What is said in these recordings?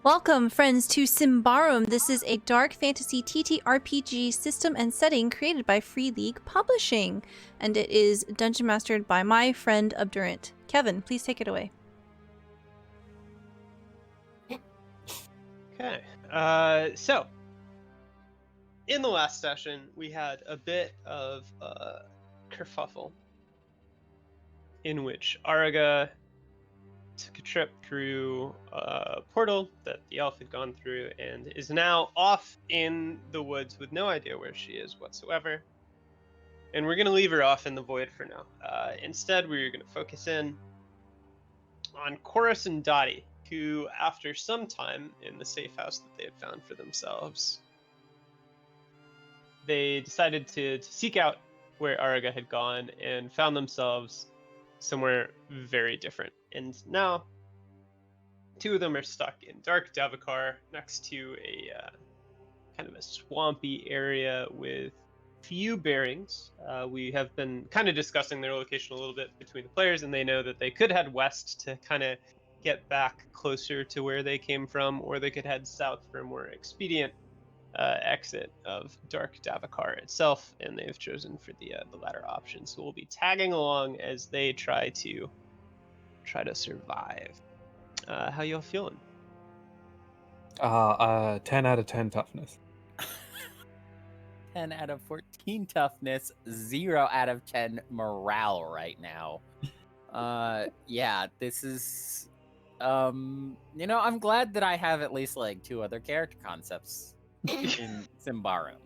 Welcome, friends, to Symbaroum. This is a dark fantasy TTRPG system and setting created by Free League Publishing, and it is dungeon mastered by my friend Obdurant. Kevin, please take it away. Okay, so in the last session, we had a bit of a kerfuffle in which Araga took a trip through a portal that the elf had gone through and is now off in the woods with no idea where she is whatsoever. And we're going to leave her off in the void for now. Instead, we're going to focus in on Kory and Dati, who, after some time in the safe house that they had found for themselves, they decided to seek out where Araga had gone and found themselves somewhere very different. And now, two of them are stuck in dark Davokar next to a kind of a swampy area with few bearings. We have been kind of discussing their location a little bit between the players, and they know that they could head west to kind of get back closer to where they came from, or they could head south for a more expedient exit of dark Davokar itself, and they've chosen for the latter option. So we'll be tagging along as they try to survive. How y'all feeling? 10 out of 10 toughness. 10 out of 14 toughness, 0 out of 10 morale right now. Yeah, this is I'm glad that I have at least like 2 other character concepts in Symbaroum.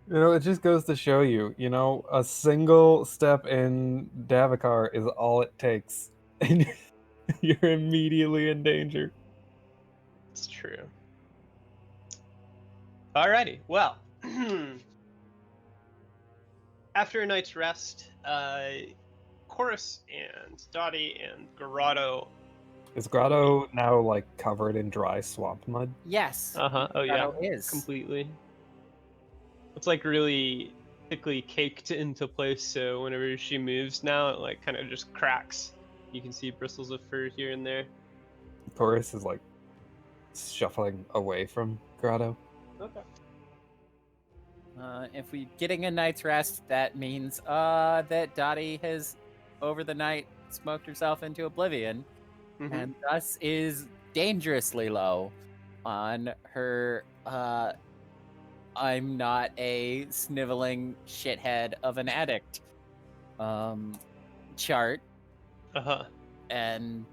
It just goes to show you, a single step in Davokar is all it takes. And you're immediately in danger. It's true. Alrighty, well, after a night's rest, Kory and Dati and Grotto. Is Grotto now like covered in dry swamp mud? Yes. Oh yeah, Grotto is completely. It's like really thickly caked into place, so whenever she moves now, it like kind of just cracks. You can see bristles of fur here and there. Kory is like shuffling away from Grotto. Okay. If we're getting a night's rest, that means that Dati has, over the night, smoked herself into oblivion, and thus is dangerously low on her I'm not a sniveling shithead of an addict chart. And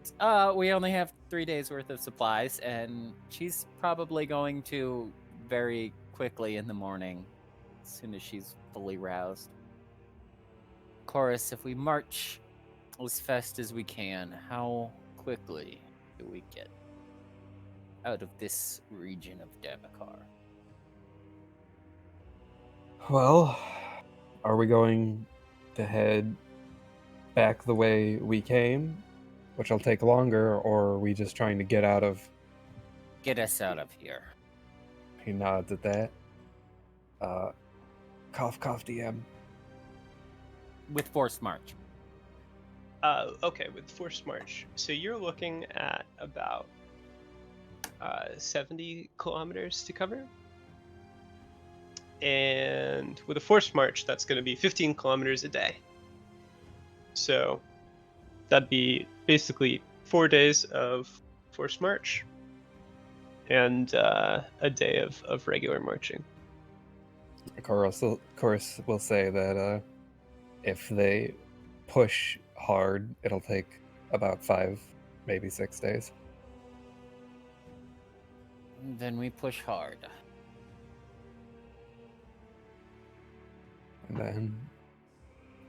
we only have 3 days worth of supplies, and she's probably going to very quickly in the morning, as soon as she's fully roused. Kory, if we march as fast as we can, how quickly do we get out of this region of Davokar? Well, are we going to head back the way we came, which will take longer, or are we just trying to get out of... Get us out of here. He nods at that. Cough, DM. With forced march. Okay, with forced march. So you're looking at about 70 kilometers to cover. And with a forced march, that's going to be 15 kilometers a day. So that'd be basically 4 days of forced march and a day of regular marching. Kory will say that if they push hard, it'll take about 5, maybe 6 days. Then we push hard. And then,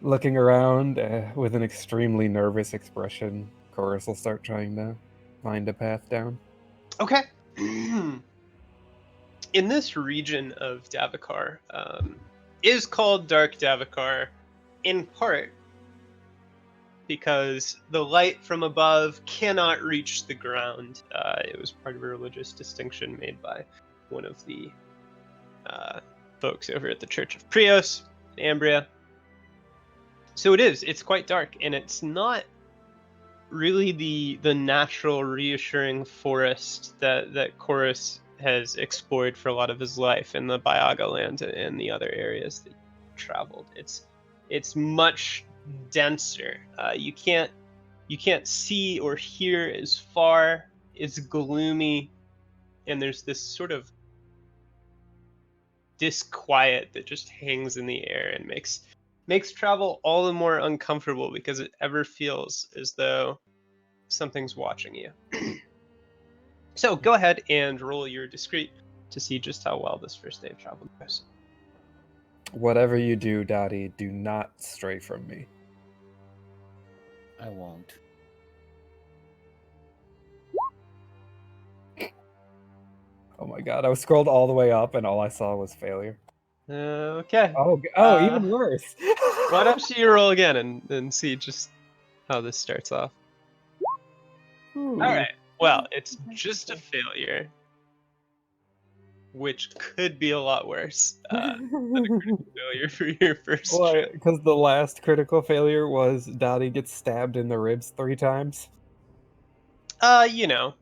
looking around with an extremely nervous expression, Kory will start trying to find a path down. Okay. In this region of Davokar, is called Dark Davokar, in part because the light from above cannot reach the ground. It was part of a religious distinction made by one of the folks over at the Church of Prios, in Ambria. So it's quite dark, and it's not really the natural reassuring forest that Chorus has explored for a lot of his life in the Bayaga land and the other areas that he traveled. It's much denser. You can't see or hear as far. It's gloomy, and there's this sort of disquiet that just hangs in the air and makes travel all the more uncomfortable because it ever feels as though something's watching you. So go ahead and roll your discreet to see just how well this first day of travel goes. Whatever you do, Dati, do not stray from me. I won't. Oh my god, I was scrolled all the way up and all I saw was failure. Okay. Even worse. Why don't you roll again and see just how this starts off? Ooh. All right. Well, it's just a failure, which could be a lot worse than a critical failure for your first trip. Because the last critical failure was Dati gets stabbed in the ribs 3 times. You know.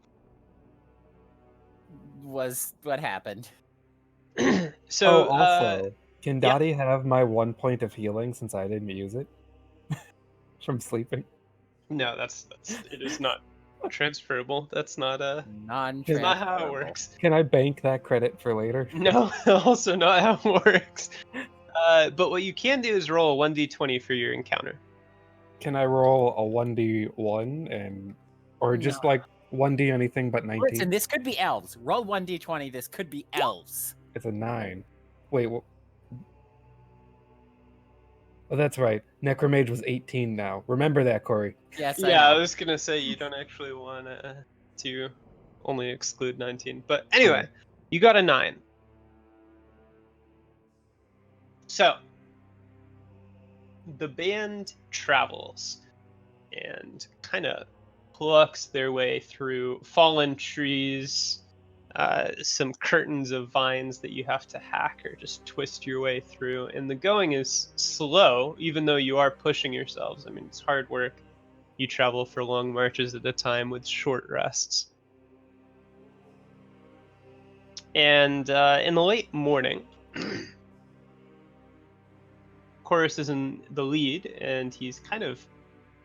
Was what happened. So, also, can yeah. Dati have my 1 point of healing since I didn't use it? From sleeping? No, that's it is not transferable. That's not Non-transferable. not how it works. Can I bank that credit for later? No, also not how it works. But what you can do is roll a 1d20 for your encounter. Can I roll a 1d1 or just No. like 1d anything but 19? Listen, this could be elves. Roll 1d20. This could be elves. It's a 9. Wait, oh, that's right. Necromage was 18 now. Remember that, Kory. Yes, Yeah, I I know. was gonna say you don't actually want to only exclude 19. But anyway, you got a 9. So the band travels and kind of plucks their way through fallen trees, some curtains of vines that you have to hack or just twist your way through. And the going is slow, even though you are pushing yourselves. I mean, it's hard work. You travel for long marches at a time with short rests. And in the late morning, Chorus is in the lead, and he's kind of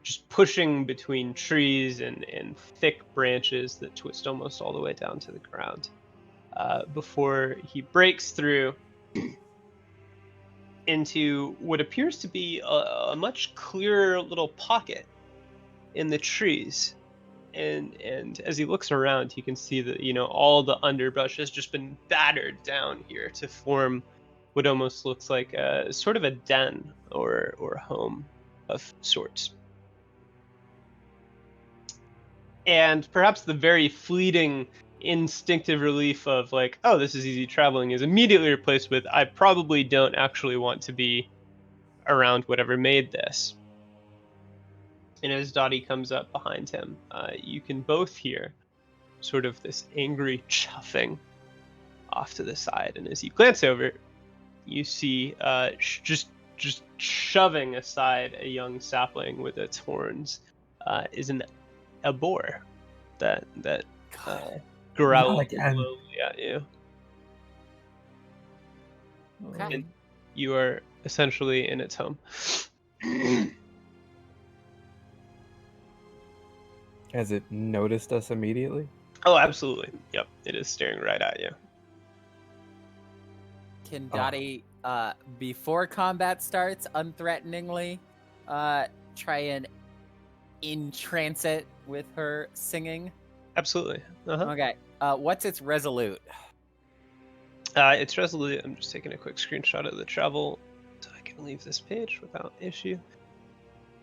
just pushing between trees and thick branches that twist almost all the way down to the ground before he breaks through into what appears to be a much clearer little pocket in the trees. And as he looks around, you can see that, you know, all the underbrush has just been battered down here to form what almost looks like a sort of a den or home of sorts. And perhaps the very fleeting instinctive relief of like, oh, this is easy traveling is immediately replaced with, I probably don't actually want to be around whatever made this. And as Dati comes up behind him, you can both hear sort of this angry chuffing off to the side. And as you glance over, you see just shoving aside a young sapling with its horns is a boar that growls slowly at you. Okay. And you are essentially in its home. Has it noticed us immediately? Oh, absolutely. Yep, it is staring right at you. Can Dati, before combat starts, unthreateningly try and entrance it with her singing? Absolutely. Uh-huh. Okay. What's its resolute? It's resolute. I'm just taking a quick screenshot of the travel so I can leave this page without issue.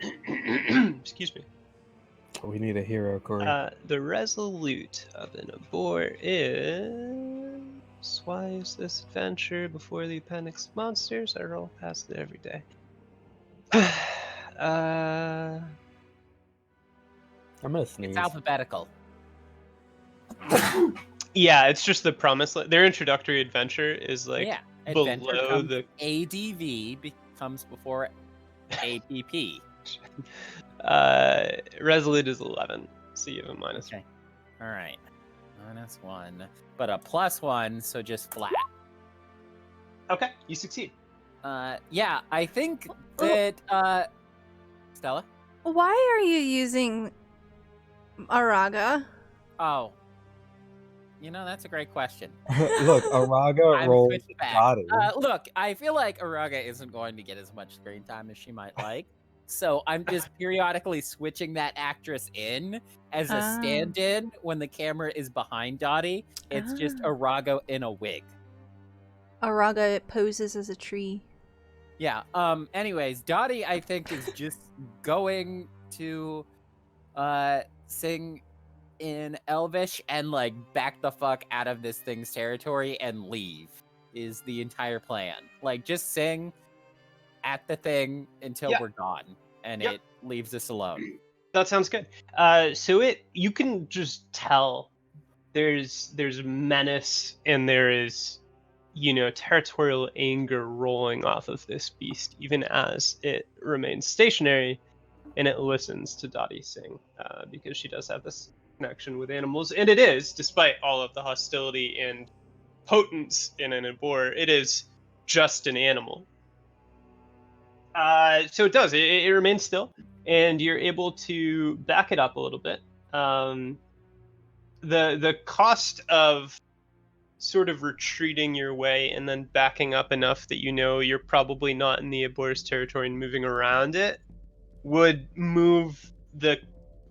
Excuse me. We need a hero, Kory. The resolute of an abor is... Why is this adventure before the appendix monsters? I roll past it every day. I'm gonna sneeze. It's alphabetical. Yeah, it's just the promise. Their introductory adventure is like Yeah. below comes the ADV becomes before APP. Resolute is 11, so you have a minus. Okay. All right. -1, but a +1, so just flat. Okay, you succeed. Yeah, I think that Stella? Why are you using Araga? Oh. That's a great question. Look, Araga I'm rolled switching back. Dati. Look, I feel like Araga isn't going to get as much screen time as she might like. So I'm just periodically switching that actress in as a Ah. stand-in when the camera is behind Dottie. It's just Araga in a wig. Araga poses as a tree. Yeah. Anyways, Dottie, I think, is just going to sing in Elvish and like back the fuck out of this thing's territory and leave is the entire plan. Like just sing at the thing until we're gone and it leaves us alone. That sounds good. So you can just tell there's menace and there is territorial anger rolling off of this beast, even as it remains stationary and it listens to Dottie sing, because she does have this connection with animals, and it is, despite all of the hostility and potence in an abor, it is just an animal. So it does. It remains still, and you're able to back it up a little bit. The cost of sort of retreating your way and then backing up enough that you're probably not in the abor's territory and moving around it would move the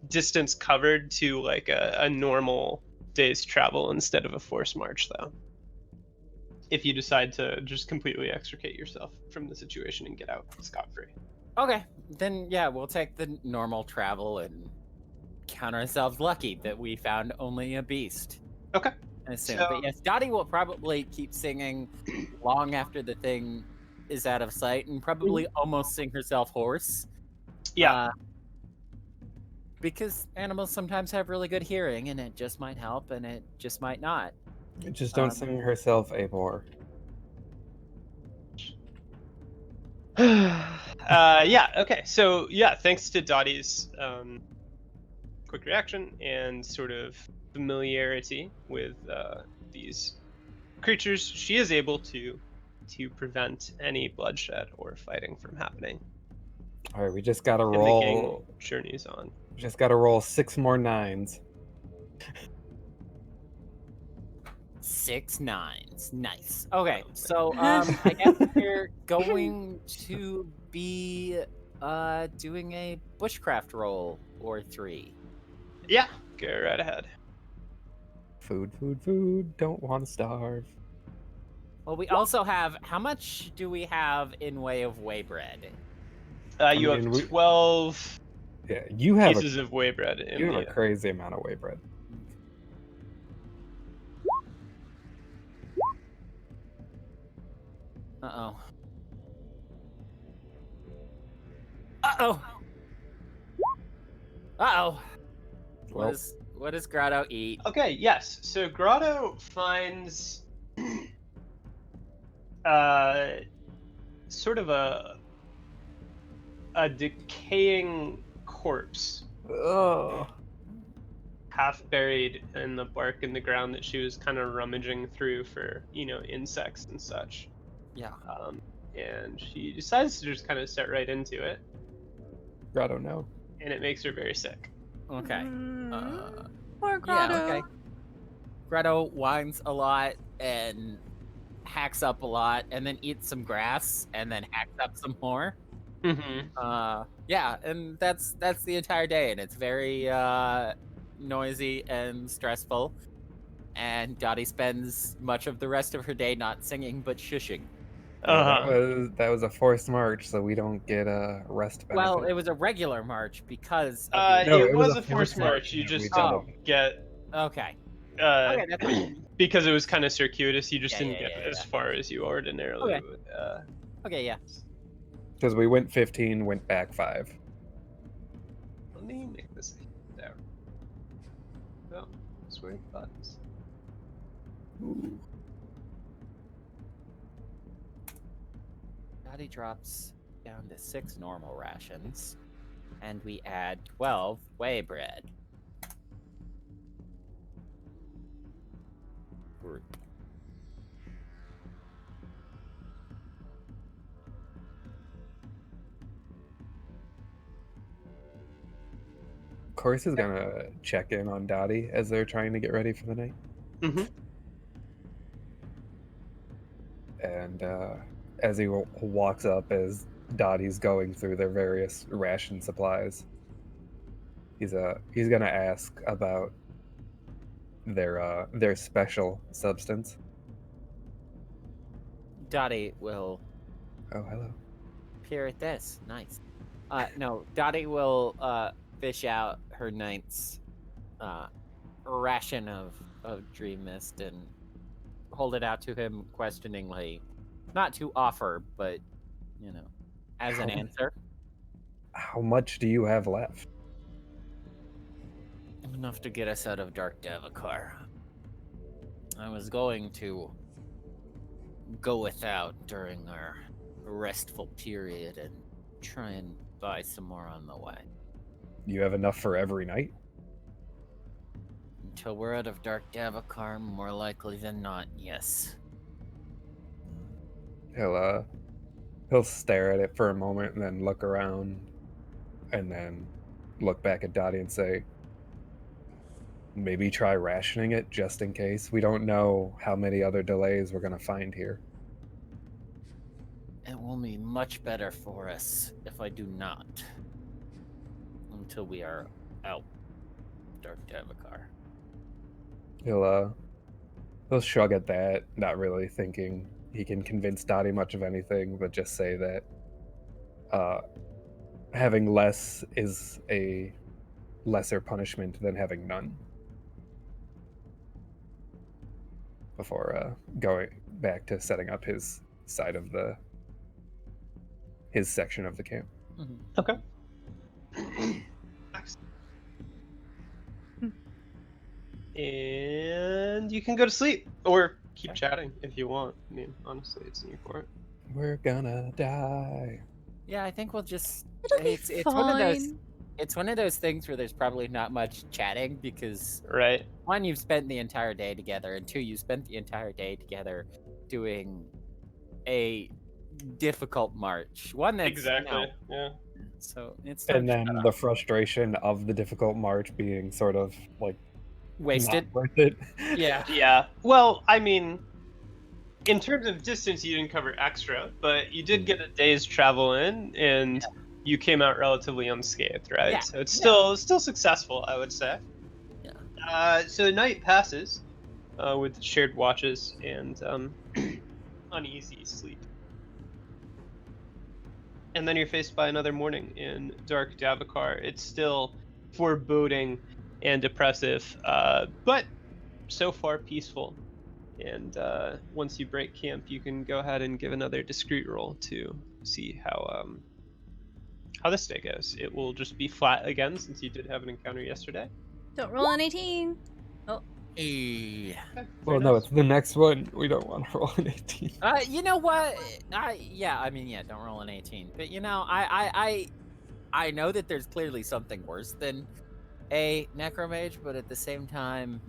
distance covered to like a normal day's travel instead of a forced march, though, if you decide to just completely extricate yourself from the situation and get out scot-free. Okay, then yeah, we'll take the normal travel and count ourselves lucky that we found only a beast. Okay. I assume. But yes, Dottie will probably keep singing long after the thing is out of sight and probably almost sing herself hoarse. Yeah. Because animals sometimes have really good hearing and it just might help and it just might not. Just don't sing herself abor. Yeah, okay. So yeah, thanks to Dottie's quick reaction and sort of familiarity with these creatures, she is able to prevent any bloodshed or fighting from happening. All right, we just gotta And the roll. gang journeys on. Just gotta roll 6 more 9s. 6 9s. Nice. Okay, so I guess we're going to be doing a bushcraft roll or 3. Yeah, go right ahead. Food, food, food. Don't want to starve. Well, we also have, how much do we have in way of whey bread? You have 12 Yeah, you have pieces of whey bread. You have a crazy amount of whey bread. Uh-oh. Uh-oh! Uh-oh! Well, What does Grotto eat? Okay, yes. So Grotto finds sort of a decaying corpse, half buried in the bark in the ground that she was kind of rummaging through for insects and such. Yeah. And she decides to just kind of start right into it. Grotto, no. And it makes her very sick. Okay. Poor Grotto. Yeah, okay. Grotto whines a lot and hacks up a lot and then eats some grass and then hacks up some more. Mm-hmm. Yeah, and that's the entire day, and it's very noisy and stressful. And Dottie spends much of the rest of her day not singing but shushing. That was a forced march, so we don't get a rest benefit. Well, it was a regular march because of it was a forced march. You just don't get. Okay. Okay, that's fine. Because it was kind of circuitous, you just didn't get as far as you ordinarily would. Okay, yeah. Because we went 15, went back 5. Let me make this there. Oh, swing buttons. Ooh. Dottie drops down to 6 normal rations. And we add 12 whey bread. Chorus is gonna check in on Dati as they're trying to get ready for the night. Mm-hmm. And as he walks up, as Dottie's going through their various ration supplies, he's gonna ask about their special substance. Dati will Oh, hello. peer at this. Nice. No, Dati will fish out her night's ration of dream mist and hold it out to him questioningly. Not to offer, but, as an answer. How much do you have left? Enough to get us out of Dark Davokar. I was going to go without during our restful period and try and buy some more on the way. You have enough for every night? Until we're out of Dark Davokar, more likely than not, yes. He'll stare at it for a moment and then look around and then look back at Dottie and say, maybe try rationing it just in case. We don't know how many other delays we're going to find here. It will be much better for us if I do not. Until we are out Dark Davokar. He'll shrug at that, not really thinking he can convince Dottie much of anything, but just say that having less is a lesser punishment than having none. Before going back to setting up his side of his section of the camp. Mm-hmm. Okay. And you can go to sleep or keep chatting if you want. I mean, honestly, it's in your court. We're gonna die. Yeah, I think we'll just. It'll be It's one of those. fine. It's one of those things where there's probably not much chatting because Right. one, you've spent the entire day together, and two, you spent the entire day together doing a difficult march. One that's Exactly. Yeah. So it's And time to then shut the up. frustration of the difficult march being sort of like Wasted. not worth it. Yeah. Yeah. Well, I mean, in terms of distance, you didn't cover extra, but you did get a day's travel in, and you came out relatively unscathed, right? Yeah. So it's still successful, I would say. Yeah. So the night passes with shared watches and uneasy sleep. And then you're faced by another morning in Dark Davokar. It's still foreboding and oppressive, but so far peaceful. And once you break camp, you can go ahead and give another discreet roll to see how this day goes. It will just be flat again since you did have an encounter yesterday. Don't roll an 18. Eh. Okay, Well, very no, nice. it's the next one. We don't want to roll an 18. You know what? Don't roll an 18. But I know that there's clearly something worse than a necromage, but at the same time,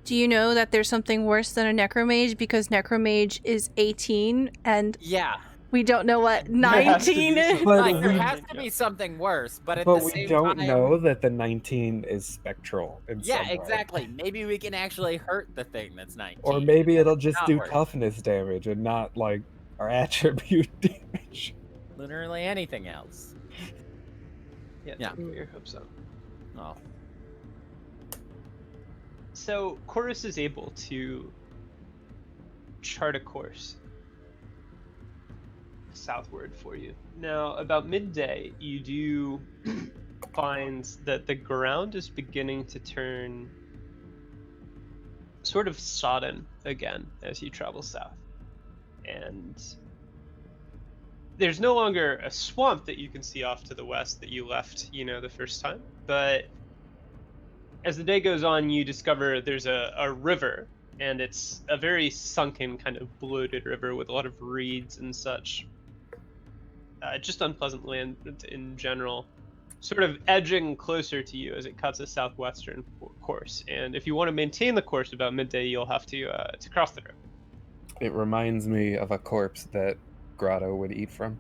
Do you know that there's something worse than a necromage because necromage is 18 and yeah, we don't know what There has to be 19 is? something But like there we- has to be something worse. But at But the we same don't time, know that the 19 is spectral in Yeah, some way. exactly. Maybe we can actually hurt the thing that's 19. Or maybe it'll just Not do worse. toughness damage and not like our attribute damage. Literally anything else. Yeah, Yeah. don't get your hopes up. Oh. So Chorus is able to chart a course southward for you. Now, about midday, you do find that the ground is beginning to turn sort of sodden again as you travel south. And there's no longer a swamp that you can see off to the west that you left, the first time. But as the day goes on, you discover there's a river, and it's a very sunken, kind of bloated river with a lot of reeds and such. Just unpleasant land in general. sort of edging closer to you as it cuts a southwestern course. And if you want to maintain the course about midday, you'll have to cross the river. It reminds me of a corpse that Grotto would eat from.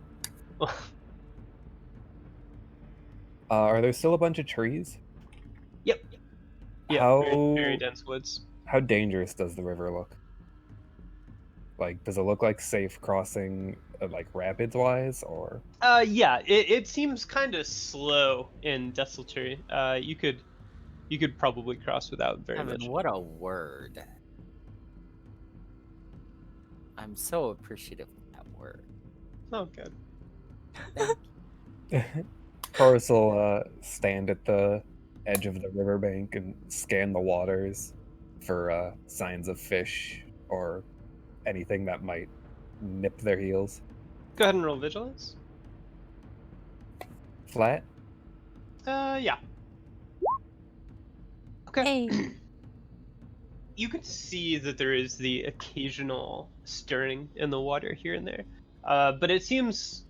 Are there still a bunch of trees? Yep. Yeah, How very dense woods. How dangerous does the river look? Like, does it look like safe crossing, like rapids wise, or? Yeah, it seems kind of slow and desultory. You could probably cross without very Evan, much. what a word. I'm so appreciative of that word. Oh, good. Chorus will stand at the edge of the riverbank and scan the waters for signs of fish or anything that might nip their heels. Go ahead and roll vigilance. Flat? Yeah. Okay. Hey. You can see that there is the occasional stirring in the water here and there, but it seems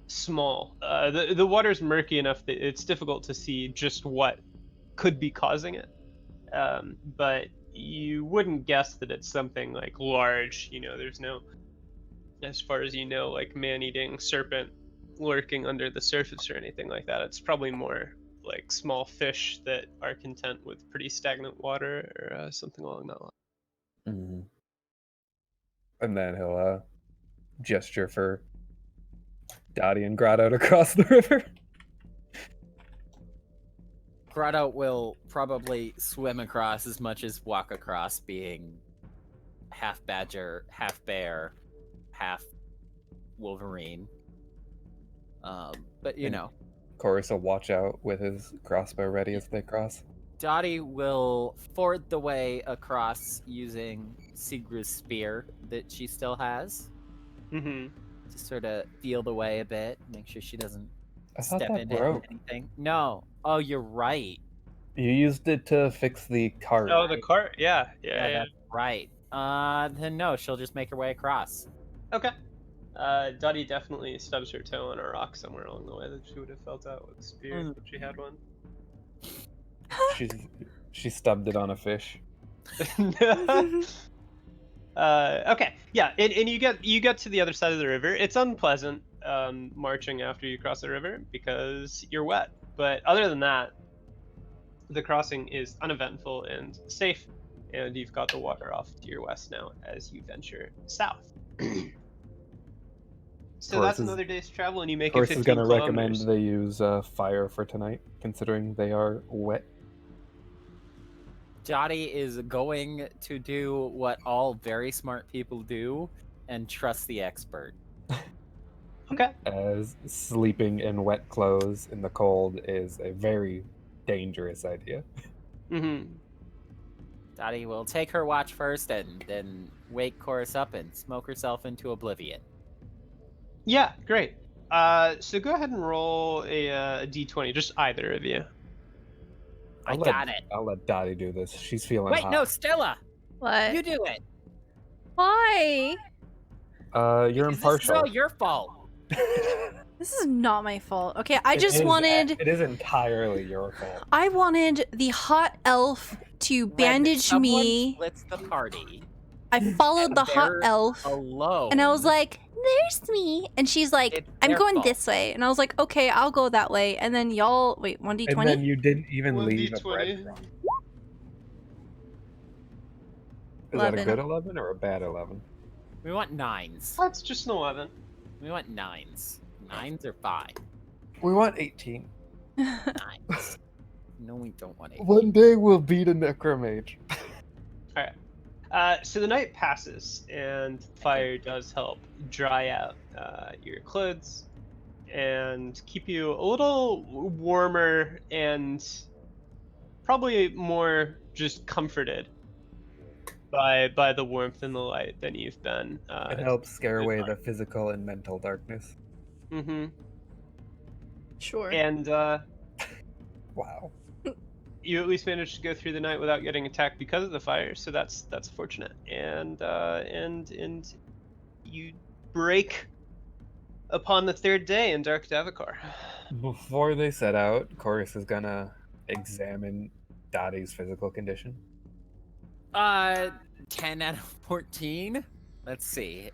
small. The water's murky enough that it's difficult to see just what could be causing it, but you wouldn't guess that it's something like large. There's no, as far as you know, like man-eating serpent lurking under the surface or anything like that. It's probably more like small fish that are content with pretty stagnant water or something along that line. Mm-hmm. And then he'll gesture for Dati and Grotto to cross the river. Grotto will probably swim across as much as walk across, being half badger, half bear, half wolverine. But you know. Chorus will watch out with his crossbow ready as they cross. Dati will ford the way across using Sigra's spear that she still has. Mm-hmm. To sort of feel the way a bit, make sure she doesn't I thought step that into broke. anything. No. Oh, you're right. You used it to fix the cart. Oh, the cart. Yeah. That's right. Then no, she'll just make her way across. Okay. Dati definitely stubs her toe on a rock somewhere along the way that she would have felt out with a spear if she had one. She stubbed it on a fish. Okay, yeah, and you get to the other side of the river. It's unpleasant marching after you cross the river because you're wet. But other than that, the crossing is uneventful and safe, and you've got the water off to your west now as you venture south. So that's another day's travel, and you make it 15 is going to recommend kilometers. they use fire for tonight, considering they are wet. Dati is going to do what all very smart people do and trust the expert. Okay. As sleeping in wet clothes in the cold is a very dangerous idea. Mm-hmm. Dati will take her watch first and then wake Chorus up and smoke herself into oblivion. Yeah, great. So go ahead and roll a d20, just either of you. I got it. I'll let Dati do this. She's feeling Wait, hot. no, Stella! What? You do it! Why? You're Because impartial. This is all your fault. This is not my fault. Okay, I It just wanted... It is entirely your fault. I wanted the hot elf to bandage Someone me. splits the party. I followed the hot They're elf. alone. And I was like, there's me. And she's like, It's I'm their going fault. this way. And I was like, okay, I'll go that way. And then y'all, wait, 1d20? And then you didn't even leave a 1d20. breadcrumb. Is that a 11. good 11 or a bad 11? We want 9s. That's just an 11. We want 9s. 9s are fine. We want 18. 9s. No, we don't want 8. One day we'll beat a necromage. All right. So the night passes, and fire does help dry out your clothes and keep you a little warmer and probably more just comforted by the warmth and the light than you've been. It helps scare away the physical and mental darkness. Mm-hmm. Sure. And Wow. you at least managed to go through the night without getting attacked because of the fire, so that's fortunate. And you break upon the third day in Dark Davokar. Before they set out, Chorus is gonna examine Dotty's physical condition. 10 out of 14. Let's see.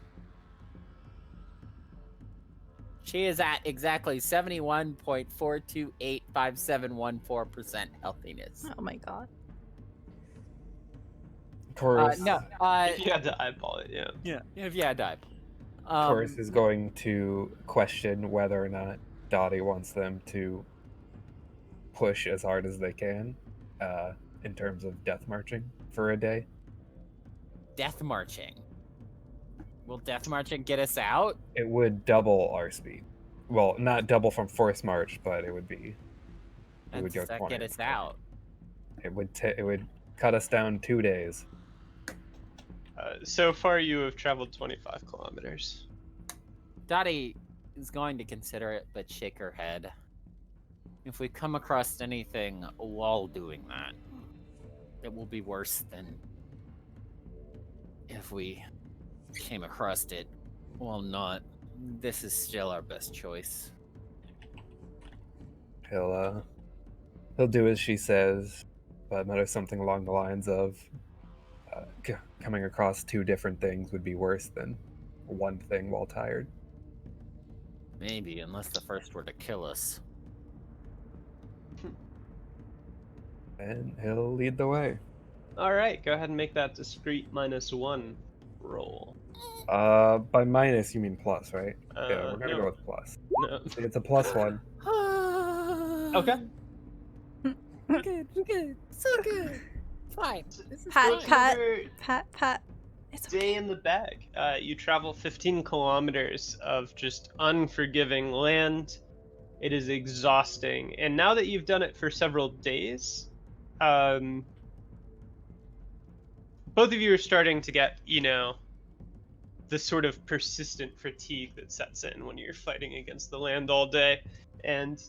She is at exactly 71.4285714% healthiness. Oh my god. Chorus, No. If you had to eyeball it, yeah. Yeah. If you had died. Chorus is going to question whether or not Dotty wants them to push as hard as they can in terms of death marching for a day. Death marching. Will death marching get us out? It would double our speed. Well, not double from force march, but it would be. It And would go does that 20. get us out? It would cut us down 2 days. So far, you have traveled 25 kilometers. Dottie is going to consider it, but shake her head. If we come across anything while doing that, it will be worse than if we came across it while not. This is still our best choice. He'll do as she says, but mutter something along the lines of coming across 2 different things would be worse than one thing while tired. Maybe, unless the first were to kill us. And he'll lead the way. All right, go ahead and make that discreet -1 roll. By minus you mean plus, right? Yeah, we're gonna no. go with plus. No. It's a +1. Okay. Good, good, so good. Fine. This is Pat, fine. Pat. It's okay. Day in the bag. You travel 15 kilometers of just unforgiving land. It is exhausting. And now that you've done it for several days, both of you are starting to get, the sort of persistent fatigue that sets in when you're fighting against the land all day. And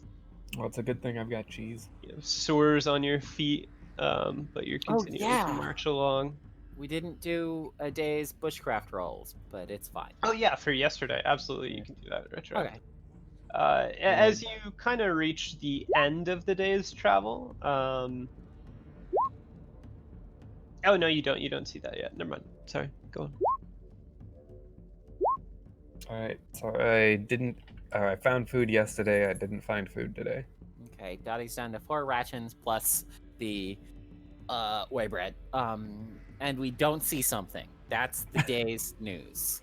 Well, it's a good thing I've got cheese. sores on your feet, but you're continuing to march along. We didn't do a day's bushcraft rolls, but it's fine. Oh yeah, for yesterday, absolutely, you can do that retro. Okay. As you kind of reach the end of the day's travel, oh no, you don't. You don't see that yet. Never mind. Sorry. Go on. All right, so I found food yesterday. I didn't find food today. Okay, Dottie's down to 4 rations plus the whey bread. And we don't see something. That's the day's news.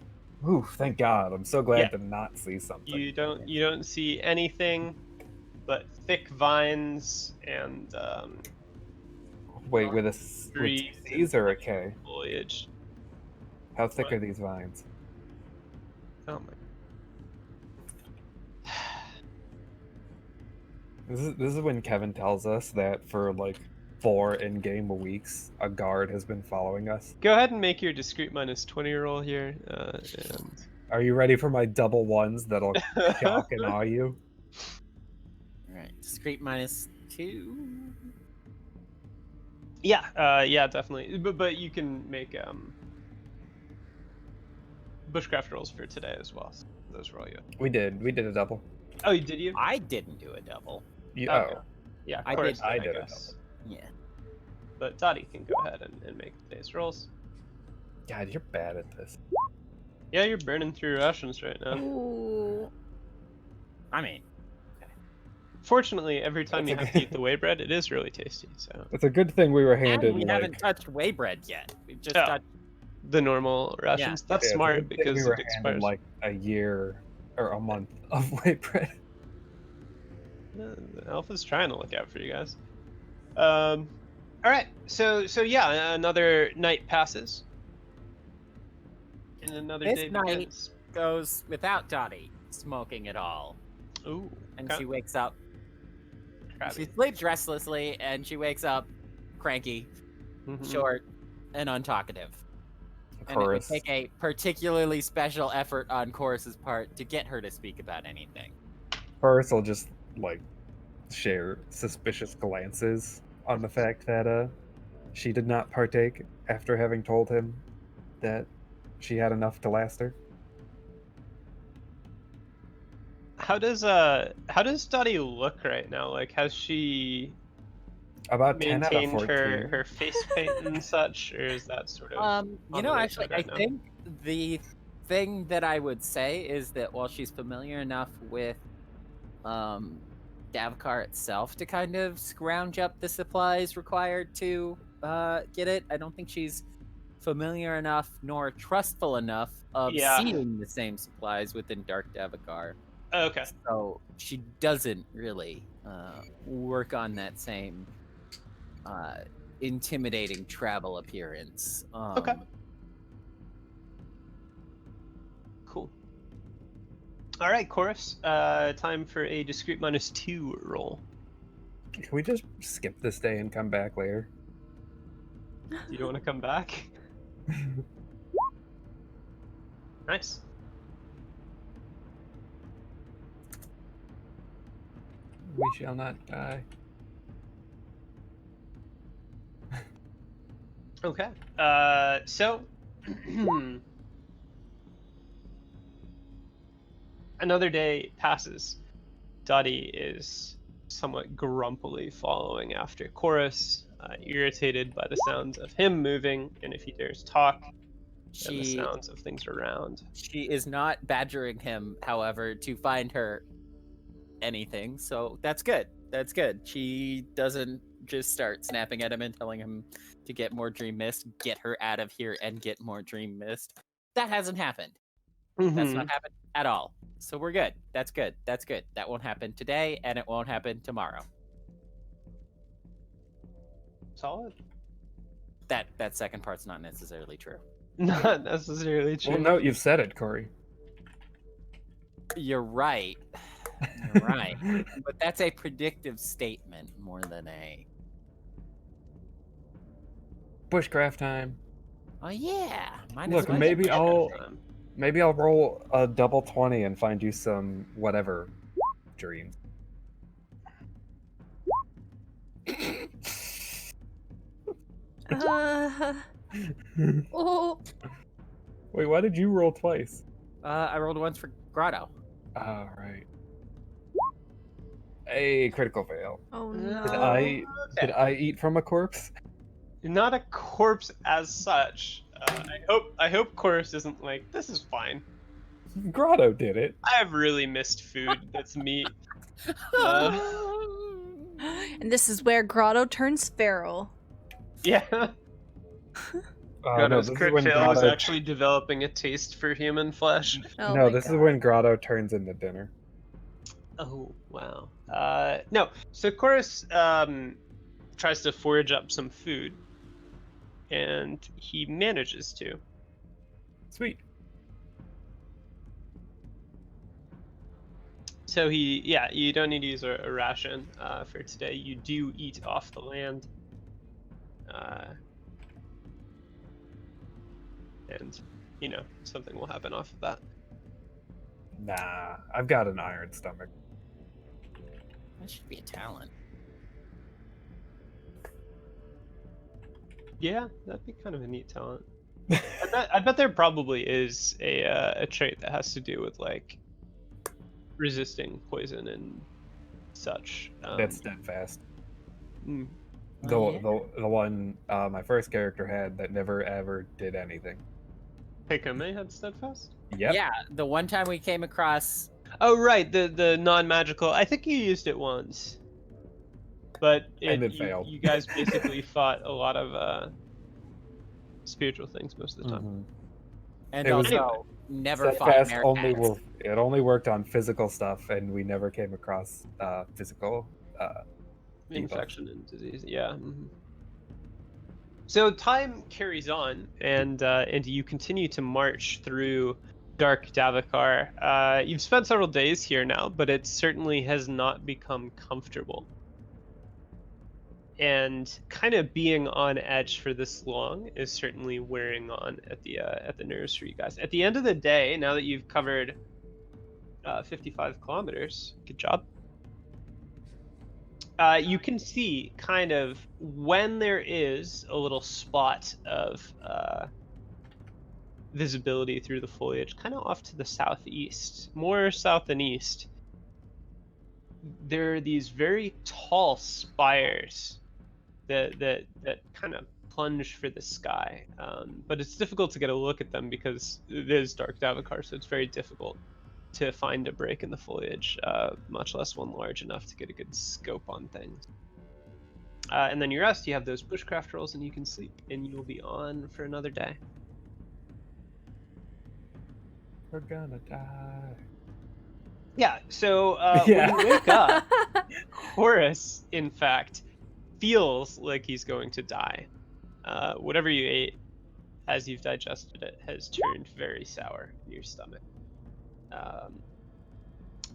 Ooh, thank God! I'm so glad Yeah. to not see something. You don't see anything but thick vines and Wait, with trees C's or a K? foliage. How thick are these vines? Oh my. This is when Kevin tells us that for like 4 in-game weeks, a guard has been following us. Go ahead and make your discreet -20 roll here. And Are you ready for my double ones that'll shock and awe you? Alright, discreet -2. Yeah, definitely. But you can make bushcraft rolls for today as well. So those roll you. We did a double. Oh, did you? I didn't do a double. You, Okay. Oh, Yeah, of I course did- I I did a guess. Yeah. But Dati can go ahead and make today's rolls. God, you're bad at this. Yeah, you're burning through rations right now. Ooh. I mean, Fortunately, every time you That's have to eat the whey bread, it is really tasty. So It's a good thing we were and handed we like haven't touched whey bread yet. We've just Oh. touched. the normal rations. That's yeah, it's a smart good thing because we were it handed expires. like a year or a month of white bread. The Alpha's trying to look out for you guys. All right. So yeah, another night passes, and another This day night- begins. Goes without Dottie smoking at all. Ooh. And okay. she wakes up. Crabby. She sleeps restlessly and she wakes up cranky, Mhm. short, and untalkative. And it would Chorus. take a particularly special effort on Chorus's part to get her to speak about anything. Chorus will just like share suspicious glances on the fact that she did not partake after having told him that she had enough to last her. how does Dati look right now? Like, has she About 10 out of maintained 14. her face paint and such, or is that sort of You on know, the right actually, side right I now? think the thing that I would say is that while she's familiar enough with Davokar itself to kind of scrounge up the supplies required to get it, I don't think she's familiar enough nor trustful enough of Yeah. seeing the same supplies within Dark Davokar. Okay. So she doesn't really work on that same intimidating travel appearance. Okay. Cool. All right, Chorus. Time for a discrete -2 roll. Can we just skip this day and come back later? Do you want to come back? Nice. We shall not die. Okay. So another day passes. Dati is somewhat grumpily following after Chorus, irritated by the sounds of him moving, and if he dares talk, and the She sounds of things around. she is not badgering him, however, to find her anything. So that's good. That's good. She doesn't just start snapping at him and telling him to get more dream mist, get her out of here and get more dream mist. That hasn't happened. That's not happened at all. So we're good. That's good. That's good. That won't happen today, and it won't happen tomorrow. Solid. That second part's not necessarily true. Not necessarily true. Well, no, you've said it, Kory. You're right. You're right. But that's a predictive statement more than a. Bushcraft time. Oh yeah. Mine Look, is maybe I'll Um, roll a double 20 and find you some whatever dreams. Oh. Wait, why did you roll twice? I rolled once for Grotto. All right. A critical fail. Oh Did no. Did I eat from a corpse? Not a corpse as such. I hope Chorus isn't like, this is fine. Grotto did it. I have really missed food that's meat. And this is where Grotto turns feral. Yeah. No, Grotto's this is crit when fail was Grotto. actually developing a taste for human flesh. Oh No, my this is God. when Grotto turns into dinner. Oh, wow. No, so Chorus tries to forage up some food, and he manages to. Sweet. So you don't need to use a ration for today. You do eat off the land. And, something will happen off of that. Nah, I've got an iron stomach. That should be a talent. Yeah, that'd be kind of a neat talent. I bet there probably is a trait that has to do with, like, resisting poison and such. That's steadfast. mm, The Oh, the one my first character had that never ever did anything. Hikame had steadfast? Yep. Yeah, the one time we came across. Oh, right, the non-magical. I think you used it once. But And it failed. you guys basically fought a lot of spiritual things most of the time. Mhm. And It was- also never fought Steadfast Mercax. only worked on physical stuff, and we never came across physical. Infection and disease, yeah. So time carries on, and you continue to march through Dark Davokar. You've spent several days here now, but it certainly has not become comfortable. And kind of being on edge for this long is certainly wearing on at the nerves for you guys. At the end of the day, now that you've covered 55 kilometers, good job. You can see kind of when there is a little spot of visibility through the foliage, kind of off to the southeast, more south than east. there are these very tall spires that kind of plunge for the sky, but it's difficult to get a look at them because it is dark Davokar, so it's very difficult to find a break in the foliage, much less one large enough to get a good scope on things. And then you rest, you have those bushcraft rolls, and you can sleep, and you'll be on for another day. We're gonna die. Yeah, so Yeah. when you wake up, Horus, in fact, feels like he's going to die. Whatever you ate, as you've digested it, has turned very sour in your stomach.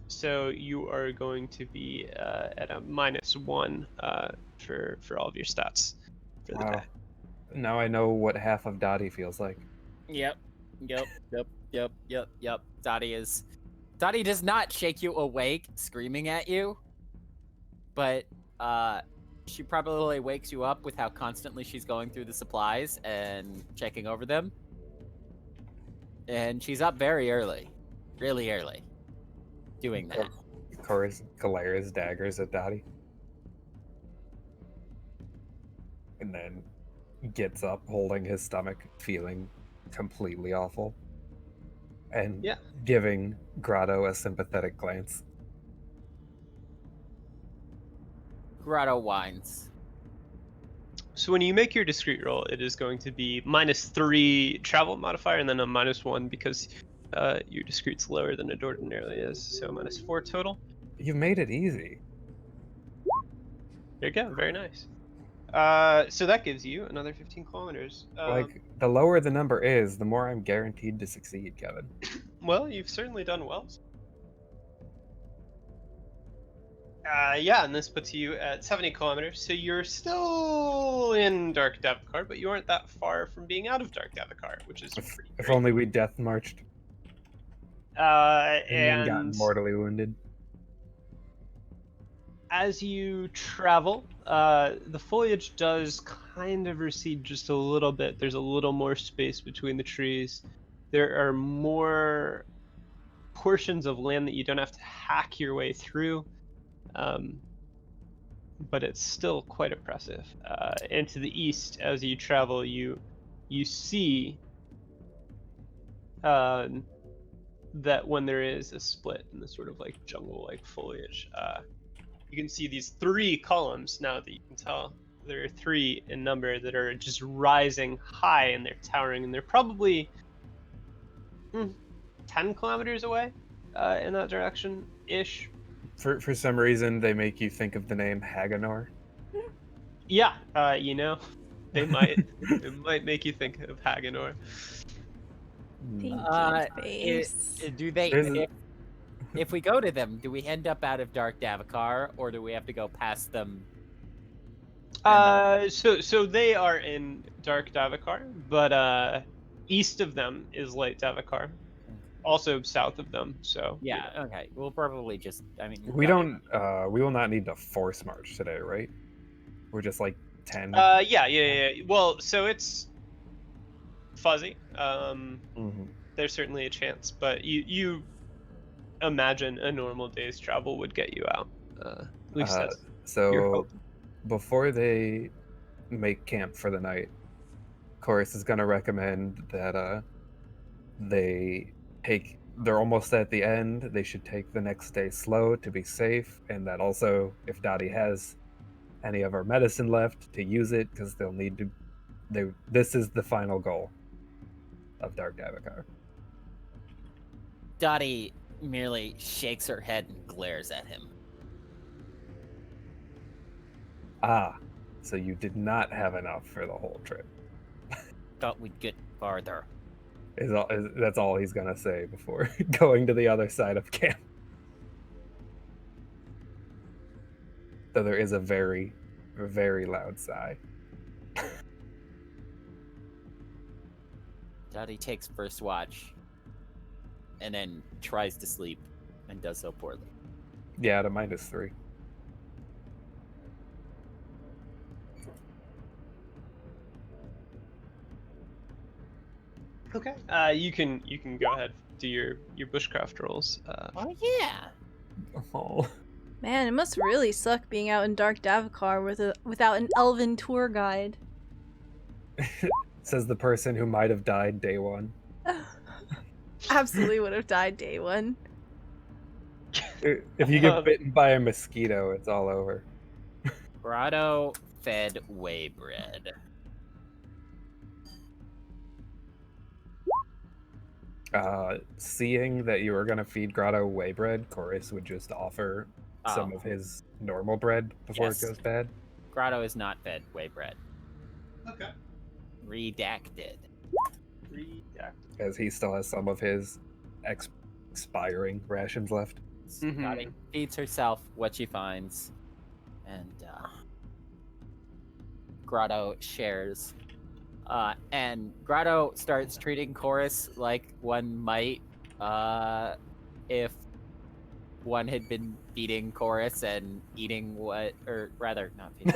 So you are going to be at a -1 for all of your stats for the Wow. day. Now I know what half of Dati feels like. Yep. Dati does not shake you awake screaming at you, but she probably wakes you up with how constantly she's going through the supplies and checking over them. And she's up very early. Really early. Doing that. Kory glares daggers at Dati. And then gets up holding his stomach, feeling completely awful. And Yeah. giving Grotto a sympathetic glance. Grotto whines. So when you make your discrete roll, it is going to be -3 travel modifier and then a -1 because your discrete's lower than it ordinarily is, so -4 total. You made it easy. There you go, very nice. So that gives you another 15 kilometers. Like, the lower the number is, the more I'm guaranteed to succeed, Kevin. Well, you've certainly done well. Yeah, and this puts you at 70 kilometers, so you're still in Dark Davokar, but you aren't that far from being out of Dark Davokar, which is pretty If great. only we death marched and then gotten And mortally wounded. as you travel, the foliage does kind of recede just a little bit. There's a little more space between the trees. There are more portions of land that you don't have to hack your way through. But it's still quite oppressive. And to the east, as you travel, you see that when there is a split in the sort of like jungle-like foliage, you can see these 3 columns now that you can tell. There are 3 in number that are just rising high, and they're towering, and they're probably 10 kilometers away in that direction-ish. For some reason, they make you think of the name Haganor. Yeah, you know, it might make you think of Haganor. Do they? If we go to them, do we end up out of Dark Davokar, or do we have to go past them? So they are in Dark Davokar, but east of them is Light Davokar. Also south of them, so Yeah, okay. We'll probably just, we will not need to force march today, right? We're just like 10. Yeah. Well, so it's fuzzy. There's certainly a chance, but you imagine a normal day's travel would get you out. At least that's your So hope. before they make camp for the night, Chorus is going to recommend that they're almost at the end. They should take the next day slow to be safe, and that also, if Dati has any of our medicine left, to use it, because they'll need to. This is the final goal of Dark Davokar. Dati merely shakes her head and glares at him. Ah, so you did not have enough for the whole trip. Thought we'd get farther. That's all he's gonna say before going to the other side of camp. Though there is a very, very loud sigh. Dati takes first watch, and then tries to sleep, and does so poorly. Yeah, to -3. Okay. You can go ahead, do your bushcraft rolls. Oh yeah. Oh. Man, it must really suck being out in Dark Davokar without an elven tour guide. Says the person who might have died day one. Absolutely would have died day one. If you get bitten by a mosquito, it's all over. Grotto fed whey bread. Seeing that you were going to feed Grotto whey bread, Chorus would just offer some of his normal bread before it goes bad. Grotto is not fed whey bread. Okay. Redacted. As he still has some of his expiring rations left. Dati feeds herself what she finds, and Grotto shares. And Grotto starts treating Chorus like one might if one had been feeding Chorus and eating what, or rather, not feeding,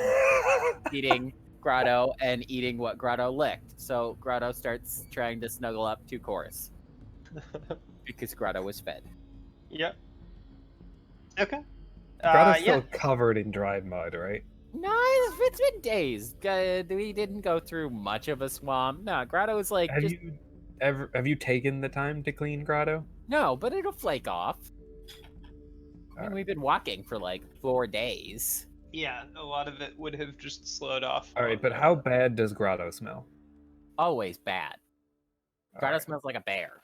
feeding Grotto and eating what Grotto licked. So Grotto starts trying to snuggle up to Chorus because Grotto was fed. Yep. Okay. Grotto's still covered in dried mud, right? No, it's been days. We didn't go through much of a swamp. No, Grotto is like. Have you taken the time to clean Grotto? No, but it'll flake off. I mean, we've been walking for like 4 days. Yeah, a lot of it would have just slowed off. All right, but how bad does Grotto smell? Always bad. Grotto smells like a bear,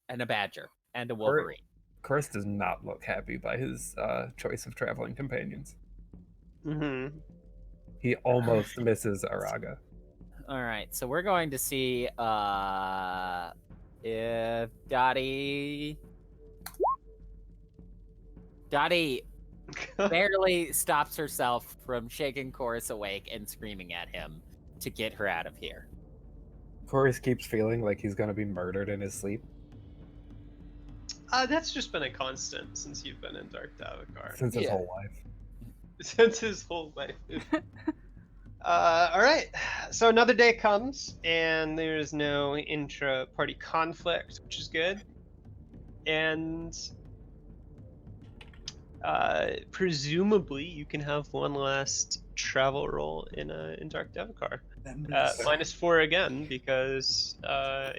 and a badger, and a wolverine. Chris does not look happy by his choice of traveling companions. Mm-hmm. He almost misses Araga. All right, so we're going to see if Dati barely stops herself from shaking Chorus awake and screaming at him to get her out of here. Chorus keeps feeling like he's going to be murdered in his sleep. That's just been a constant since you've been in Dark Davokar. Since his whole life. Since his whole life. All right. So another day comes, and there's no intra-party conflict, which is good. And presumably, you can have one last travel roll in Dark Davokar. -4 again because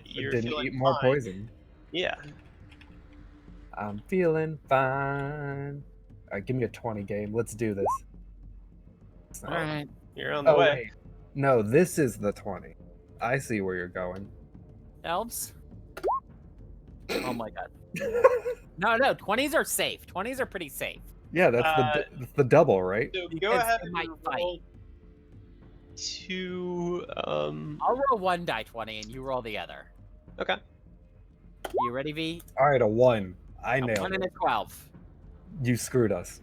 you're didn't feeling eat more fine. poison. Yeah. I'm feeling fine. Give me a 20 game. Let's do this. All right. You're on the way. Wait. No, this is the 20. I see where you're going. Elves? Oh my god. No, 20s are safe. 20s are pretty safe. Yeah, that's the double, right? So Because go ahead they and might roll 2. I'll roll one die 20 and you roll the other. Okay. You ready, V? All right, a 1. I nailed 1 and it. a 12. You screwed us.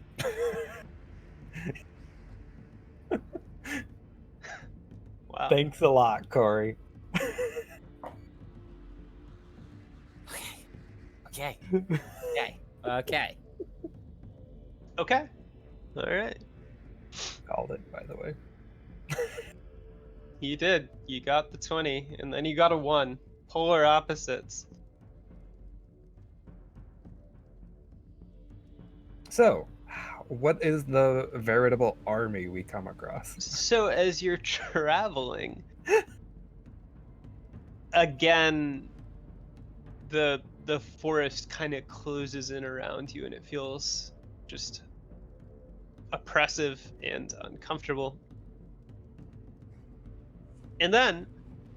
Wow. Thanks a lot, Kory. Okay. Okay. Okay. All right. Called it, by the way. You did. You got the 20, and then you got a 1. Polar opposites. So, what is the veritable army we come across? So as you're traveling, again, the forest kind of closes in around you, and it feels just oppressive and uncomfortable. And then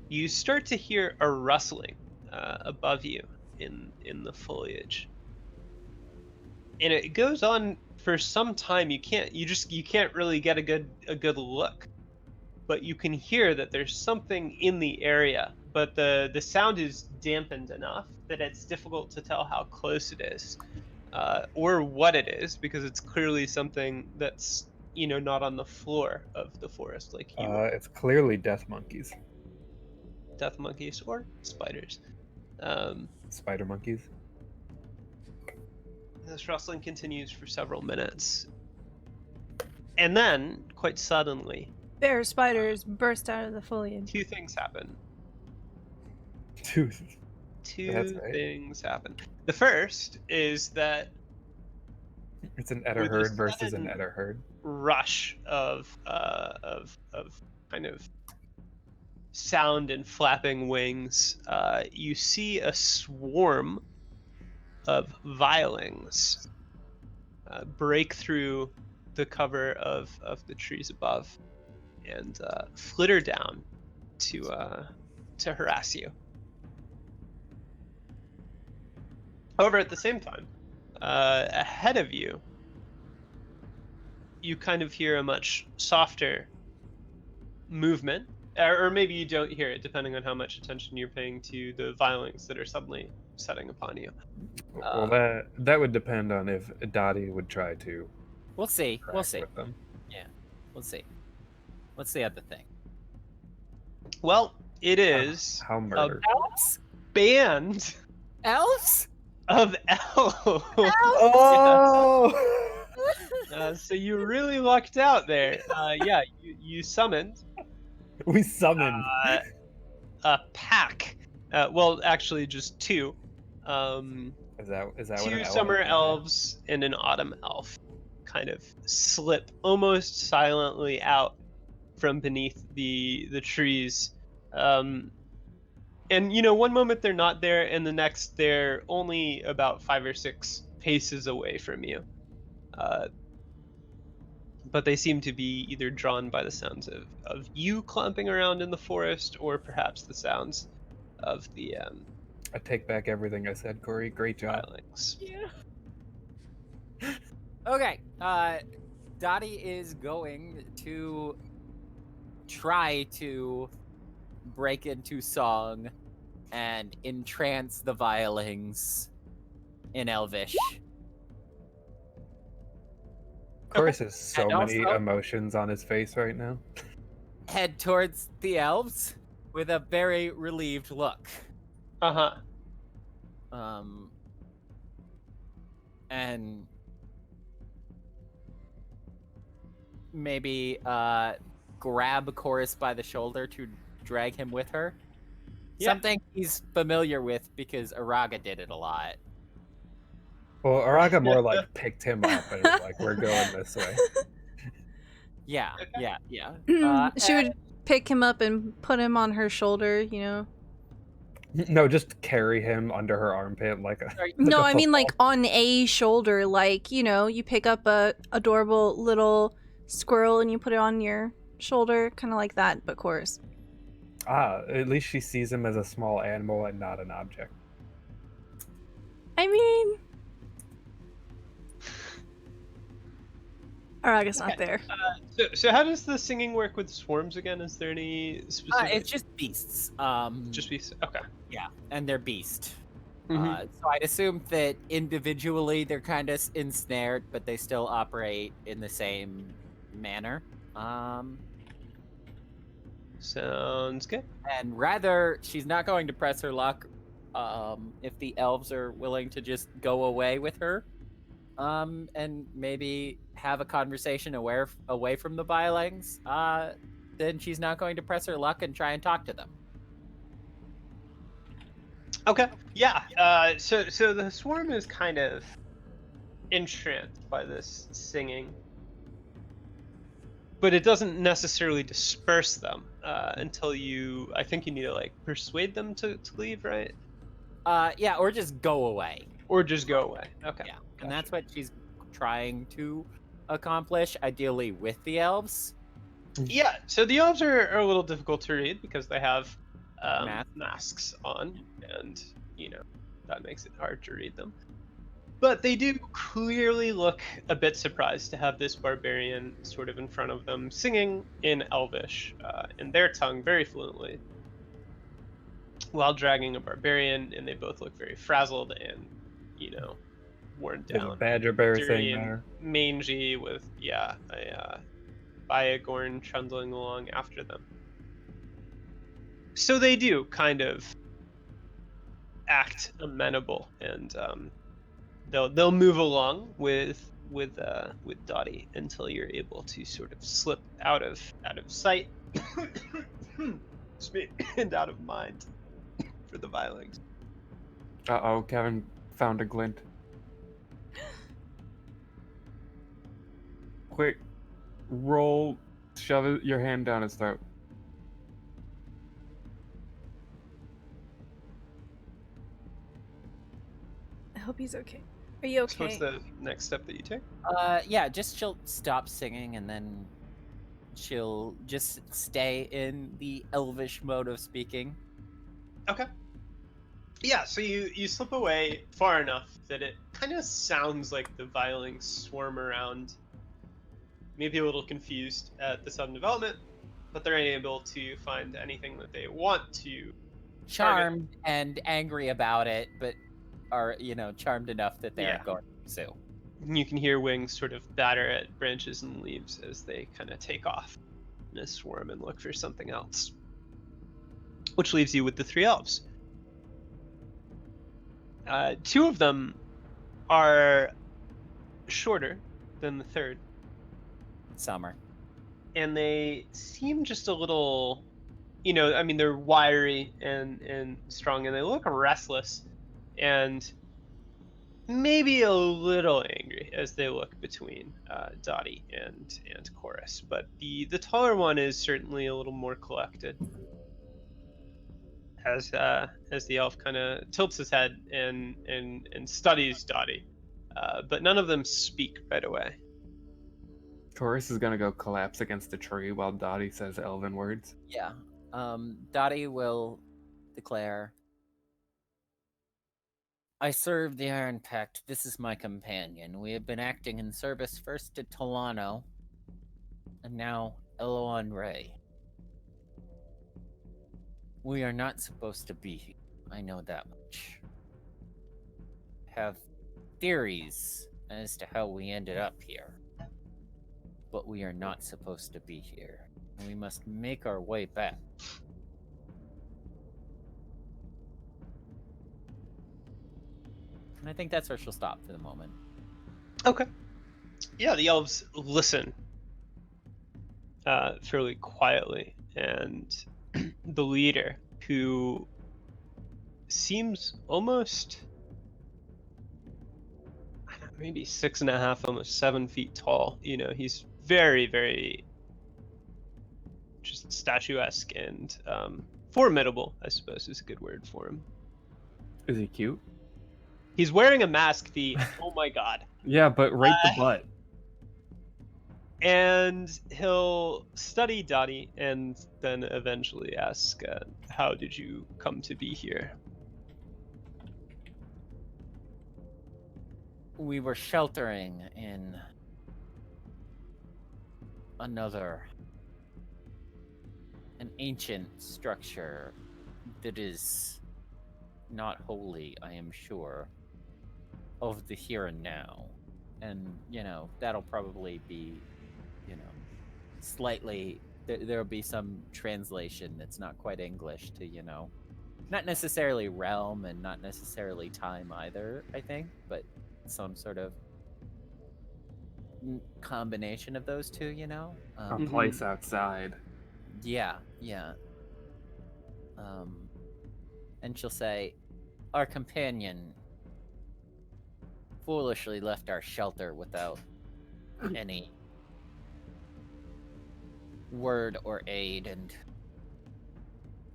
you start to hear a rustling above you in the foliage, and it goes on for some time. You can't really get a good look, but you can hear that there's something in the area, but the sound is dampened enough that it's difficult to tell how close it is or what it is, because it's clearly something that's not on the floor of the forest like you It's clearly death monkeys. Death monkeys or spiders. Spider monkeys. This rustling continues for several minutes, and then quite suddenly Bear spiders burst out of the foliage. 2 things happen. Two Things happen. The first is that It's an with a Etterherd versus an sudden Etterherd. rush of kind of sound and flapping wings, you see a swarm of vilings break through the cover of the trees above and flitter down to harass you. However, at the same time, ahead of you, you kind of hear a much softer movement, or maybe you don't hear it, depending on how much attention you're paying to the vilings that are suddenly setting upon you. Well, that would depend on if Dati would try to We'll see. We'll crack see. with them. Yeah, we'll see. What's the other thing? Well, it is How murder? Elves? band Elves? of elves. Oh! So you really lucked out there. Yeah, you summoned We summoned. a pack. Well, actually, just two. Is that what an Two elf summer is? elves and an autumn elf kind of slip almost silently out from beneath the trees. And one moment they're not there, and the next they're only about 5 or 6 paces away from you. But they seem to be either drawn by the sounds of you clomping around in the forest, or perhaps the sounds of the I take back everything I said, Kory. Great job. filings. Yeah. Okay. Dati is going to try to break into song and entrance the vilings in Elvish. Kory has so And many also- emotions on his face right now. Head towards the elves with a very relieved look. Uh-huh. And maybe grab Chorus by the shoulder to drag him with her. Yeah. Something he's familiar with because Araga did it a lot. Well, Araga more like picked him up and was like, we're going this way. Yeah, Okay. yeah. She would pick him up and put him on her shoulder, you know. No, just carry him under her armpit like a. Sorry. No, a I mean like football. on a shoulder, like, you know, you pick up a adorable little squirrel and you put it on your shoulder, kind of like that, but chorus. At least she sees him as a small animal and not an object. I mean, Araga's not there. So how does the singing work with swarms again? Is there any specific? It's just beasts. Just be okay. Yeah, and they're beast. Mhm. So I'd assume that individually they're kind of ensnared, but they still operate in the same manner. Sounds good. And rather, she's not going to press her luck. If the elves are willing to just go away with her, and maybe have a conversation away from the vilings, then she's not going to press her luck and try and talk to them. Okay. Yeah. So the swarm is kind of entranced by this singing, but it doesn't necessarily disperse them until you. I think you need to like persuade them to leave, right? Yeah, or just go away. Or just go away. Okay. Yeah, and that's what she's trying to accomplish, ideally with the elves. Yeah. So the elves are a little difficult to read because they have masks on, and that makes it hard to read them. But they do clearly look a bit surprised to have this barbarian sort of in front of them, singing in Elvish, in their tongue very fluently, while dragging a barbarian, and they both look very frazzled and, worn There's down. a badger bear dirty thing and there. mangy with, a Biagorn trundling along after them. So they do kind of act amenable, and they'll move along with Dati until you're able to sort of slip out of sight and out of mind for the vilings. Uh-oh, Kevin found a glint. quick roll, your hand down his throat. I hope he's okay. Are you So what's okay? the next step that you take? Yeah, just she'll stop singing and then she'll just stay in the elvish mode of speaking. Okay. Yeah, so you slip away far enough that it kind of sounds like the vilings swarm around, maybe a little confused at the sudden development, but they're unable to find anything that they want to target. Charmed and angry about it, but are, charmed enough that they Yeah. aren't going to pursue. You can hear wings sort of batter at branches and leaves as they kind of take off in a swarm and look for something else. Which leaves you with the three elves. Two of them are shorter than the third, Summer. and they seem just a little, they're wiry and strong, and they look restless and maybe a little angry as they look between Dati and Chorus. But the taller one is certainly a little more collected. As the elf kind of tilts his head and studies Dati, but none of them speak right away. Chorus is gonna go collapse against a tree while Dottie says elven words. Yeah. Dati will declare, I serve the Iron Pact. This is my companion. We have been acting in service first to Tolano, and now Eloan Ray. We are not supposed to be here. I know that much. Have theories as to how we ended up here. But we are not supposed to be here. And we must make our way back. And I think that's where she'll stop for the moment. Okay. Yeah, the elves listen fairly quietly, and the leader, who seems almost, I don't know, maybe 6.5, almost 7 feet tall. He's very, very just statuesque and formidable, I suppose is a good word for him. Is he cute? He's wearing a mask, oh my god. Yeah, but rate the butt. And he'll study Dati and then eventually ask, how did you come to be here? We were sheltering in an ancient structure that is not wholly, I am sure, of the here and now. And, that'll probably be, slightly, there'll be some translation that's not quite English to, not necessarily realm and not necessarily time either, I think, but some sort of combination of those two, A place outside. Yeah. And she'll say, our companion foolishly left our shelter without any word or aid, and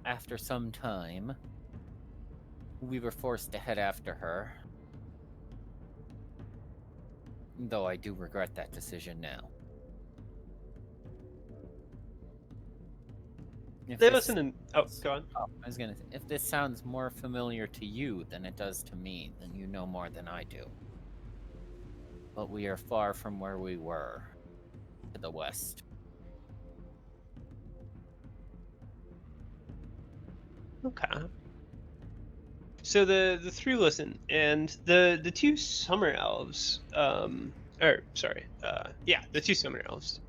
after some time, we were forced to head after her. Though I do regret that decision now. They listen and... Oh, go on. I was gonna say, if this sounds more familiar to you than it does to me, then you know more than I do. But we are far from where we were, to the west. Okay. So the three listen, and the two summer elves, the two summer elves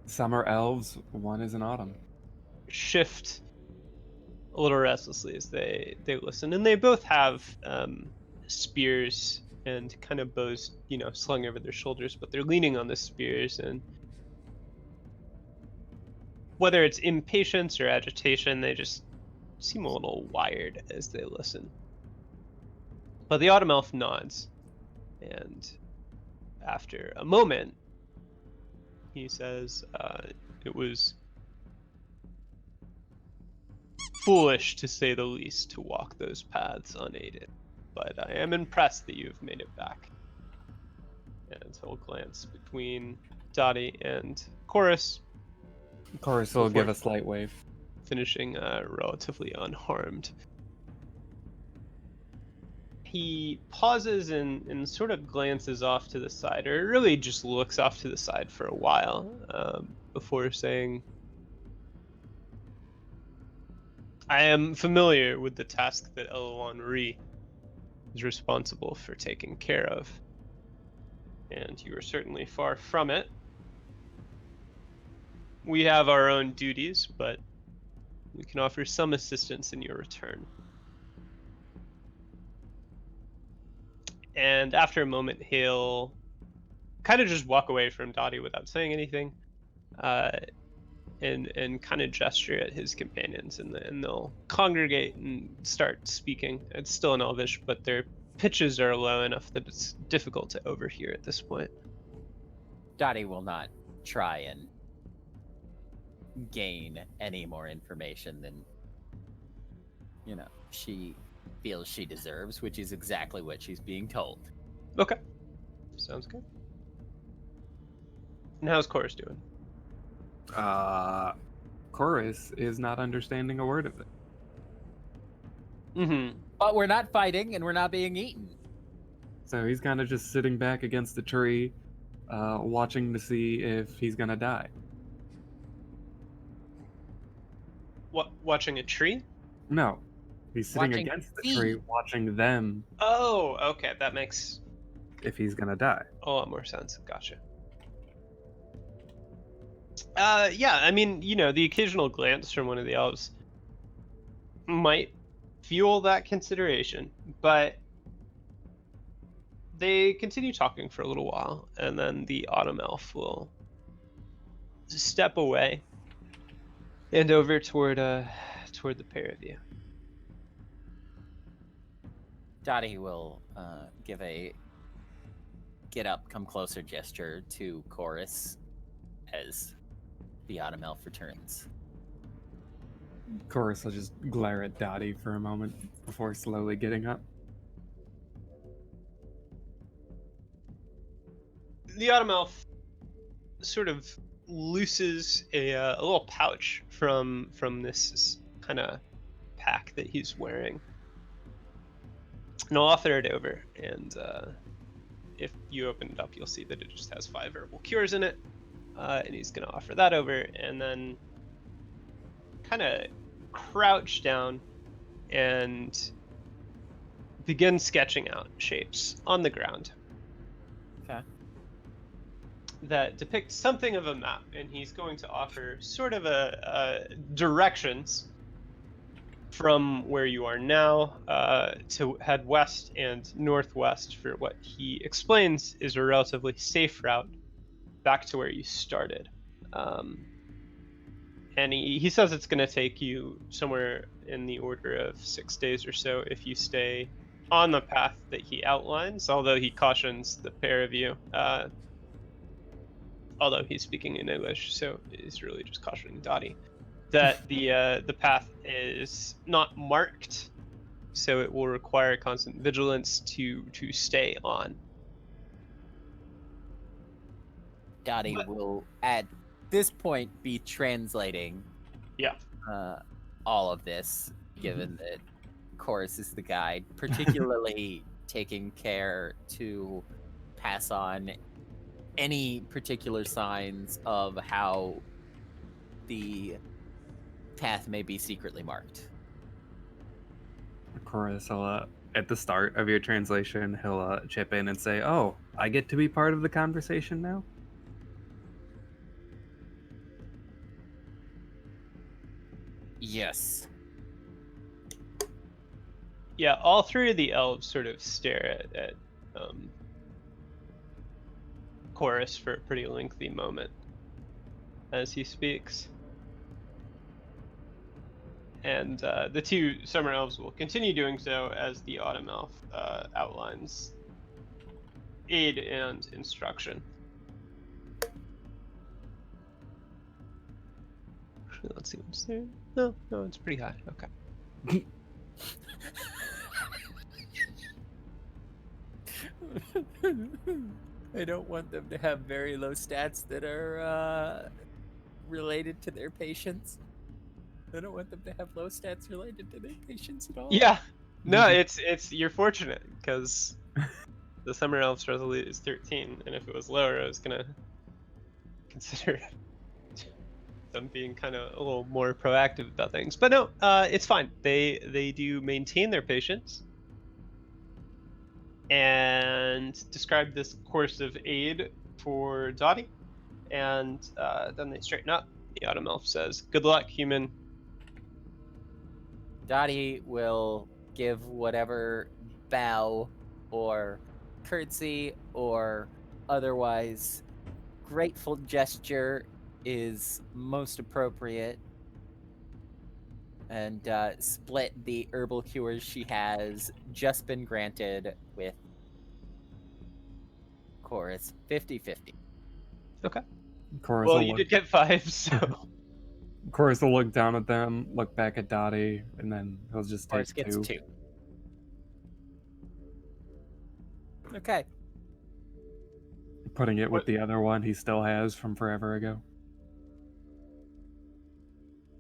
Summer elves, one is in autumn. shift a little restlessly as they listen, and they both have spears and kind of bows, slung over their shoulders, but they're leaning on the spears, and whether it's impatience or agitation, they just seem a little wired as they listen. But the autumn elf nods, and after a moment, He says, it was foolish, to say the least, to walk those paths unaided, but I am impressed that you've made it back. And he'll glance between Dati and Chorus. Chorus will give a slight wave. Finishing relatively unharmed. He pauses and sort of glances off to the side, or really just looks off to the side for a while, before saying, I am familiar with the task that Elwanri is responsible for taking care of, and you are certainly far from it. We have our own duties, but we can offer some assistance in your return. And after a moment, he'll kind of just walk away from Dati without saying anything, and kind of gesture at his companions, and they'll congregate and start speaking. It's still in Elvish, but their pitches are low enough that it's difficult to overhear at this point. Dati will not try and gain any more information than, she feels she deserves, which is exactly what she's being told. Okay. Sounds good. And how's Chorus doing? Chorus is not understanding a word of it. Mm-hmm. But we're not fighting, and we're not being eaten. So he's kind of just sitting back against the tree, watching to see if he's gonna die. What? Watching a tree? No. He's sitting Watching against the feet. tree, watching them Oh, okay. That makes if he's gonna die. a lot more sense. Gotcha. Yeah, I mean, the occasional glance from one of the elves might fuel that consideration, but they continue talking for a little while, and then the autumn elf will step away and over toward the pair of you. Dati will give a get up, come closer gesture to Chorus as the autumn elf returns. Chorus will just glare at Dottie for a moment before slowly getting up. The autumn elf sort of looses a little pouch from this kind of pack that he's wearing, and I'll offer it over. And if you open it up, you'll see that it just has 5 herbal cures in it, and he's gonna offer that over, and then kind of crouch down and begin sketching out shapes on the ground. Okay. That depict something of a map, and he's going to offer sort of a directions from where you are now to head west and northwest for what he explains is a relatively safe route back to where you started. And he says it's going to take you somewhere in the order of 6 days or so if you stay on the path that he outlines, although he cautions the pair of you, although he's speaking in English, so he's really just cautioning Dati, that the path is not marked, so it will require constant vigilance to stay on. Dati will, at this point, be translating all of this, given that Chorus is the guide, particularly taking care to pass on any particular signs of how the path may be secretly marked. Chorus will, at the start of your translation, he'll chip in and say, "Oh, I get to be part of the conversation now?" Yes. Yeah, all 3 of the elves sort of stare at Chorus for a pretty lengthy moment as he speaks. And the 2 summer elves will continue doing so as the autumn elf outlines aid and instruction. Actually, let's see what's there. No, it's pretty high. Okay. I don't want them to have very low stats that are related to their patients. I don't want them to have low stats related to their patients at all. Yeah. No, it's you're fortunate because the Summer Elves resolution is 13, and if it was lower, I was gonna consider them being kind of a little more proactive about things. But no, it's fine. They do maintain their patients and describe this course of aid for Dati, and then they straighten up. The Autumn Elf says, "Good luck, human." Dottie will give whatever bow or curtsy or otherwise grateful gesture is most appropriate and split the herbal cures she has just been granted with Chorus 50-50. Okay. Chorus Well, will you look, did get 5, so Chorus will look down at them, look back at Dottie, and then he'll just take Chorus gets 2. Okay. Putting it with the other one he still has from forever ago.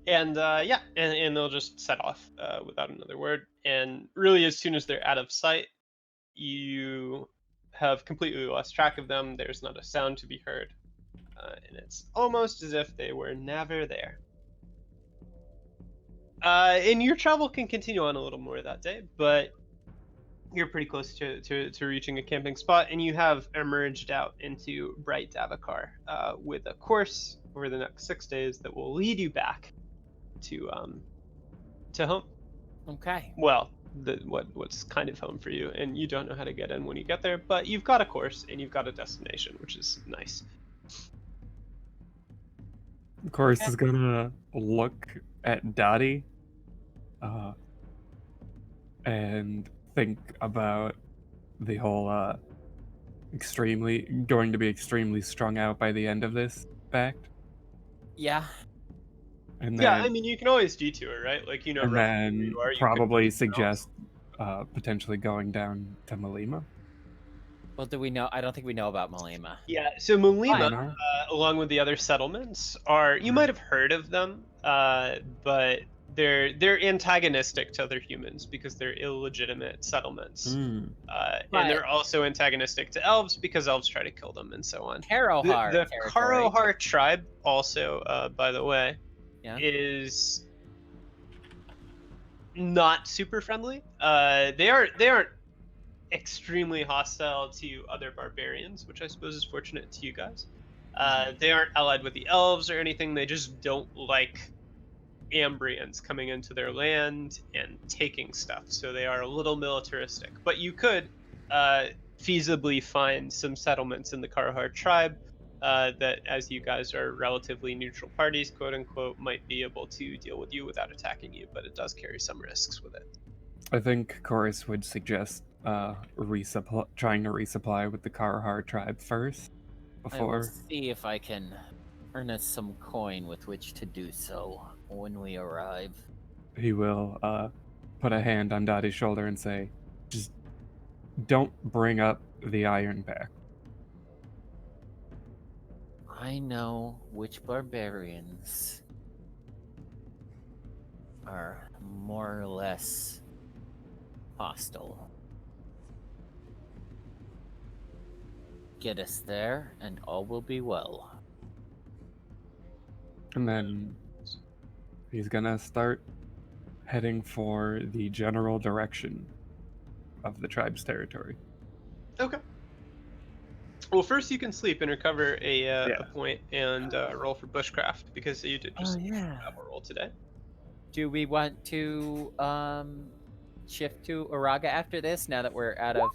and and they'll just set off without another word. And really, as soon as they're out of sight, you have completely lost track of them. There's not a sound to be heard, and it's almost as if they were never there. And your travel can continue on a little more that day, but you're pretty close to reaching a camping spot, and you have emerged out into bright Davokar with a course over the next 6 days that will lead you back to home. Okay. Well, what's kind of home for you, and you don't know how to get in when you get there, but you've got a course and you've got a destination, which is nice. Chorus is gonna look at Dottie and think about the whole going to be extremely strung out by the end of this Pact. Yeah. And Yeah, then, I mean, you can always detour, right? Like, and roughly where then you are. You could probably go somewhere else. suggest potentially going down to Malima. Well, do we know? I don't think we know about Malima. Yeah, so Malima, Fine. along with the other settlements, are, you might have heard of them, but they're antagonistic to other humans because they're illegitimate settlements. Hmm. And they're also antagonistic to elves because elves try to kill them and so on. Karohar The territory. Karohar tribe also, by the way, Yeah. is not super friendly. They aren't extremely hostile to other barbarians, which I suppose is fortunate to you guys. They aren't allied with the elves or anything. They just don't like Ambrians coming into their land and taking stuff. So they are a little militaristic. But you could feasibly find some settlements in the Karohar tribe that, as you guys are relatively neutral parties, quote unquote, might be able to deal with you without attacking you. But it does carry some risks with it. I think Chorus would suggest trying to resupply with the Karahar tribe first I will before. see if I can earn us some coin with which to do so when we arrive. He will put a hand on Dottie's shoulder and say, just don't bring up the Iron Pact. I know which barbarians are more or less hostile. Get us there, and all will be well. And then he's gonna start heading for the general direction of the tribe's territory. Okay. Well, first you can sleep and recover a point and roll for bushcraft because you did just have a roll today. Do we want to shift to Uraga after this? Now that we're out of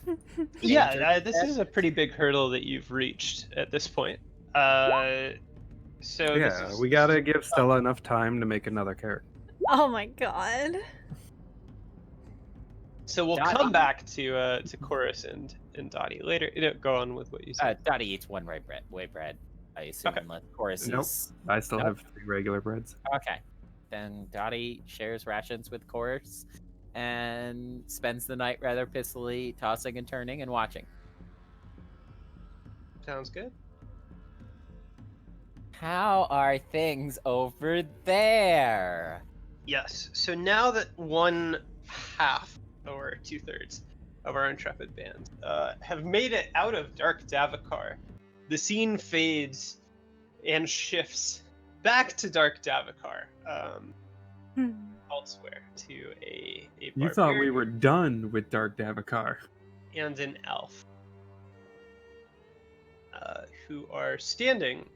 Yeah, this is a pretty big hurdle that you've reached at this point. So we gotta give Stella enough time to make another character. Oh my god. So we'll come back to Chorus and Dati later. Go on with what you said. Dati eats one white bread. I assume, Okay. unless Chorus Nope. is... I still Nope. have 3 regular breads. Okay. Then Dottie shares rations with Chorus and spends the night rather pissily tossing and turning and watching. Sounds good. How are things over there? Yes. So now that one half or 2/3 of our intrepid band have made it out of Dark Davokar, the scene fades and shifts back to Dark Davokar, elsewhere to a You thought we barbarian were done with Dark Davokar. and an elf, who are standing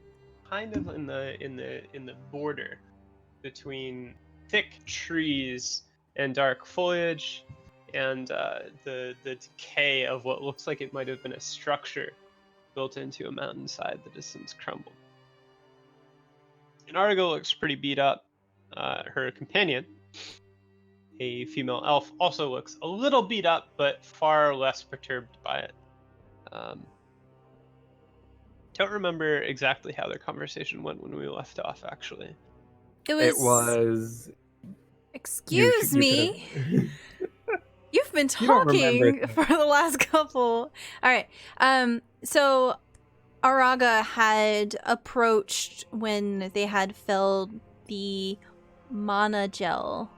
kind of in the border between thick trees and dark foliage, and the decay of what looks like it might have been a structure built into a mountainside that has since crumbled. And Argo looks pretty beat up. Her companion, a female elf, also looks a little beat up, but far less perturbed by it. Don't remember exactly how their conversation went when we left off, actually. It was. Excuse me. You've been You don't remember talking it. for the last couple. All right. So Araga had approached when they had felled the Managel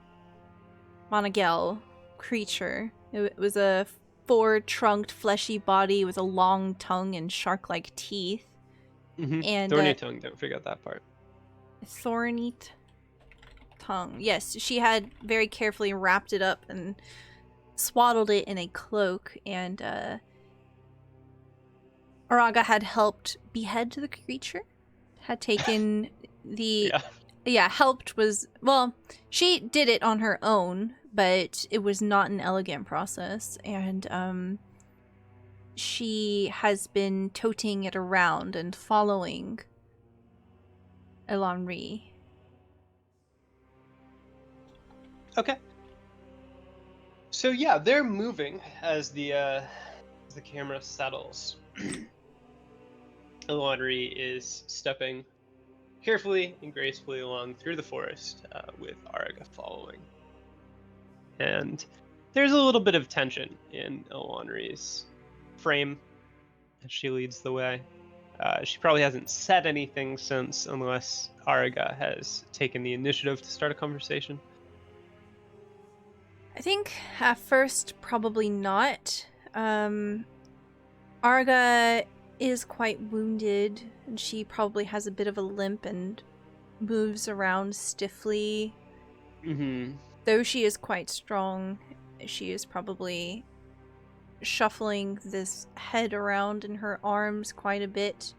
creature. It was a 4-trunked fleshy body with a long tongue and shark-like teeth. And Thorny tongue, don't forget that part. Thorny tongue. Yes, she had very carefully wrapped it up and swaddled it in a cloak, and Araga had helped behead the creature, had taken the helped was, well, she did it on her own, but it was not an elegant process, and she has been toting it around and following Elanri. Okay. So yeah, they're moving as the camera settles. Elanri is stepping carefully and gracefully along through the forest, with Araga following. And there's a little bit of tension in Elanri's frame as she leads the way. She probably hasn't said anything since, unless Araga has taken the initiative to start a conversation. I think at first probably not. Arga is quite wounded, and she probably has a bit of a limp and moves around stiffly. Though she is quite strong, she is probably shuffling this head around in her arms quite a bit,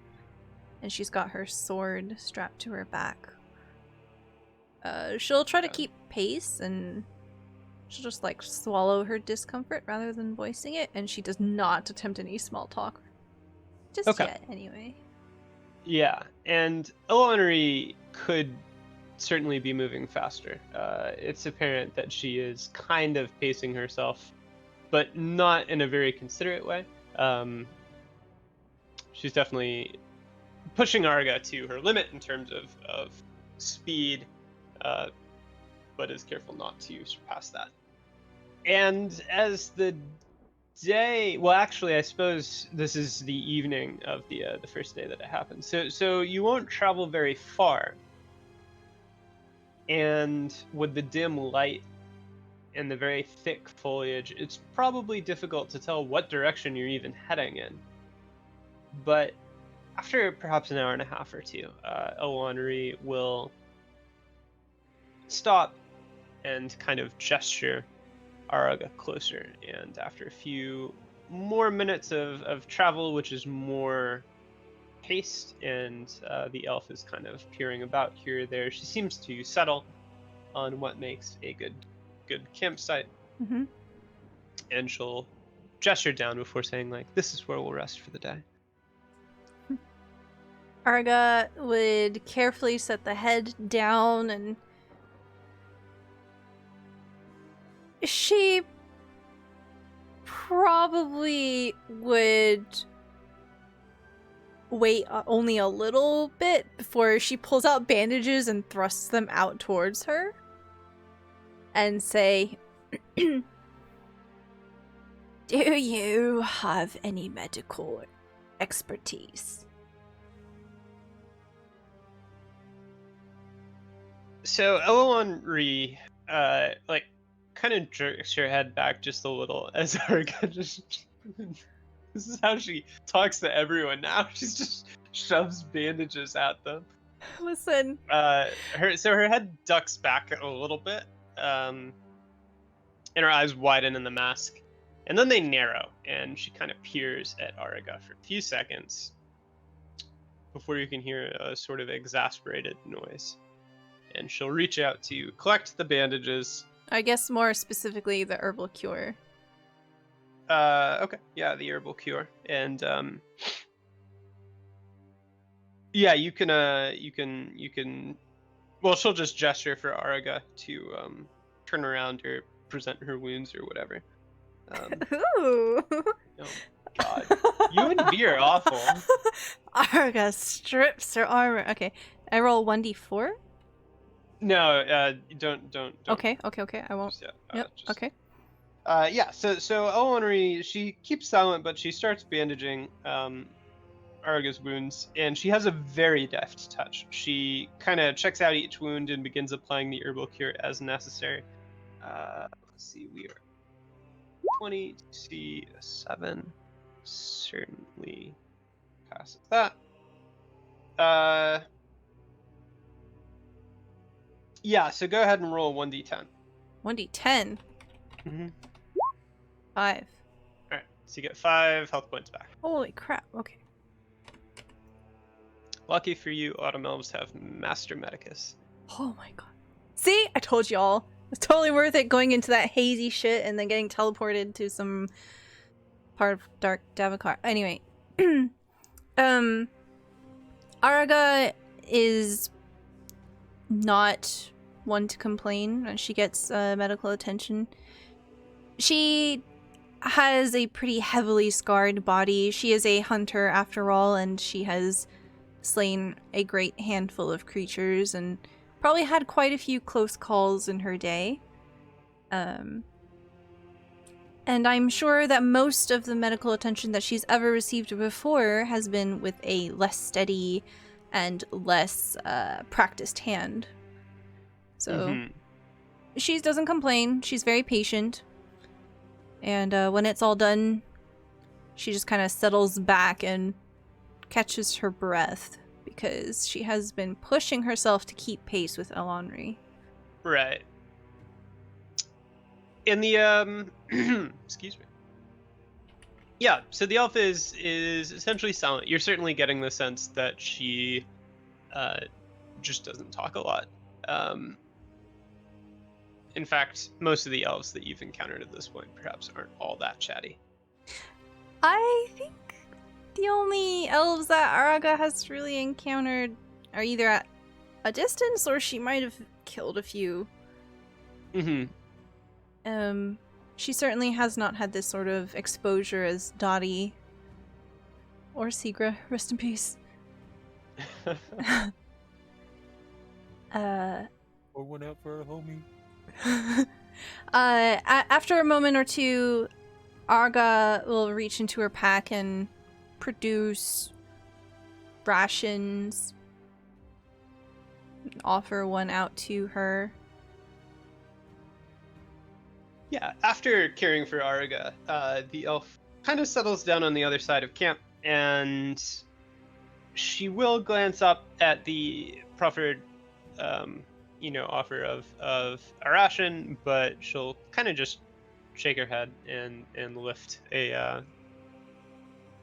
and she's got her sword strapped to her back. She'll try to keep pace, and she'll just like swallow her discomfort rather than voicing it, and she does not attempt any small talk. Just yet, anyway. Yeah, and Elanri could certainly be moving faster. It's apparent that she is kind of pacing herself, but not in a very considerate way. She's definitely pushing Arga to her limit in terms of speed, but is careful not to surpass that. And as the day, well, actually, I suppose this is the evening of the first day that it happened. So you won't travel very far, and with the dim light and the very thick foliage, it's probably difficult to tell what direction you're even heading in. But after perhaps an hour and a half or two, Elanri will stop and kind of gesture Araga closer, and after a few more minutes of travel, which is more paced, and the elf is kind of peering about here or there, she seems to settle on what makes a good campsite. And she'll gesture down before saying, like, this is where we'll rest for the day. Araga would carefully set the head down, and she probably would wait only a little bit before she pulls out bandages and thrusts them out towards her and say, "Do you have any medical expertise?" So Eloanri, like, kind of jerks her head back just a little as Arga just. This is how she talks to everyone now. She's just shoves bandages at them. Listen. Her head ducks back a little bit, and her eyes widen in the mask, and then they narrow, and she kind of peers at Arga for a few seconds before you can hear a sort of exasperated noise. And she'll reach out to collect the bandages. I guess more specifically the herbal cure. Okay, yeah, the herbal cure, and yeah, you can. Well, she'll just gesture for Arga to turn around or present her wounds or whatever. Ooh. Oh God, you and V are awful. Arga strips her armor. Okay, I roll 1d4. No, don't. Okay, I won't. Yeah, Yep. Okay. Yeah. So Eloanri, she keeps silent, but she starts bandaging Arga's wounds, and she has a very deft touch. She kind of checks out each wound and begins applying the herbal cure as necessary. Let's see, we are 20, C 7, certainly passes that. Yeah, so go ahead and roll 1d10. 1d10. Mm-hmm. 5. Alright, so you get 5 health points back. Holy crap, okay. Lucky for you, Autumn Elves have Master Medicus. Oh my god. See? I told y'all. It's totally worth it going into that hazy shit and then getting teleported to some part of Dark Davokar. Anyway. Araga is not one to complain when she gets medical attention. She has a pretty heavily scarred body. She is a hunter after all, and she has slain a great handful of creatures and probably had quite a few close calls in her day. And I'm sure that most of the medical attention that she's ever received before has been with a less steady and less practiced hand. So she doesn't complain. She's very patient. And when it's all done, she just kind of settles back and catches her breath because she has been pushing herself to keep pace with Eloanri. Right. In the excuse me. Yeah, so the elf is essentially silent. You're certainly getting the sense that she just doesn't talk a lot. In fact, most of the elves that you've encountered at this point perhaps aren't all that chatty. I think the only elves that Araga has really encountered are either at a distance or she might have killed a few. She certainly has not had this sort of exposure as Dati or Sigra, rest in peace. Or went out for a homie. After a moment or two, Arga will reach into her pack and produce rations, offer one out to her. Yeah, after caring for Arga, the elf kind of settles down on the other side of camp, and she will glance up at the proffered offer of a ration, but she'll kind of just shake her head and lift a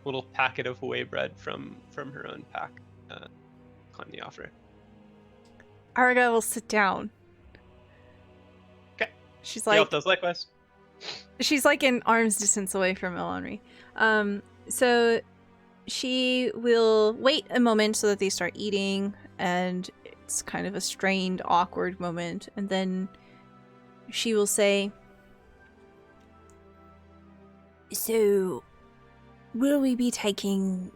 little packet of whey bread from her own pack, climb the offer. Arga will sit down. Okay. She's The like, elf does likewise. she's like an arm's distance away from Eloanri. So she will wait a moment so that they start eating, and it's kind of a strained, awkward moment, and then she will say, "So, will we be taking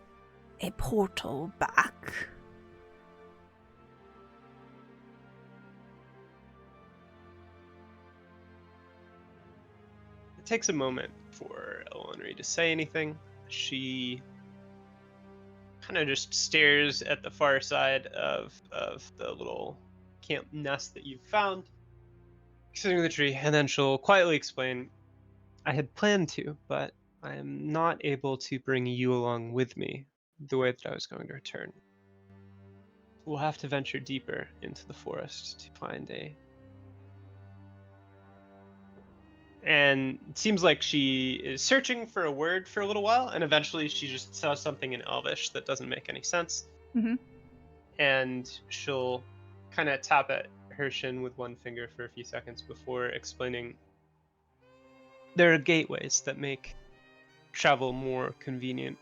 a portal back. It takes a moment for Eleanor to say anything. She kind of just stares at the far side of the little camp nest that you've found, considering the tree, and then she'll quietly explain, I had planned to, but I am not able to bring you along with me the way that I was going to return. We'll have to venture deeper into the forest to find a... And it seems like she is searching for a word for a little while, and eventually she just says something in Elvish that doesn't make any sense. Mm-hmm. And she'll kind of tap at her shin with one finger for a few seconds before explaining there are gateways that make travel more convenient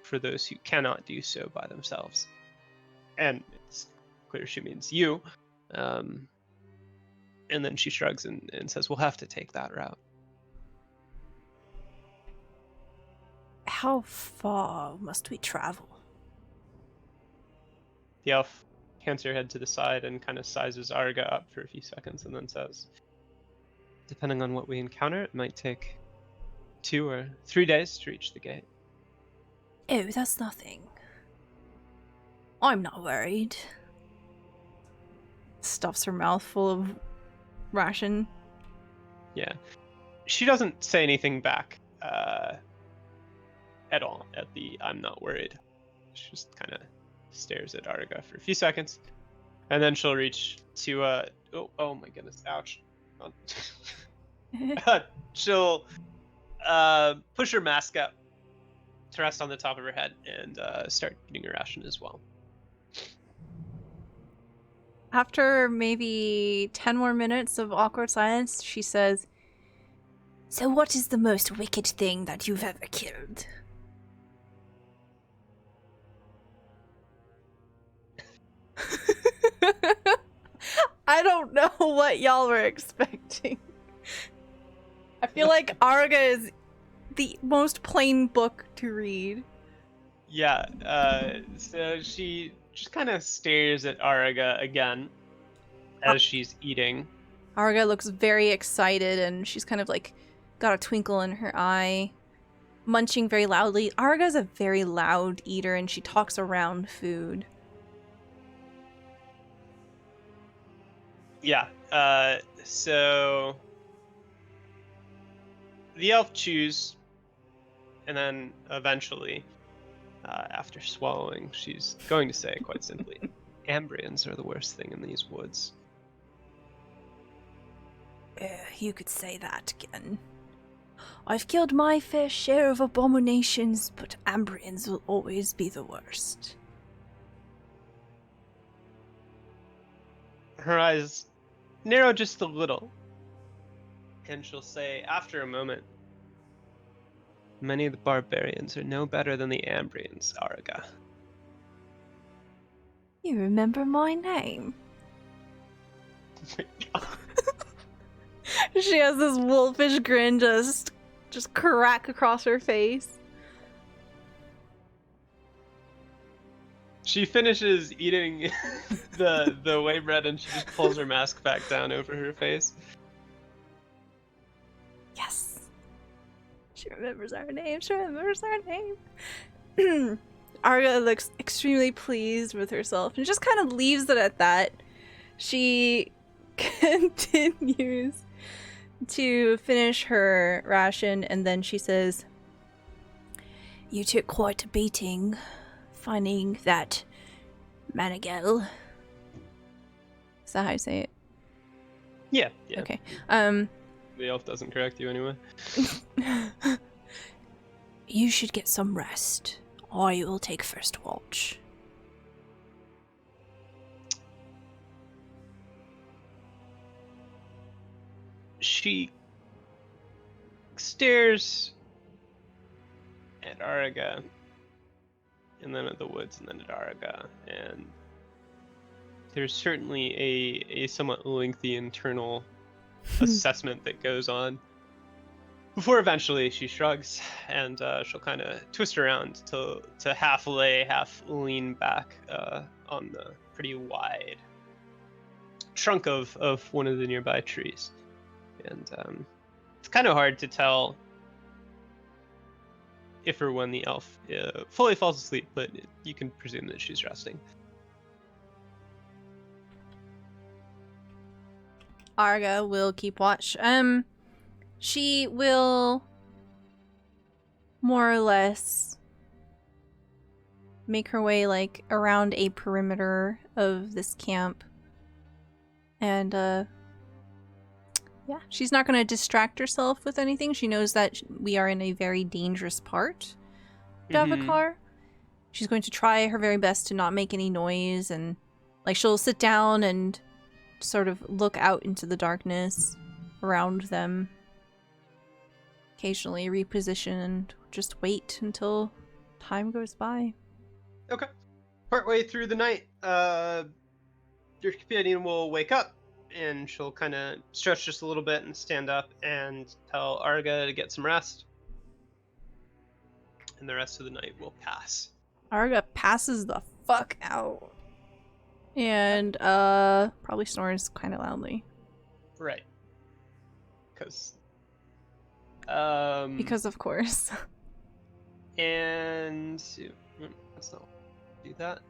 for those who cannot do so by themselves. And it's clear she means you. And then she shrugs and says, we'll have to take that route. How far must we travel? The elf cants her head to the side and kind of sizes Arga up for a few seconds and then says, depending on what we encounter, it might take 2 or 3 days to reach the gate. Oh, that's nothing. I'm not worried. Stuffs her mouth full of ration. Yeah. She doesn't say anything back at all at the I'm not worried. She just kind of stares at Arga for a few seconds. And then she'll reach to, oh my goodness, ouch. She'll push her mask up to rest on the top of her head and start eating her ration as well. After maybe 10 more minutes of awkward silence, she says, so what is the most wicked thing that you've ever killed? I don't know what y'all were expecting. I feel like Arga is the most plain book to read. Yeah, so she just kind of stares at Arga again as she's eating. Arga looks very excited and she's kind of like got a twinkle in her eye, munching very loudly. Arga's a very loud eater and she talks around food. Yeah, so the elf chews, and then eventually, after swallowing, she's going to say quite simply, Ambrians are the worst thing in these woods. You could say that again. I've killed my fair share of abominations, but Ambrians will always be the worst. Her eyes narrow just a little, and she'll say, after a moment, many of the barbarians are no better than the Ambrians, Arga. You remember my name? Oh my God. She has this wolfish grin just crack across her face. She finishes eating the whey bread and she just pulls her mask back down over her face. Yes. She remembers our name. She remembers our name. Arga looks extremely pleased with herself and just kind of leaves it at that. She continues to finish her ration and then she says, you took quite a beating finding that Manigel. Is that how you say it? Yeah. Okay. The elf doesn't correct you anyway. You should get some rest. I will take first watch. She stares at Arga, and then at the woods, and then at Arga, and there's certainly a somewhat lengthy internal assessment that goes on. Before eventually she shrugs and she'll kind of twist around to half lay, half lean back on the pretty wide trunk of one of the nearby trees. And it's kind of hard to tell if or when the elf fully falls asleep, but you can presume that she's resting. Arga will keep watch. She will more or less make her way like around a perimeter of this camp. And yeah, she's not going to distract herself with anything. She knows that we are in a very dangerous part of Davokar. She's going to try her very best to not make any noise, and like she'll sit down and sort of look out into the darkness around them. Occasionally reposition and just wait until time goes by. Okay. Partway through the night, your companion will wake up and she'll kind of stretch just a little bit and stand up and tell Arga to get some rest. And the rest of the night will pass. Arga passes the fuck out. And probably snores kind of loudly. Right. Because of course. And let's not do that.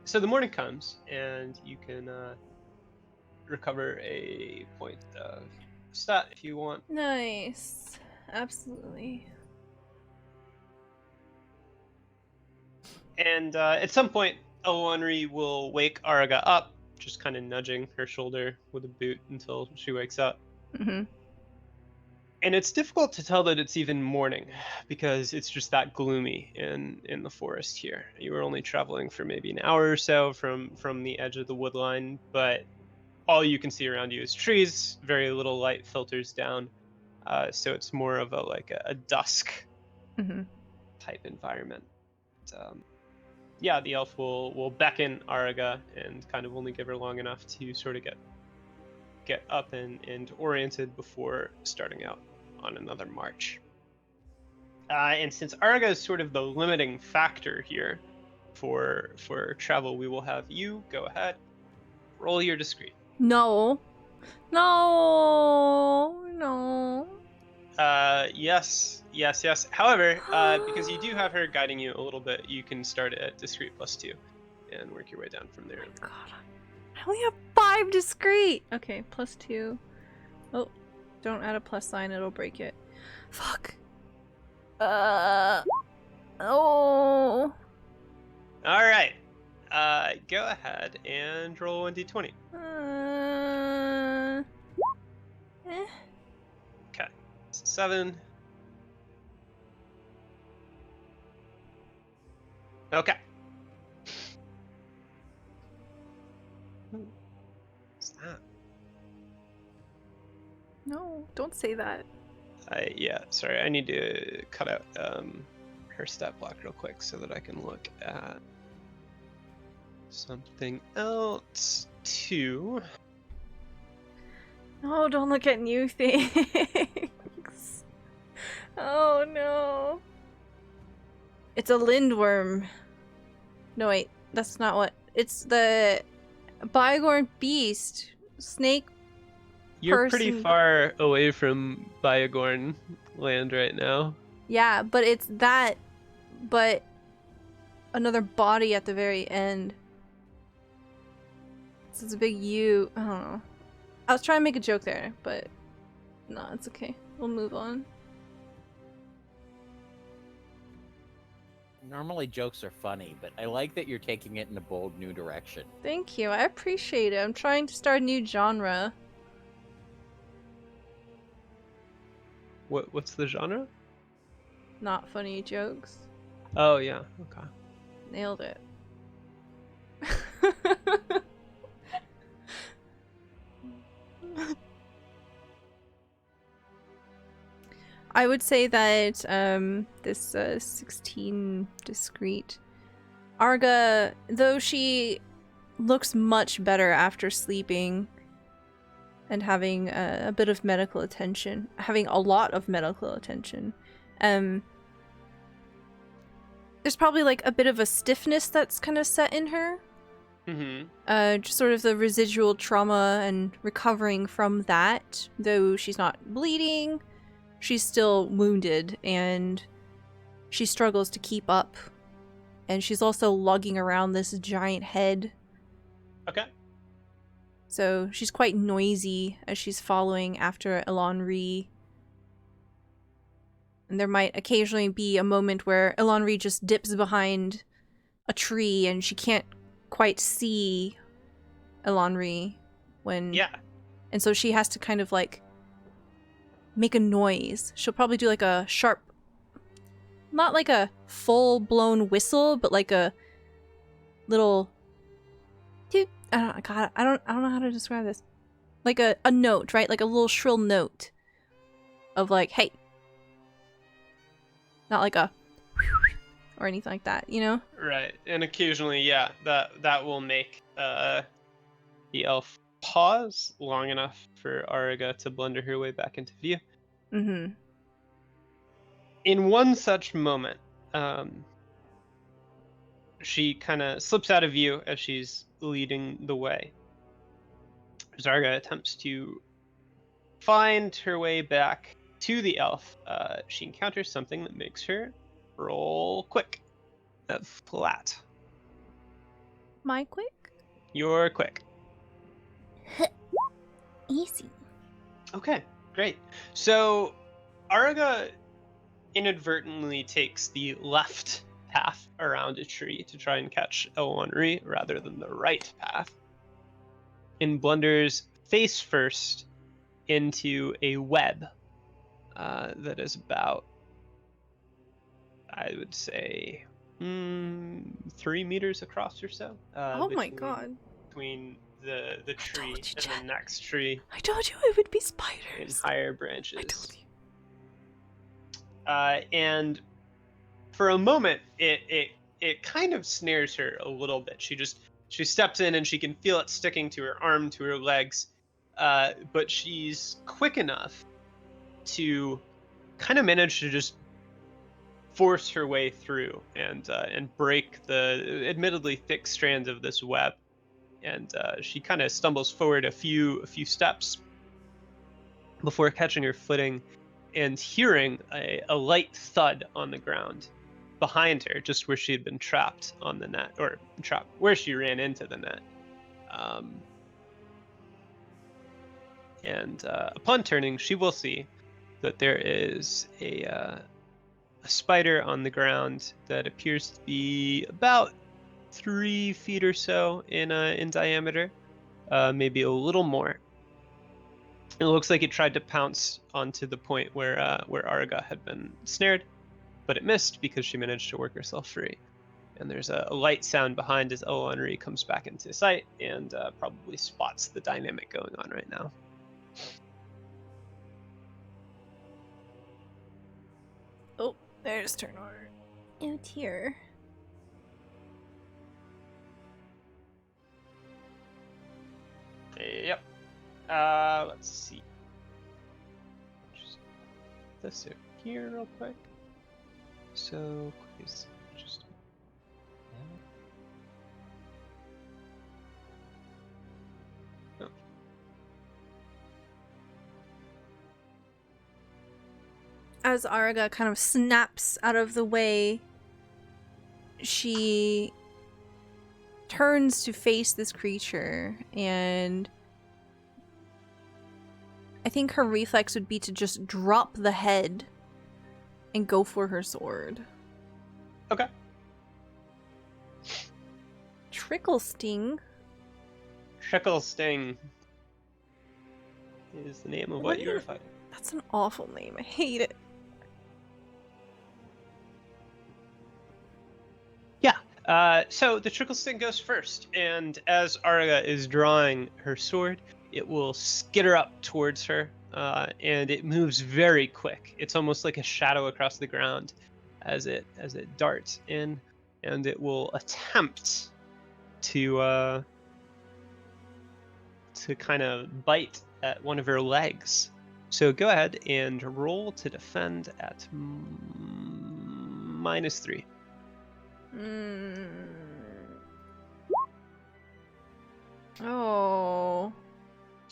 So the morning comes and you can recover a point of stat if you want. Nice. Absolutely. And at some point, Elwanri will wake Arga up, just kind of nudging her shoulder with a boot until she wakes up. Mm-hmm. And it's difficult to tell that it's even morning because it's just that gloomy in the forest here. You were only traveling for maybe an hour or so from the edge of the wood line, but all you can see around you is trees. Very little light filters down, so it's more of a dusk type environment. Yeah, the elf will beckon Arga and kind of only give her long enough to sort of get up and oriented before starting out on another march. And since Arga is sort of the limiting factor here for travel, we will have you go ahead, roll your discreet. No. Yes. However, because you do have her guiding you a little bit, you can start at discreet +2 and work your way down from there. God, I only have 5 discreet. Okay, +2. Oh, don't add a plus sign, it'll break it. Fuck. Oh. All right. Go ahead and roll 1d20. Okay. 7. Okay. What's that? No, don't say that. Yeah, sorry, I need to cut out her stat block real quick so that I can look at something else too. No, don't look at new things. Oh no. It's a lindworm. No wait, that's not what. It's the Bygorn beast. Snake. You're person. pretty far away from Biogorn land right now. Yeah, but it's that, but another body at the very end. It's a big U. I don't know. I was trying to make a joke there, but no, it's okay. We'll move on. Normally jokes are funny, but I like that you're taking it in a bold new direction. Thank you. I appreciate it. I'm trying to start a new genre. What's the genre? Not funny jokes. Oh yeah, okay. Nailed it. I would say that this 16 discreet Arga, though she looks much better after sleeping, and having a bit of medical attention, having a lot of medical attention. There's probably like a bit of a stiffness that's kind of set in her. Just sort of the residual trauma and recovering from that. Though she's not bleeding, she's still wounded and she struggles to keep up. And she's also lugging around this giant head. Okay. So she's quite noisy as she's following after Elanri. And there might occasionally be a moment where Elanri just dips behind a tree and she can't quite see Elanri when... Yeah. And so she has to kind of like make a noise. She'll probably do like a sharp... Not like a full-blown whistle, but like a little... I don't know how to describe this. Like a note, right? Like a little shrill note of like, hey. Not like a or anything like that, you know? Right. And occasionally, yeah, that will make the elf pause long enough for Ariga to blunder her way back into view. Mm-hmm. In one such moment, she kind of slips out of view as she's leading the way. Zarga attempts to find her way back to the elf. She encounters something that makes her roll quick. Flat. My quick? You're quick. Easy. Okay, great. So Ariga inadvertently takes the left path around a tree to try and catch Elwanri rather than the right path, and blunders face first into a web that is about, I would say, 3 meters across or so. Oh my god. Between the tree you, and Jen. the next tree I told you it would be and spiders. higher branches. I told you. And for a moment, it kind of snares her a little bit. She steps in and she can feel it sticking to her arm, to her legs, but she's quick enough to kind of manage to just force her way through and break the admittedly thick strands of this web. And she kind of stumbles forward a few steps before catching her footing and hearing a light thud on the ground behind her, just where she had been trapped on the net, or trapped where she ran into the net. And upon turning, she will see that there is a spider on the ground that appears to be about 3 feet or so in diameter, maybe a little more. It looks like it tried to pounce onto the point where Ariga had been snared, but it missed because she managed to work herself free. And there's a light sound behind as Elwanri comes back into sight and probably spots the dynamic going on right now. Oh, there's turn order. Oh dear. Yep. Let's see. Just put this over here real quick. So, just. Oh. As Ariga kind of snaps out of the way, she turns to face this creature, and I think her reflex would be to just drop the head and go for her sword. Okay. Trickle Sting. Trickle Sting is the name of what you are fighting. That's an awful name. I hate it. So the Trickle Sting goes first, and as Ariga is drawing her sword, it will skitter up towards her, and it moves very quick. It's almost like a shadow across the ground as it darts in, and it will attempt to kind of bite at one of her legs. So go ahead and roll to defend at -3. Oh.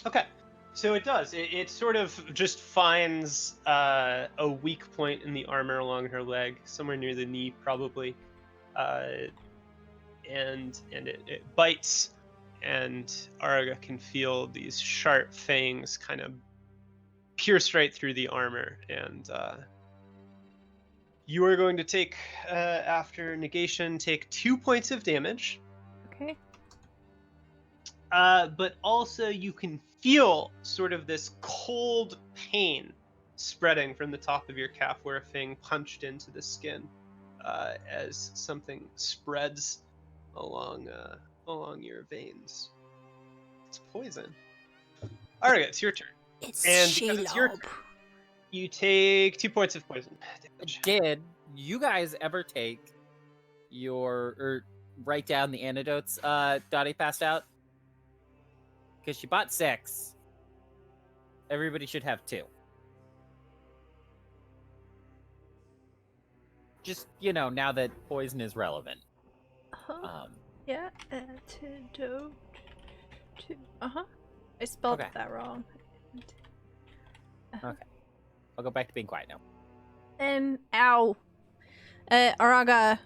Okay, so it does. It sort of just finds a weak point in the armor along her leg, somewhere near the knee, probably, and it bites, and Araga can feel these sharp fangs kind of pierce right through the armor, and you are going to take, after negation, take 2 points of damage. Okay. But also you can feel sort of this cold pain spreading from the top of your calf where a fang punched into the skin, as something spreads along your veins. It's poison. All right, it's your turn. It's And because it's your turn, you take 2 points of poison damage. Did you guys ever take or write down the antidotes Dottie passed out? Because she bought 6. Everybody should have 2. Just, now that poison is relevant. Yeah, antidote. I spelled that wrong. Okay. I'll go back to being quiet now. Ow. Araga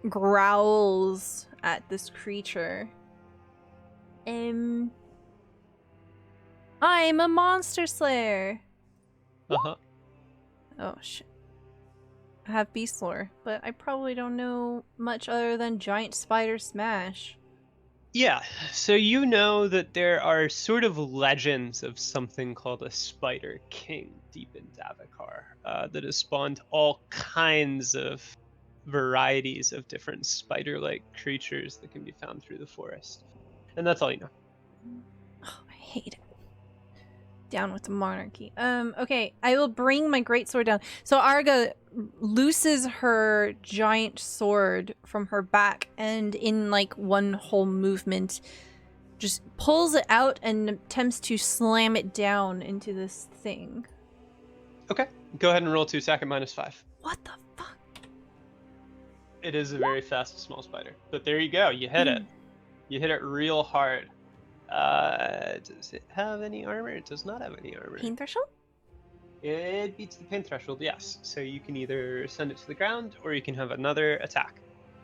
growls at this creature. I'm a monster slayer. Uh-huh. Oh, shit. I have beast lore, but I probably don't know much other than giant spider smash. Yeah, so you know that there are sort of legends of something called a Spider King deep in Davokar, that has spawned all kinds of varieties of different spider-like creatures that can be found through the forest. And that's all you know. Oh, I hate it. Down with the monarchy. Okay, I will bring my greatsword down. So Arga looses her giant sword from her back and in like one whole movement just pulls it out and attempts to slam it down into this thing. Okay, go ahead and roll to attack at -5. What the fuck? It is a very fast small spider. But there you go, you hit it. You hit it real hard. Does it have any armor? It does not have any armor. Pain threshold? It beats the pain threshold, yes. So you can either send it to the ground or you can have another attack.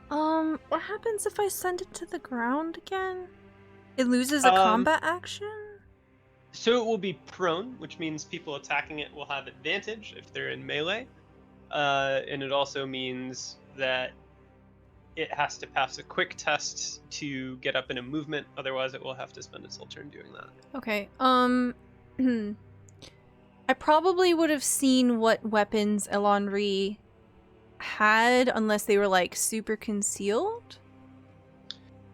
What happens if I send it to the ground again? It loses a combat action? So it will be prone, which means people attacking it will have advantage if they're in melee. And it also means that it has to pass a quick test to get up in a movement, otherwise it will have to spend its whole turn doing that. Okay, I probably would have seen what weapons Elanri had unless they were like super concealed.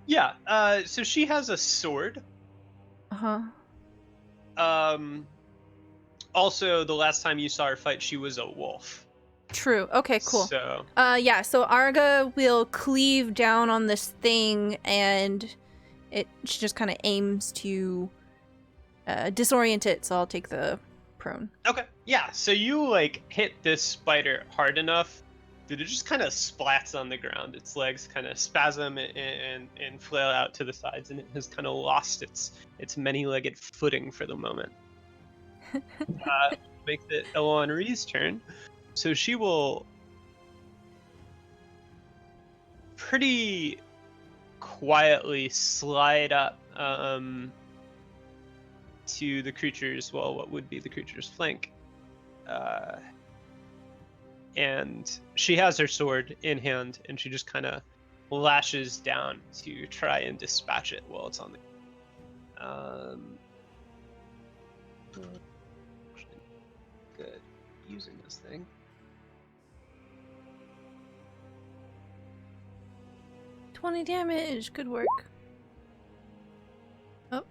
Yeah, so she has a sword. Also, the last time you saw her fight, she was a wolf. True. Okay, cool. So yeah, so Arga will cleave down on this thing and she just kind of aims to disorient it, so I'll take the prone. Okay, yeah, so you like hit this spider hard enough that it just kind of splats on the ground. Its legs kind of spasm and flail out to the sides, and it has kind of lost its many-legged footing for the moment. Makes it Elanri's turn. So she will pretty quietly slide up to the creature's, well, what would be the creature's flank. And she has her sword in hand, and she just kind of lashes down to try and dispatch it while it's on the... Good. Using this thing. $20 damage. Good work. Oh.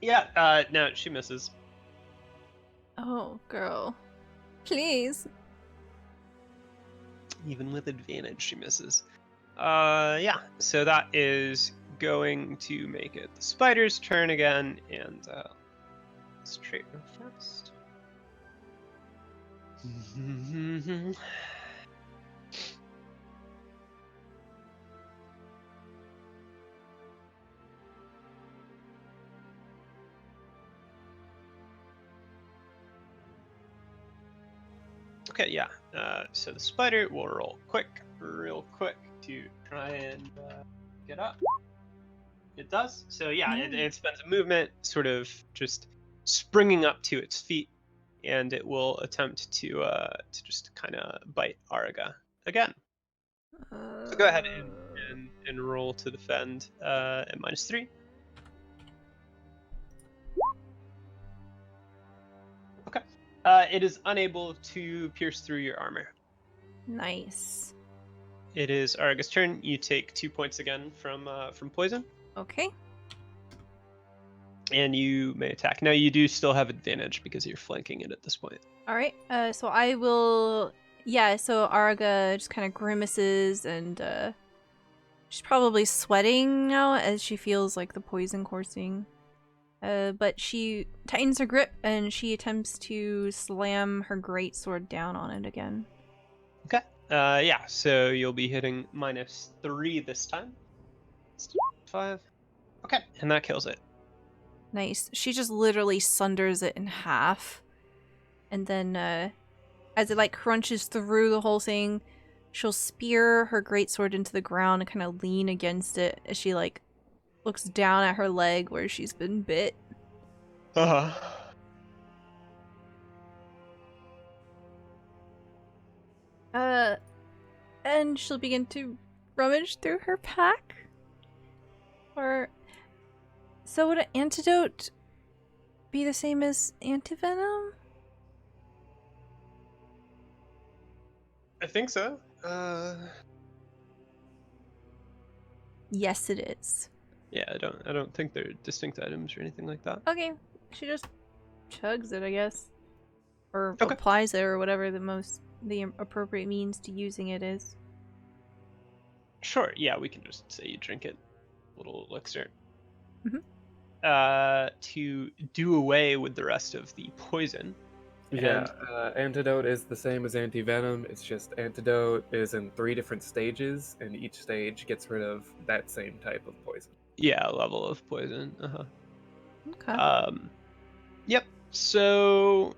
Yeah, no, she misses. Oh, girl. Please. Even with advantage, she misses. Yeah, so that is going to make it the spider's turn again, and Straight real fast. Okay, yeah. So the spider will roll real quick to try and get up. It does. So yeah, it spends a movement sort of just springing up to its feet, and it will attempt to just kind of bite Araga again. So go ahead and roll to defend at -3. Okay. It is unable to pierce through your armor. Nice. It is Araga's turn. You take 2 points again from poison, Okay. and you may attack. Now you do still have advantage because you're flanking it at this point. All right. So I will. Yeah. So Araga just kind of grimaces, and she's probably sweating now as she feels like the poison coursing. But she tightens her grip and she attempts to slam her greatsword down on it again. Okay. Yeah. So you'll be hitting -3 this time. 5. Okay, and that kills it. Nice. She just literally sunders it in half. And then as it like crunches through the whole thing, she'll spear her greatsword into the ground and kind of lean against it as she like looks down at her leg where she's been bit. And she'll begin to rummage through her pack. So would an antidote be the same as antivenom? I think so. Yes, it is. Yeah, I don't think they're distinct items or anything like that. Okay, she just chugs it, I guess, or Okay. applies it, or whatever the appropriate means to using it is. Sure. Yeah, we can just say you drink it. Little elixir. Mhm. To do away with the rest of the poison. Yeah, antidote is the same as anti-venom. It's just antidote is in 3 different stages, and each stage gets rid of that same type of poison. Yeah, level of poison. Okay. Yep. So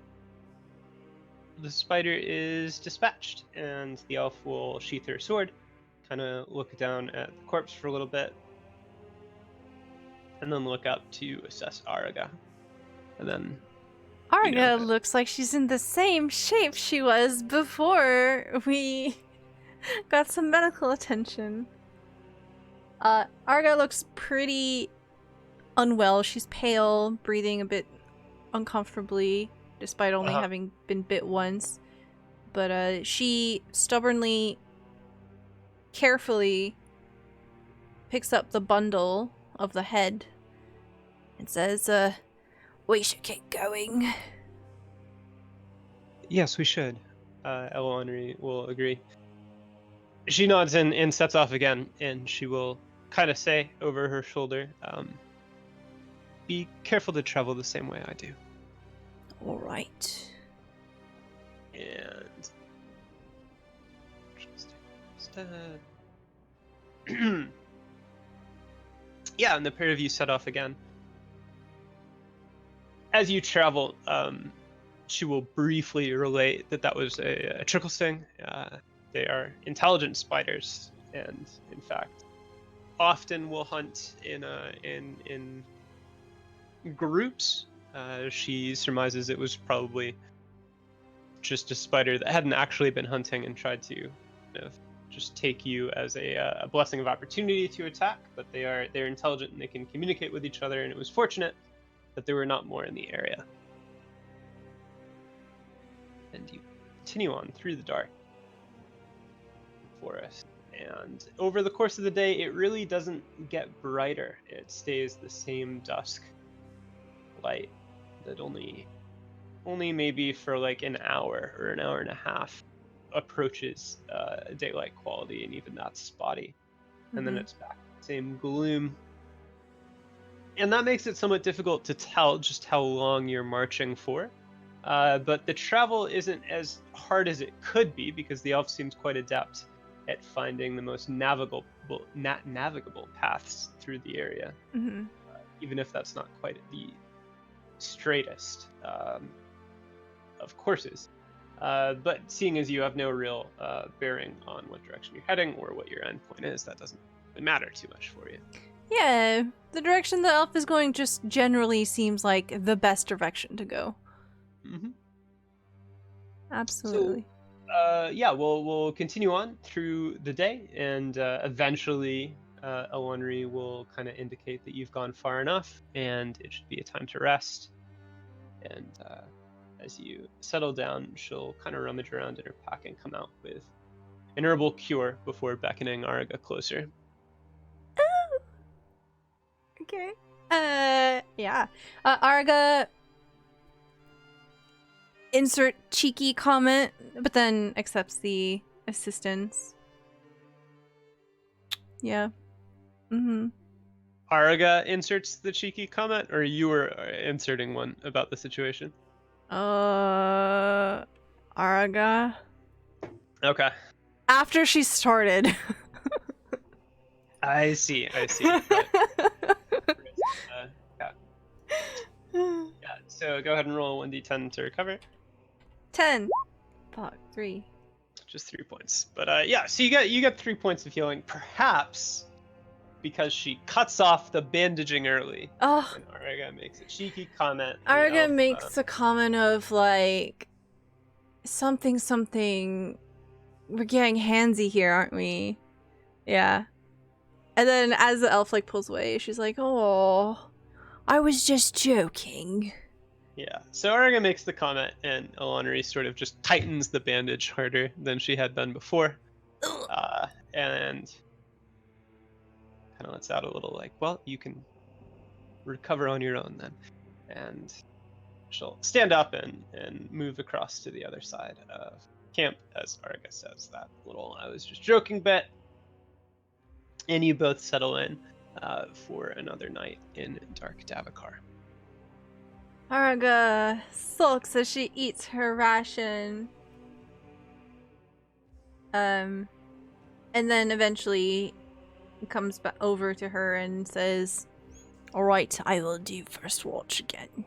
the spider is dispatched, and the elf will sheath her sword, kind of look down at the corpse for a little bit, and then look up to assess Araga, and then. Arga looks like she's in the same shape she was before we got some medical attention. Arga looks pretty unwell. She's pale, breathing a bit uncomfortably, despite only having been bit once. But she stubbornly, carefully picks up the bundle of the head and says, we should get going. Yes, we should. Ella Henry will agree. She nods and sets off again, and she will kind of say over her shoulder, be careful to travel the same way I do. All right. And yeah, and the pair of you set off again. As you travel, she will briefly relate that was a trickle sting. They are intelligent spiders, and in fact, often will hunt in groups. She surmises it was probably just a spider that hadn't actually been hunting and tried to just take you as a blessing of opportunity to attack. But they're intelligent and they can communicate with each other, and it was fortunate that there were not more in the area. And you continue on through the dark forest, and over the course of the day it really doesn't get brighter. It stays the same dusk light that only maybe for like an hour or an hour and a half approaches daylight quality, and even that's spotty. And then it's back, same gloom. And that makes it somewhat difficult to tell just how long you're marching for. But the travel isn't as hard as it could be because the elf seems quite adept at finding the most navigable paths through the area, even if that's not quite the straightest of courses. But seeing as you have no real bearing on what direction you're heading or what your endpoint is, that doesn't really matter too much for you. Yeah, the direction the elf is going just generally seems like the best direction to go. Mm-hmm. Absolutely. So, yeah, we'll continue on through the day, and eventually Elonri will kind of indicate that you've gone far enough, and it should be a time to rest. And as you settle down, she'll kind of rummage around in her pack and come out with an herbal cure before beckoning Araga closer. Oh. Okay. Yeah. Araga, insert cheeky comment, but then accepts the assistance. Yeah. Araga inserts the cheeky comment, or you were inserting one about the situation? Araga. Okay. After she started. I see. But, yeah, so go ahead and roll 1d10 to recover. 10. Fuck, 3. Just 3 points. But yeah, so you get 3 points of healing, perhaps because she cuts off the bandaging early. Oh. And Araga makes a cheeky comment. Araga makes a comment of like something. We're getting handsy here, aren't we? Yeah. And then as the elf like pulls away, she's like, "Oh, I was just joking." Yeah. So Araga makes the comment, and Elonri sort of just tightens the bandage harder than she had done before, and kind of lets out a little like, "Well, you can recover on your own then." And she'll stand up and move across to the other side of camp as Araga says that little "I was just joking" bit. And you both settle in for another night in Dark Davokar. Araga sulks as she eats her ration. And then eventually comes back over to her and says, "All right, I will do first watch again."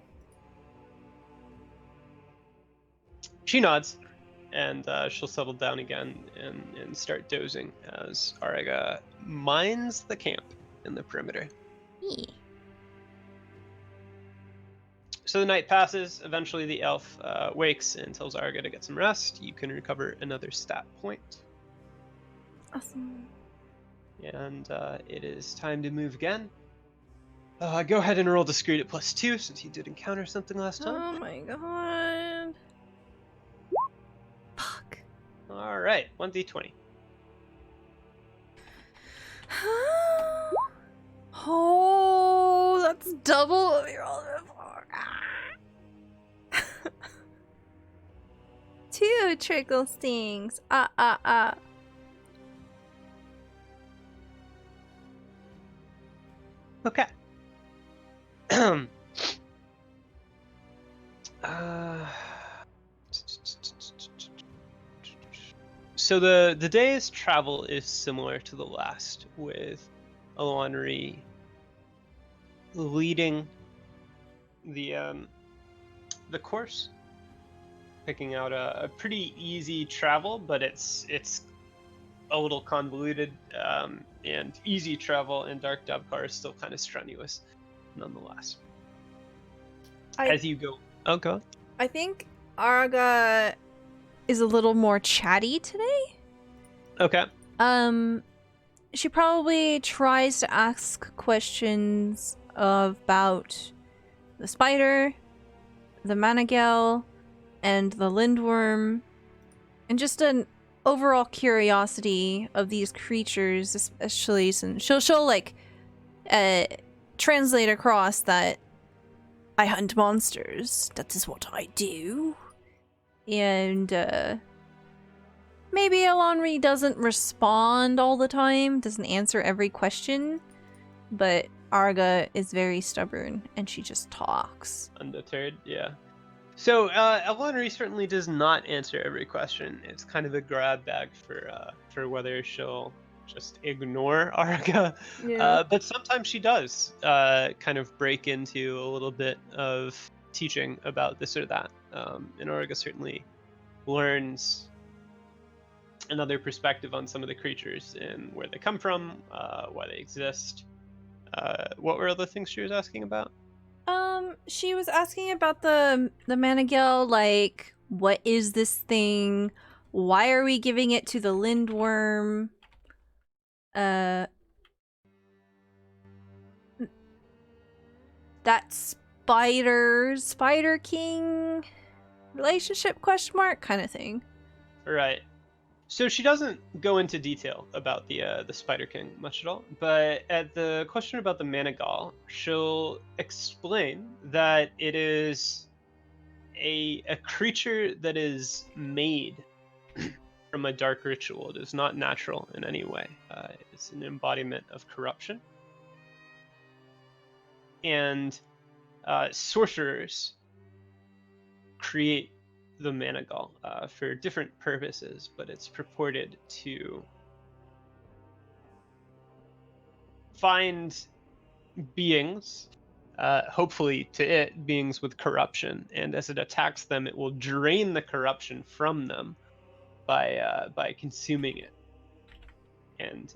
She nods, and she'll settle down again and start dozing as Araga mines the camp in the perimeter. So the night passes. Eventually the elf wakes and tells Araga to get some rest. You can recover another stat point. Awesome. And it is time to move again. Go ahead and roll discreet at +2 since you did encounter something last time. Oh my god. Fuck. All right, 1d20. Oh, that's double what we rolled before. 2 trickle stings. Okay. So the day's travel is similar to the last, with Elonri leading the course, picking out a pretty easy travel, but it's a little convoluted, and easy travel in Dark Davokar is still kind of strenuous, nonetheless. As you go, go on. I think Araga is a little more chatty today. Okay. She probably tries to ask questions about the spider, the managel, and the lindworm, and just an overall curiosity of these creatures, especially since she'll like translate across that I hunt monsters. That is what I do. And maybe Elonri doesn't respond all the time, doesn't answer every question, but Arga is very stubborn and she just talks. Undeterred, yeah. So Elonry certainly does not answer every question. It's kind of a grab bag for whether she'll just ignore Arga. But sometimes she does kind of break into a little bit of teaching about this or that. And Arga certainly learns another perspective on some of the creatures and where they come from, why they exist. What were other things she was asking about? She was asking about the Managel, like, what is this thing? Why are we giving it to the Lindworm? That Spider King relationship question mark kind of thing. Right. So she doesn't go into detail about the Spider King much at all, but at the question about the Manigal, she'll explain that it is a creature that is made from a dark ritual. It is not natural in any way. It's an embodiment of corruption. And sorcerers create the Manigal for different purposes, but it's purported to find beings, hopefully to it, beings with corruption, and as it attacks them, it will drain the corruption from them by consuming it and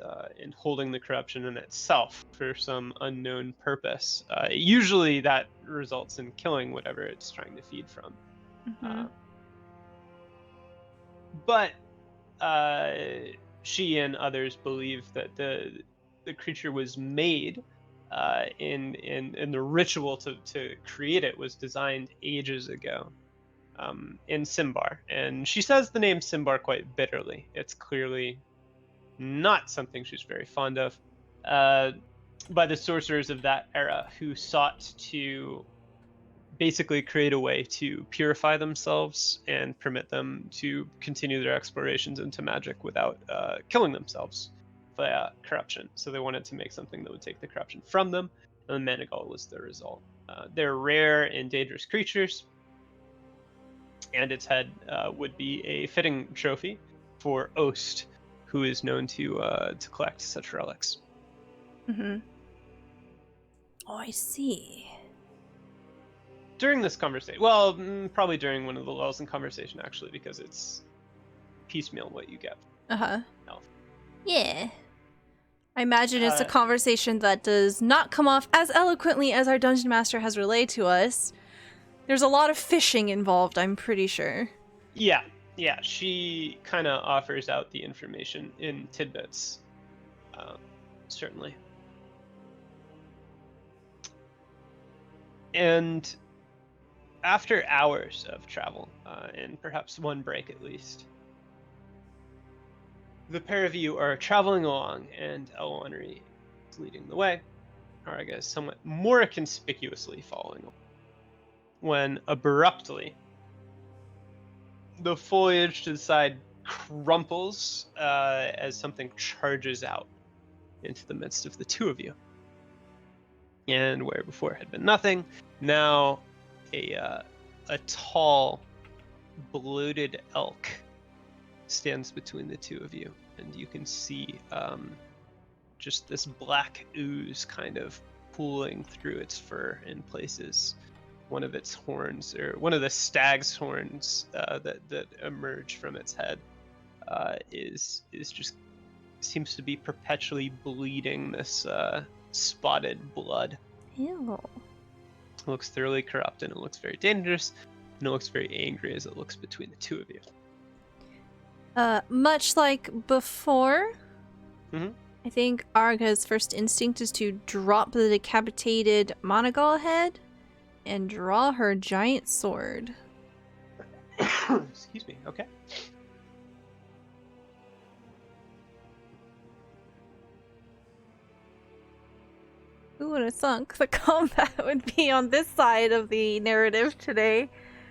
holding the corruption in itself for some unknown purpose. Usually that results in killing whatever it's trying to feed from. Mm-hmm. But she and others believe that the creature was made in the ritual to create it was designed ages ago in Symbar. And she says the name Symbar quite bitterly. It's clearly not something she's very fond of, by the sorcerers of that era who sought to basically create a way to purify themselves and permit them to continue their explorations into magic without killing themselves via corruption. So they wanted to make something that would take the corruption from them, and the Manigal was the result. They're rare and dangerous creatures, and its head would be a fitting trophy for Ost, who is known to collect such relics. Mm-hmm. Oh, I see. During this conversation, well, probably during one of the lulls in conversation, actually, because it's piecemeal what you get. Uh-huh. Elf. Yeah. I imagine it's a conversation that does not come off as eloquently as our Dungeon Master has relayed to us. There's a lot of fishing involved, I'm pretty sure. Yeah, she kind of offers out the information in tidbits, certainly. And after hours of travel, and perhaps one break at least, the pair of you are traveling along, and Elwanry is leading the way. Arga is somewhat more conspicuously following along, when abruptly the foliage to the side crumples as something charges out into the midst of the two of you. And where before had been nothing, now a tall, bloated elk stands between the two of you, and you can see just this black ooze kind of pooling through its fur in places. One of its horns, or one of the stag's horns that emerge from its head, is just seems to be perpetually bleeding this spotted blood. Ew. It looks thoroughly corrupt, and it looks very dangerous, and it looks very angry as it looks between the two of you. Much like before, Mhm. I think Arga's first instinct is to drop the decapitated Monagal head and draw her giant sword. Excuse me. Okay. Who would have thunk the combat would be on this side of the narrative today?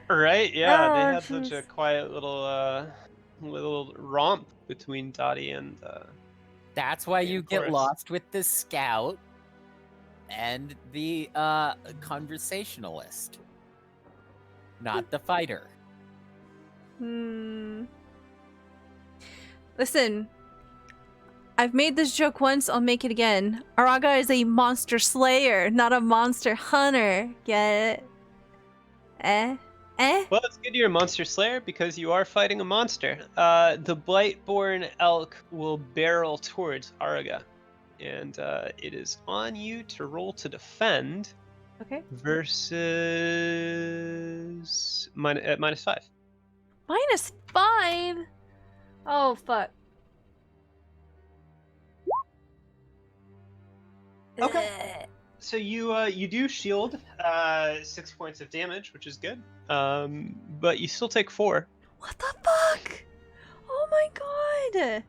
Right. Yeah, Oh, they had jeez. such a quiet little romp between Dati and. That's why Yeah, you of get course. lost with the scout. and the conversationalist, not the fighter. Listen, I've made this joke once, I'll make it again. Araga is a monster slayer, not a monster hunter. Get it? Eh? Well, it's good you're a monster slayer because you are fighting a monster. The Blightborn elk will barrel towards Araga, and it is on you to roll to defend. Okay. Versus -5. -5? Oh, fuck. Okay. So you do shield 6 points of damage, which is good. But you still take 4. What the fuck? Oh my god.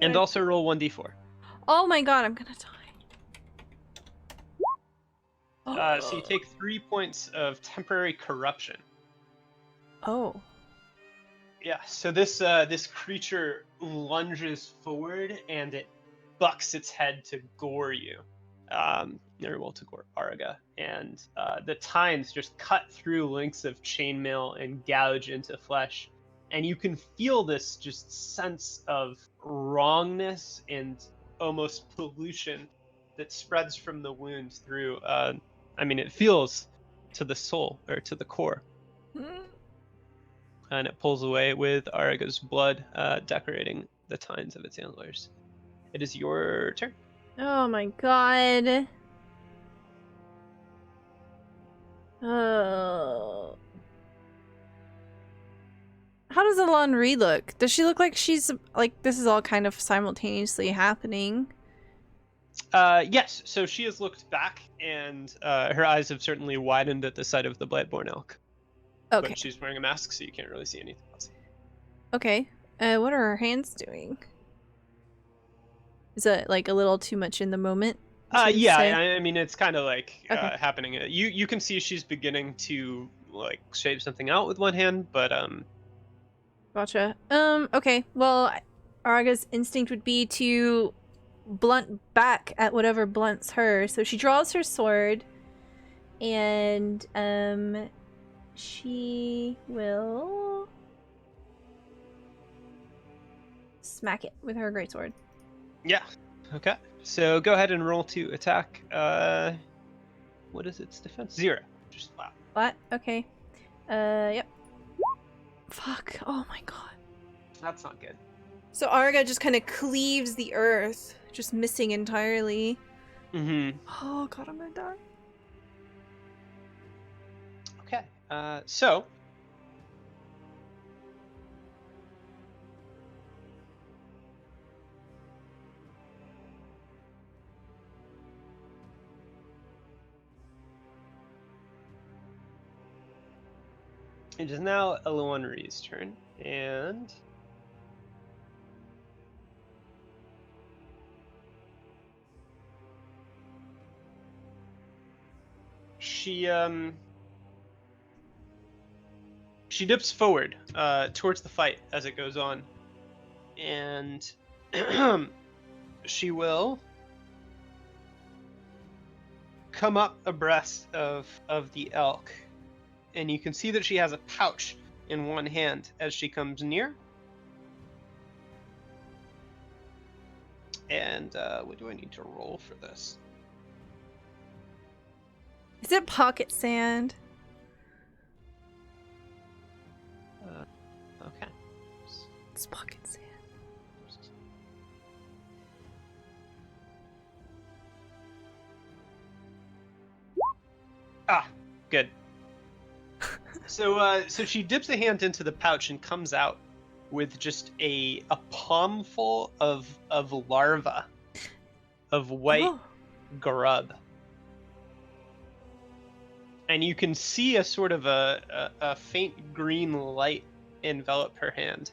And also roll 1d4. Oh my god, I'm gonna die. So you take 3 points of temporary corruption. Oh. Yeah. So this creature lunges forward and it bucks its head to gore you. To gore Araga, and the tines just cut through links of chainmail and gouge into flesh, and you can feel this just sense of wrongness and almost pollution that spreads from the wound through. It feels to the soul or to the core, and it pulls away with Araga's blood decorating the tines of its antlers. It is your turn. Oh my god. Oh. How does Alon look? Does she look like she's like this is all kind of simultaneously happening? Yes. So she has looked back, and her eyes have certainly widened at the sight of the Blightborn elk. Okay. But she's wearing a mask, so you can't really see anything else. Okay. What are her hands doing? Is that like a little too much in the moment? Yeah. Say? I mean, it's kind of like Okay. happening. You can see she's beginning to like shape something out with one hand, but Gotcha. Okay. Well, Araga's instinct would be to blunt back at whatever blunts her. So she draws her sword and she will smack it with her greatsword. Yeah. Okay. So go ahead and roll to attack. What is its defense? 0. Just flat. Flat? Okay. Yep. Fuck. Oh my god. That's not good. So Araga just kind of cleaves the earth, just missing entirely. Mm-hmm. Oh god, I'm gonna die. Okay. So it is now Eloanri's turn, and she dips forward towards the fight as it goes on, and she will come up abreast of the elk. And you can see that she has a pouch in one hand as she comes near. And what do I need to roll for this? Is it pocket sand? Okay. It's pocket sand. Ah, good. So she dips a hand into the pouch and comes out with just a palmful of larva of white grub. And you can see a sort of a faint green light envelop her hand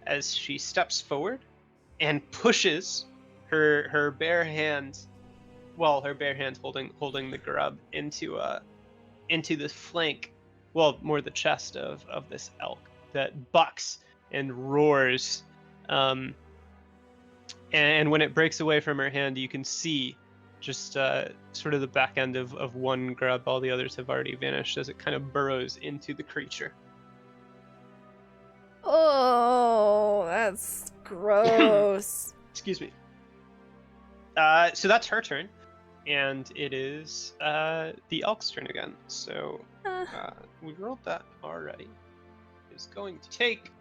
as she steps forward and pushes her bare hand, her bare hand holding the grub into the flank, more the chest of this elk that bucks and roars. And when it breaks away from her hand, you can see Just sort of the back end of one grub. All the others have already vanished as it kind of burrows into the creature. Oh, that's gross. Excuse me. So that's her turn, and it is the elk's turn again. So we rolled that already. Is going to take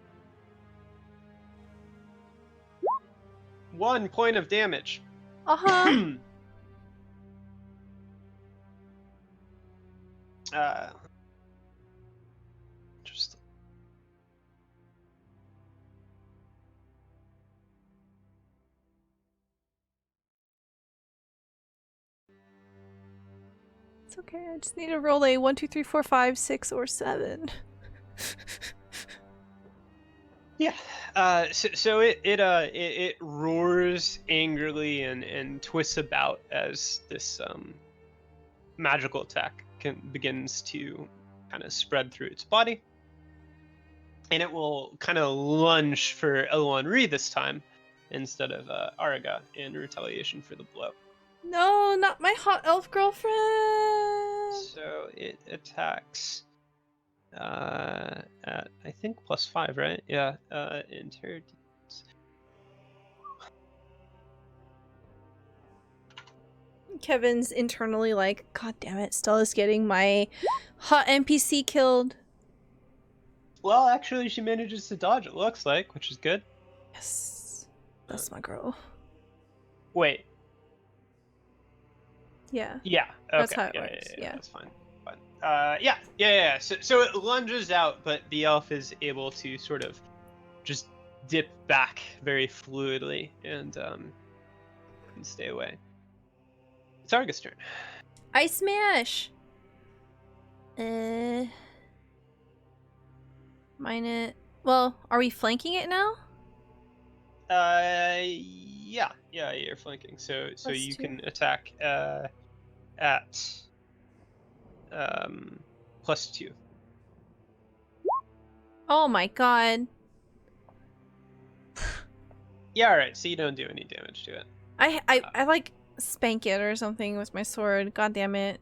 1 point of damage. Uh-huh. Just It's okay. I just need to roll a 1, 2, 3, 4, 5, 6, or 7. yeah. So it roars angrily and twists about as this magical attack begins to kind of spread through its body, and it will kind of lunge for Henri this time instead of Araga in retaliation for the blow. No, not my hot elf girlfriend. So it attacks at I think +5, right? Yeah. Interior. Kevin's internally like, God damn it, Stella's getting my hot NPC killed. Well, actually, she manages to dodge. It looks like, which is good. Yes, that's my girl. Wait. Yeah. Yeah. Okay. That's how it works, yeah. That's fine. Yeah. So it lunges out, but the elf is able to sort of just dip back very fluidly and stay away. It's Argus' turn. Ice Smash! Mine. Well, are we flanking it now? Yeah, you're flanking. So you +2. can attack at +2. Oh my god. Yeah, alright, so you don't do any damage to it. I like spank it or something with my sword. God damn it.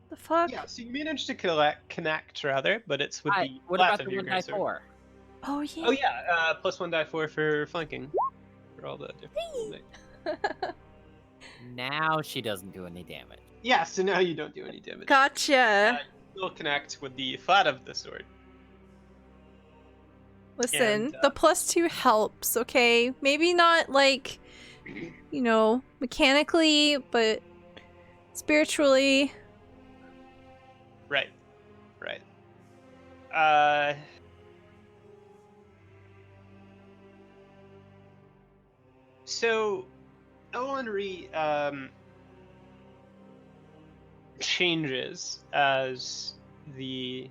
The fuck? Yeah, so you managed to connect rather, but it's with the What flat about of the your 1 die greatsword. 4? Oh yeah. Oh yeah, +1 die 4 for flanking. For all the different. Now she doesn't do any damage. Yeah, so now you don't do any damage. Gotcha. You'll connect with the flat of the sword. Listen, And, the +2 helps, okay? Maybe not like, you know, mechanically, but spiritually. Right. So Henri changes as the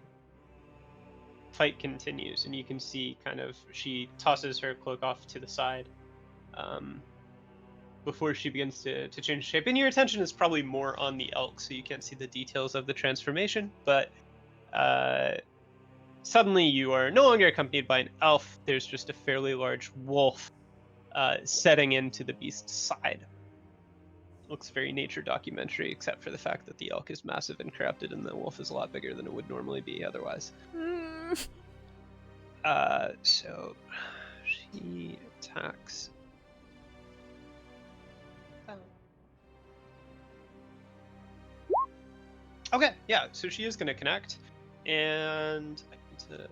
fight continues, and you can see kind of she tosses her cloak off to the side before she begins to change shape. And your attention is probably more on the elk, so you can't see the details of the transformation, but suddenly you are no longer accompanied by an elf. There's just a fairly large wolf setting into the beast's side. Looks very nature documentary, except for the fact that the elk is massive and corrupted, and the wolf is a lot bigger than it would normally be otherwise. So she attacks. Okay, yeah, so she is going to connect, and I need to.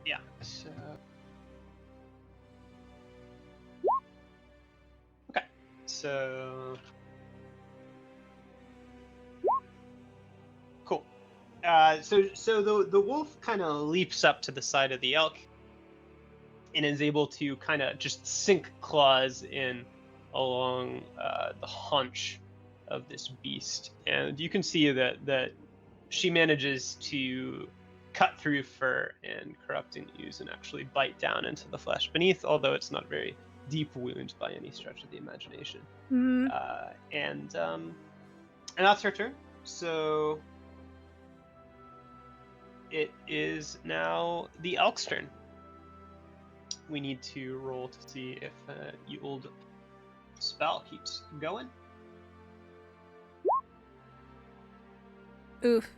Yeah, so. Okay, so. Cool. So the wolf kind of leaps up to the side of the elk and is able to kind of just sink claws in along the haunch of this beast, and you can see that she manages to cut through fur and corrupting ooze and actually bite down into the flesh beneath, although it's not a very deep wound by any stretch of the imagination. Mm-hmm. And that's her turn. So it is now the elk's turn. We need to roll to see if the old spell keeps going. Oof.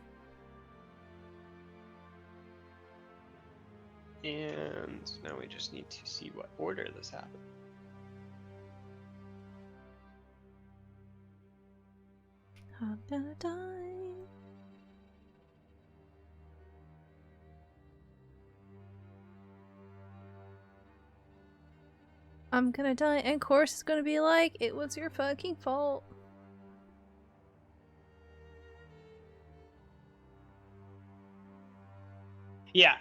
And now we just need to see what order this happens. I'm gonna die. I'm gonna die, and Course is gonna be like, it was your fucking fault. Yeah,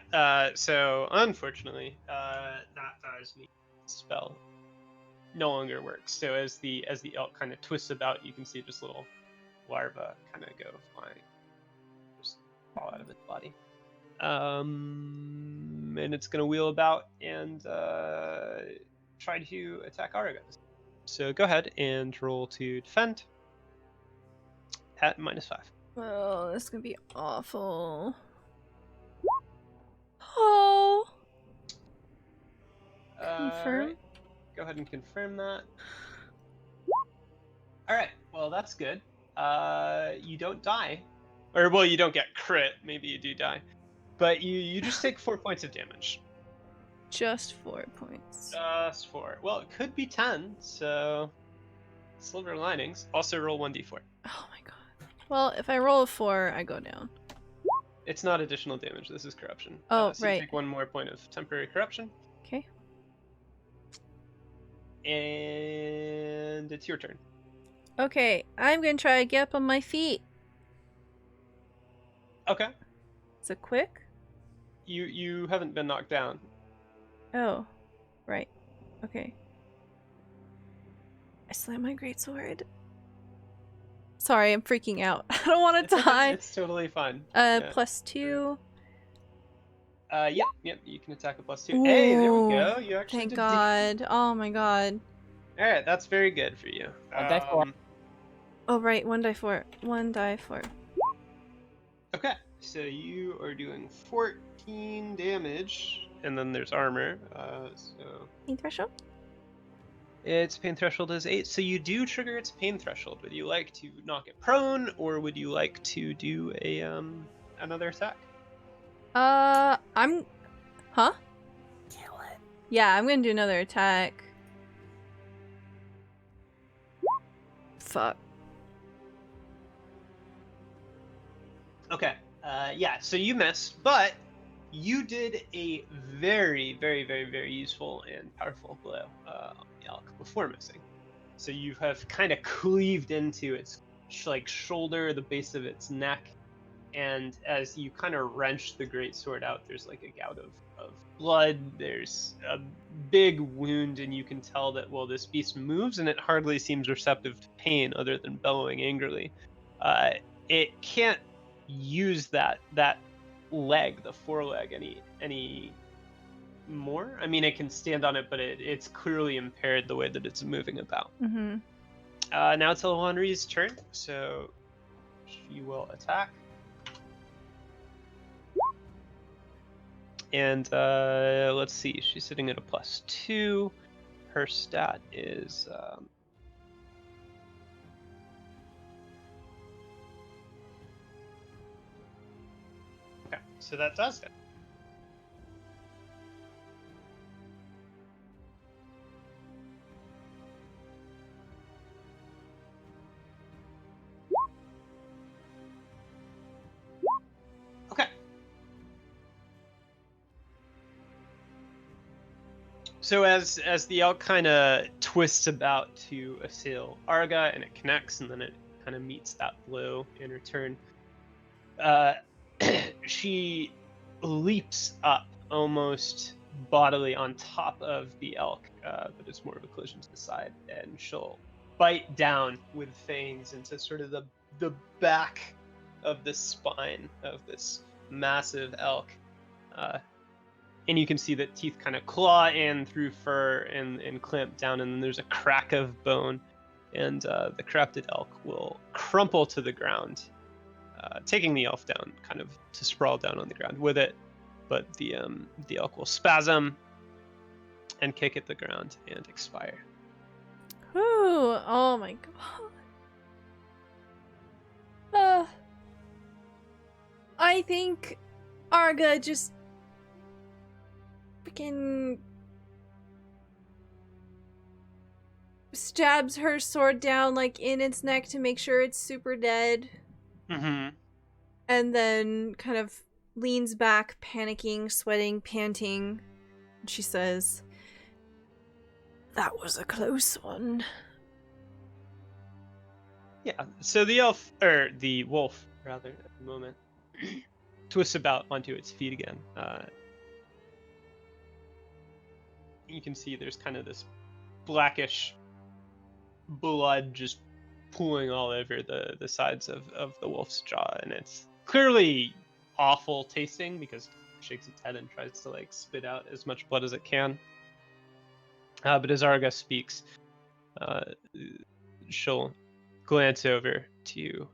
so unfortunately, that dies me spell no longer works. So as the elk kind of twists about, you can see just little larvae kind of go flying, just fall out of its body. And it's gonna wheel about and try to attack Araga. So go ahead and roll to defend at -5. Oh, this is gonna be awful. Oh. Confirm. Right. Go ahead and confirm that. All right. Well, that's good. You don't die, or well, you don't get crit. Maybe you do die, but you just take 4 points of damage. Just 4 points. Just 4. Well, it could be 10. So silver linings. Also roll 1d4. Oh my god. Well, if I roll a 4, I go down. It's not additional damage. This is corruption. Oh, so right. You take 1 more point of temporary corruption, Okay. and it's your turn. Okay, I'm gonna try to get up on my feet. Okay. Is it quick? You haven't been knocked down. Oh, right. Okay. I slam my greatsword. Sorry, I'm freaking out. I don't want to die. It's totally fine. +2. Yep, you can attack a +2. Hey, there we go. You actually Thank did God. Oh my god. All right, that's very good for you. 1d4. Oh right, 1d4. 1d4. Okay, so you are doing 14 damage, and then there's armor. So Pain threshold? its pain threshold is 8. So you do trigger its pain threshold. Would you like to knock it prone, or would you like to do a another attack? I'm... Huh? Kill it. Yeah, I'm gonna do another attack. Fuck. Okay. Yeah, so you miss, but you did a very, very, very, very useful and powerful blow on the elk before missing. So you have kind of cleaved into its shoulder, the base of its neck, and as you kind of wrench the greatsword out, there's like a gout of blood. There's a big wound, and you can tell that, well, this beast moves, and it hardly seems receptive to pain other than bellowing angrily. It can't use that leg, the foreleg, any more. I mean, it can stand on it, but it's clearly impaired the way that it's moving about. Mm-hmm. Now it's Henri's turn, so she will attack. And let's see, she's sitting at a +2. Her stat is okay, so that does it. Okay. So as the elk kind of twists about to assail Arga, and it connects, and then it kind of meets that blow in return, she leaps up almost bodily on top of the elk, but it's more of a collision to the side, and she'll bite down with fangs into sort of the back of the spine of this massive elk. And you can see that teeth kind of claw in through fur and clamp down, and then there's a crack of bone, and the corrupted elk will crumple to the ground, taking the elf down, kind of to sprawl down on the ground with it. But the elk will spasm and kick at the ground and expire. Ooh, oh my god. I think Arga just freaking stabs her sword down like in its neck to make sure it's super dead. Mm-hmm. And then kind of leans back, panicking, sweating, panting. And she says, "That was a close one." Yeah, so the wolf, rather, at the moment, twists about onto its feet again. You can see there's kind of this blackish blood just pooling all over the sides of the wolf's jaw, and it's clearly awful tasting because it shakes its head and tries to like spit out as much blood as it can. But as Arga speaks, she'll glance over to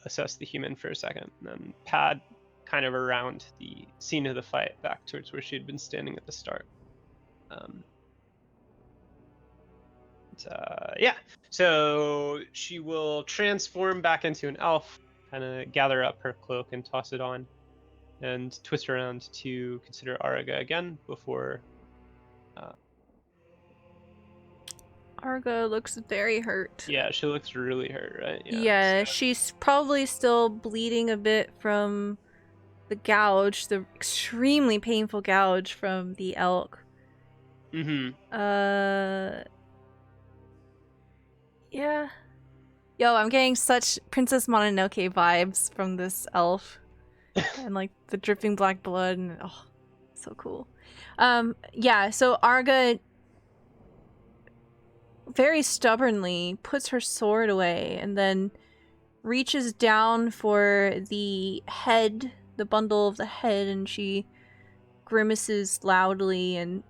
assess the human for a second, and then pad kind of around the scene of the fight back towards where she had been standing at the start. Yeah, so she will transform back into an elf, kind of gather up her cloak and toss it on, and twist around to consider Araga again before. Arga looks very hurt. Yeah, she looks really hurt, right? Yeah, so- she's probably still bleeding a bit from the gouge, the extremely painful gouge from the elk. Mhm. Yeah. Yo, I'm getting such Princess Mononoke vibes from this elf. And like the dripping black blood and oh, so cool. Yeah, so Arga very stubbornly puts her sword away and then reaches down for the head, the bundle of the head, and she grimaces loudly and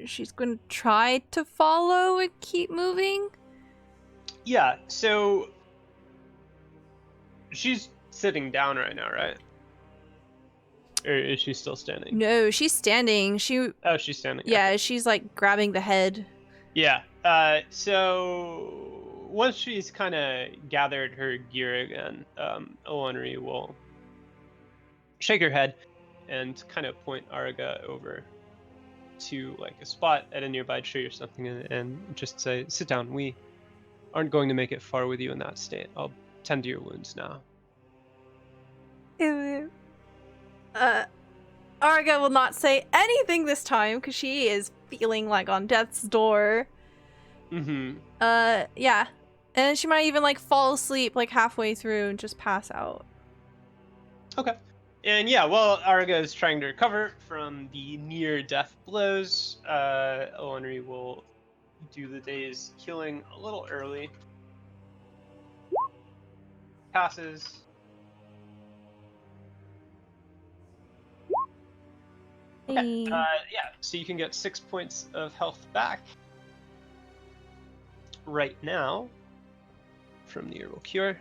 she's gonna try to follow and keep moving. Yeah, so she's sitting down right now, right? Or is she still standing? No, she's standing. Oh, she's standing. Yeah, Okay. she's like grabbing the head. Yeah. So once she's kind of gathered her gear again, Olenri will shake her head and kind of point Araga over to like a spot at a nearby tree or something, and just say, "Sit down. We aren't going to make it far with you in that state. I'll tend to your wounds now." Arga will not say anything this time because she is feeling like on death's door. Mm-hmm. Yeah. And she might even like fall asleep like halfway through and just pass out. Okay. And yeah, while Araga is trying to recover from the near-death blows, Olenri will do the day's healing a little early. Passes. Okay. Hey. Yeah, so you can get 6 points of health back right now from the herbal cure.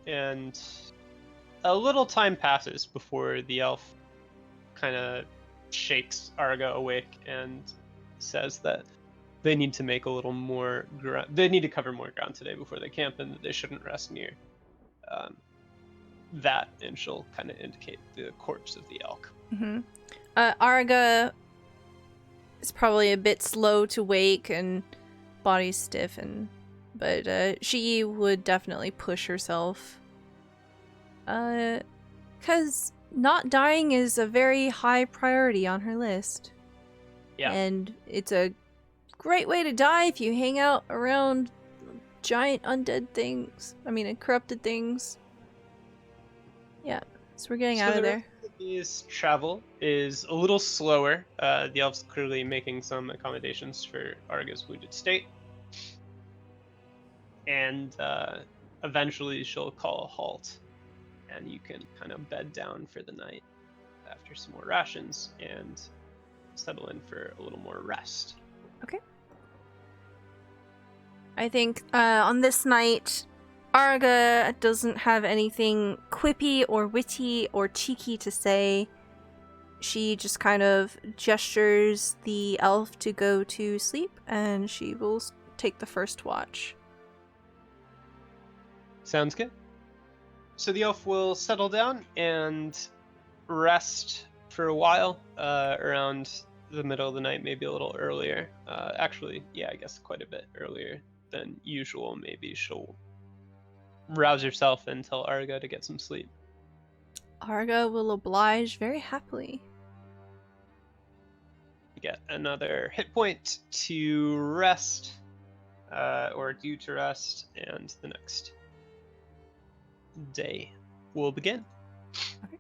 And a little time passes before the elf kind of shakes Arga awake and says that they need to make a little more ground. They need to cover more ground today before they camp, and that they shouldn't rest near that. And she'll kind of indicate the corpse of the elk. Mm-hmm. Arga is probably a bit slow to wake and body's stiff, but she would definitely push herself. Because not dying is a very high priority on her list. Yeah. And it's a great way to die if you hang out around giant undead things. I mean, corrupted things. Yeah, so we're getting out of there. His travel is a little slower. The elf's clearly making some accommodations for Arga's wounded state. And eventually she'll call a halt and you can kind of bed down for the night after some more rations and settle in for a little more rest. Okay. I think on this night, Arga doesn't have anything quippy or witty or cheeky to say. She just kind of gestures the elf to go to sleep, and she will take the first watch. Sounds good. So the elf will settle down and rest for a while, around the middle of the night, maybe a little earlier. Actually, yeah, I guess quite a bit earlier than usual. Maybe she'll rouse herself and tell Arga to get some sleep. Arga will oblige very happily. You get another hit point to rest, or due to rest, and the next day will begin. Okay.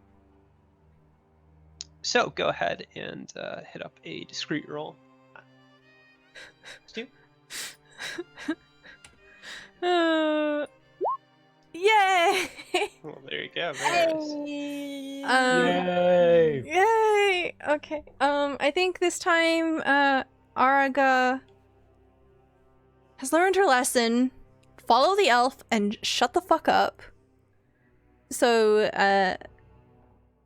So go ahead and hit up a discrete roll. Stu? Yay! Well, there you go. Very nice. Yay! Yay! Okay. I think this time, Araga has learned her lesson. Follow the elf and shut the fuck up. So,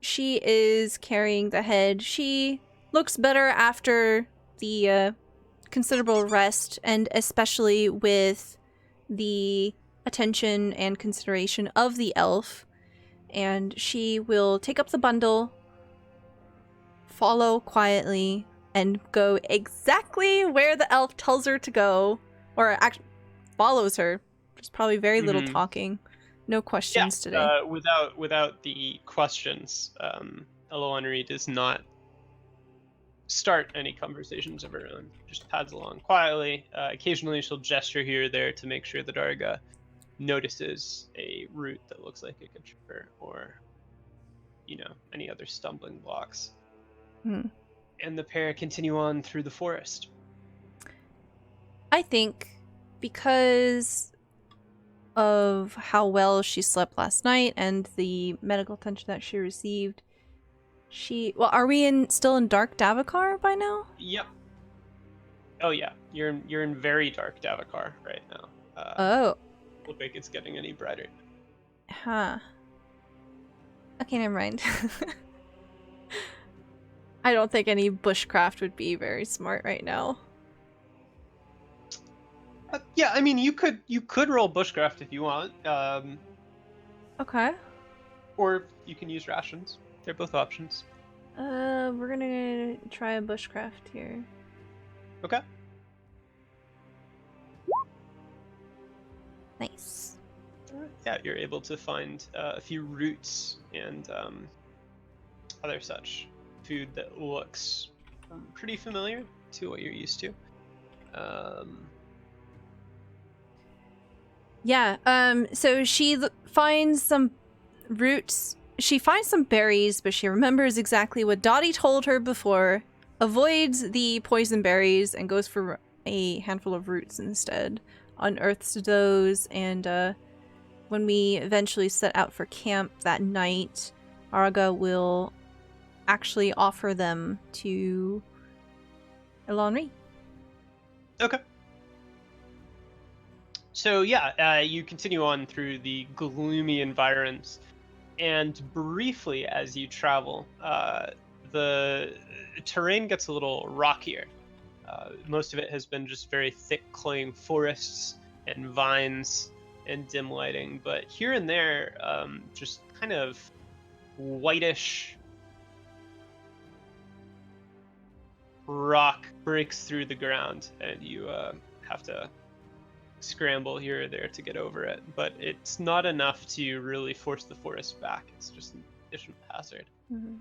she is carrying the head. She looks better after the considerable rest, and especially with the attention and consideration of the elf. And she will take up the bundle, follow quietly, and go exactly where the elf tells her to go, or actually follows her. There's probably very little talking. No questions today. Without the questions, Eloanri does not start any conversations of her own. Just pads along quietly. Occasionally she'll gesture here or there to make sure that Arga notices a route that looks like it could trip her, or, any other stumbling blocks. And the pair continue on through the forest. I think because of how well she slept last night and the medical attention that she received, are we still in Dark Davokar by now? Yep. Oh yeah, you're in very Dark Davokar right now. Oh. Look like it's getting any brighter. Huh. Okay, never mind. I don't think any bushcraft would be very smart right now. Yeah, I mean, you could roll bushcraft if you want. Okay. Or you can use rations. They're both options. We're gonna try a bushcraft here. Okay. Nice. Yeah, you're able to find a few roots and other such food that looks pretty familiar to what you're used to. So she finds some roots. She finds some berries, but she remembers exactly what Dati told her before, avoids the poison berries, and goes for a handful of roots instead. Unearths those, and when we eventually set out for camp that night, Arga will actually offer them to Eloanri. Okay. So yeah, you continue on through the gloomy environs, and briefly as you travel, the terrain gets a little rockier. Most of it has been just very thick claying forests and vines and dim lighting, but here and there, just kind of whitish rock breaks through the ground, and you have to scramble here or there to get over it, but it's not enough to really force the forest back. It's just an additional hazard. Mm-hmm.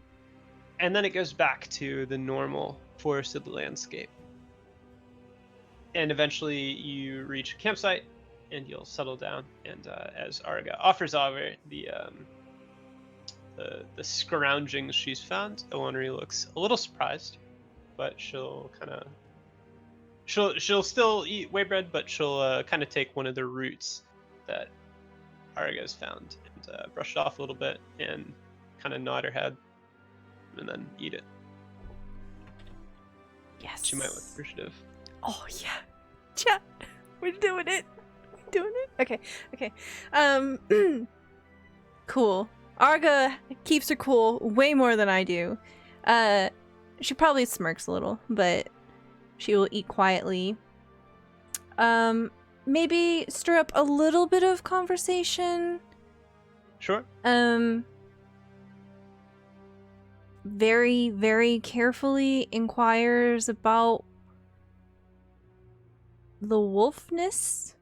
And then it goes back to the normal forested landscape. And eventually you reach a campsite and you'll settle down, and as Arga offers over the scroungings she's found, Eloanri looks a little surprised, but she'll still eat waybread, but she'll kind of take one of the roots that Arga is found, and brush it off a little bit and kind of nod her head, and then eat it. Yes. She might look appreciative. Oh yeah. Chat. We're doing it. We're doing it. Okay. Okay. Cool. Arga keeps her cool way more than I do. She probably smirks a little, but she will eat quietly. Maybe stir up a little bit of conversation. Sure. Very, very carefully inquires about the wolfness.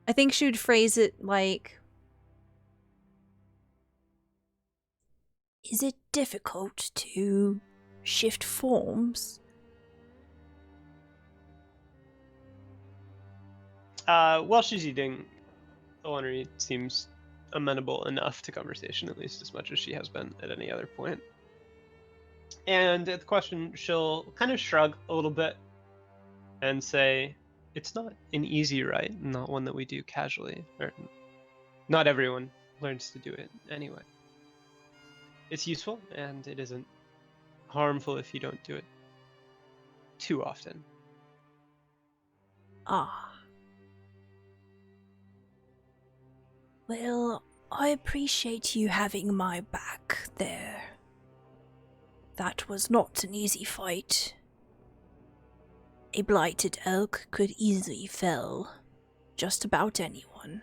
I think she would phrase it like, is it difficult to shift forms? While she's eating, Eleanor seems amenable enough to conversation, at least as much as she has been at any other point. And at the question, she'll kind of shrug a little bit and say, it's not an easy rite, not one that we do casually, or not everyone learns to do it anyway. It's useful, and it isn't harmful if you don't do it too often. Ah. Well, I appreciate you having my back there. That was not an easy fight. A blighted elk could easily fell just about anyone.